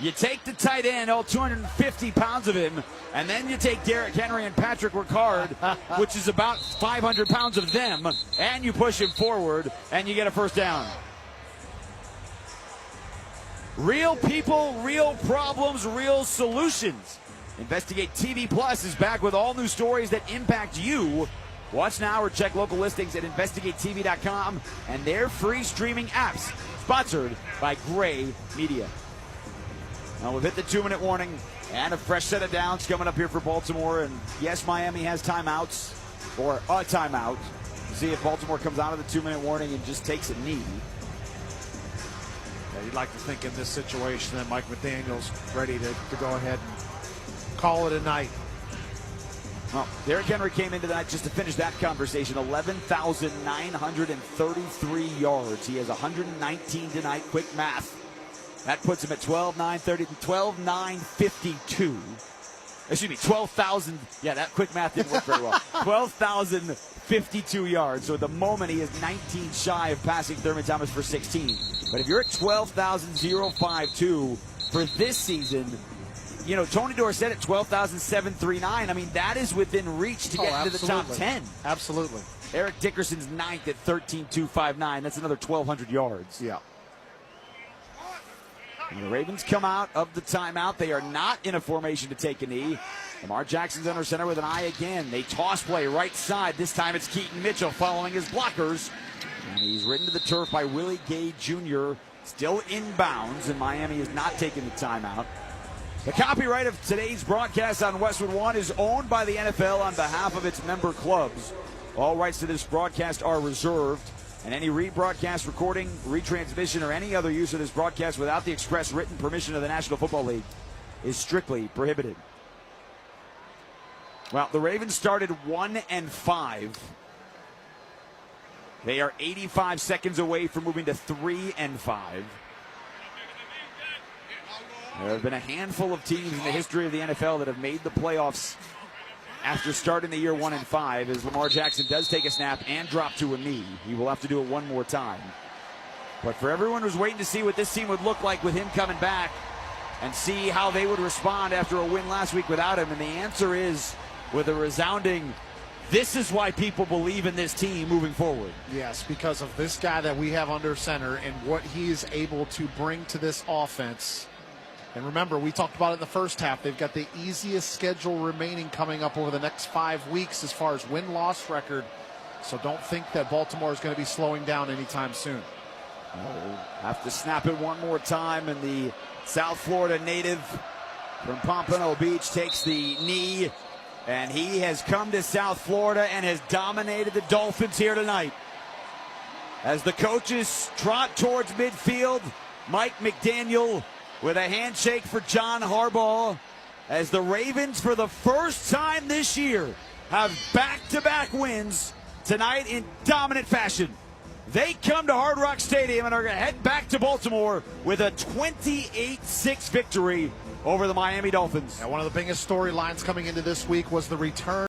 You take the tight end, all 250 pounds of him, and then you take Derrick Henry and Patrick Ricard, which is about 500 pounds of them, and you push him forward, and you get a first down. Real people, real problems, real solutions. Investigate TV Plus is back with all new stories that impact you. Watch now or check local listings at investigatetv.com and their free streaming apps. Sponsored by Gray Media. Now we've hit the 2-minute warning and a fresh set of downs coming up here for Baltimore. And yes, Miami has timeouts, or a timeout, to see if Baltimore comes out of the 2-minute warning and just takes a knee. Yeah, you'd like to think in this situation that Mike McDaniel's ready to go ahead and call it a night. Well, Derrick Henry came into the night, just to finish that conversation, 11,933 yards. He has 119 tonight. Quick math. That puts him at 12,952. Excuse me, 12,000. Yeah, that quick math didn't work very well. 12,052 yards. So at the moment, he is 19 shy of passing Thurman Thomas for 16. But if you're at 12,052 for this season, you know, Tony Dorsett at 12,739. I mean, that is within reach to get into the top 10. Absolutely. Eric Dickerson's 9th at 13,259. That's another 1,200 yards. Yeah. And the Ravens come out of the timeout. They are not in a formation to take a knee. Lamar Jackson's under center with an eye again. They toss play right side. This time it's Keaton Mitchell following his blockers. And he's ridden to the turf by Willie Gay Jr. Still inbounds, and Miami is not taking the timeout. The copyright of today's broadcast on Westwood One is owned by the NFL on behalf of its member clubs. All rights to this broadcast are reserved, and any rebroadcast, recording, retransmission, or any other use of this broadcast without the express written permission of the National Football League is strictly prohibited. Well, the Ravens started 1-5. They are 85 seconds away from moving to 3-5. There have been a handful of teams in the history of the NFL that have made the playoffs after starting the year 1-5, as Lamar Jackson does take a snap and drop to a knee. He will have to do it one more time. But for everyone who's waiting to see what this team would look like with him coming back and see how they would respond after a win last week without him, and the answer is with a resounding, this is why people believe in this team moving forward. Yes, because of this guy that we have under center and what he is able to bring to this offense. And remember, we talked about it in the first half. They've got the easiest schedule remaining coming up over the next 5 weeks as far as win-loss record. So don't think that Baltimore is going to be slowing down anytime soon. We'll have to snap it one more time, and the South Florida native from Pompano Beach takes the knee, and he has come to South Florida and has dominated the Dolphins here tonight. As the coaches trot towards midfield, Mike McDaniel with a handshake for John Harbaugh, as the Ravens, for the first time this year, have back-to-back wins tonight in dominant fashion. They come to Hard Rock Stadium and are going to head back to Baltimore with a 28-6 victory over the Miami Dolphins. Now, one of the biggest storylines coming into this week was the return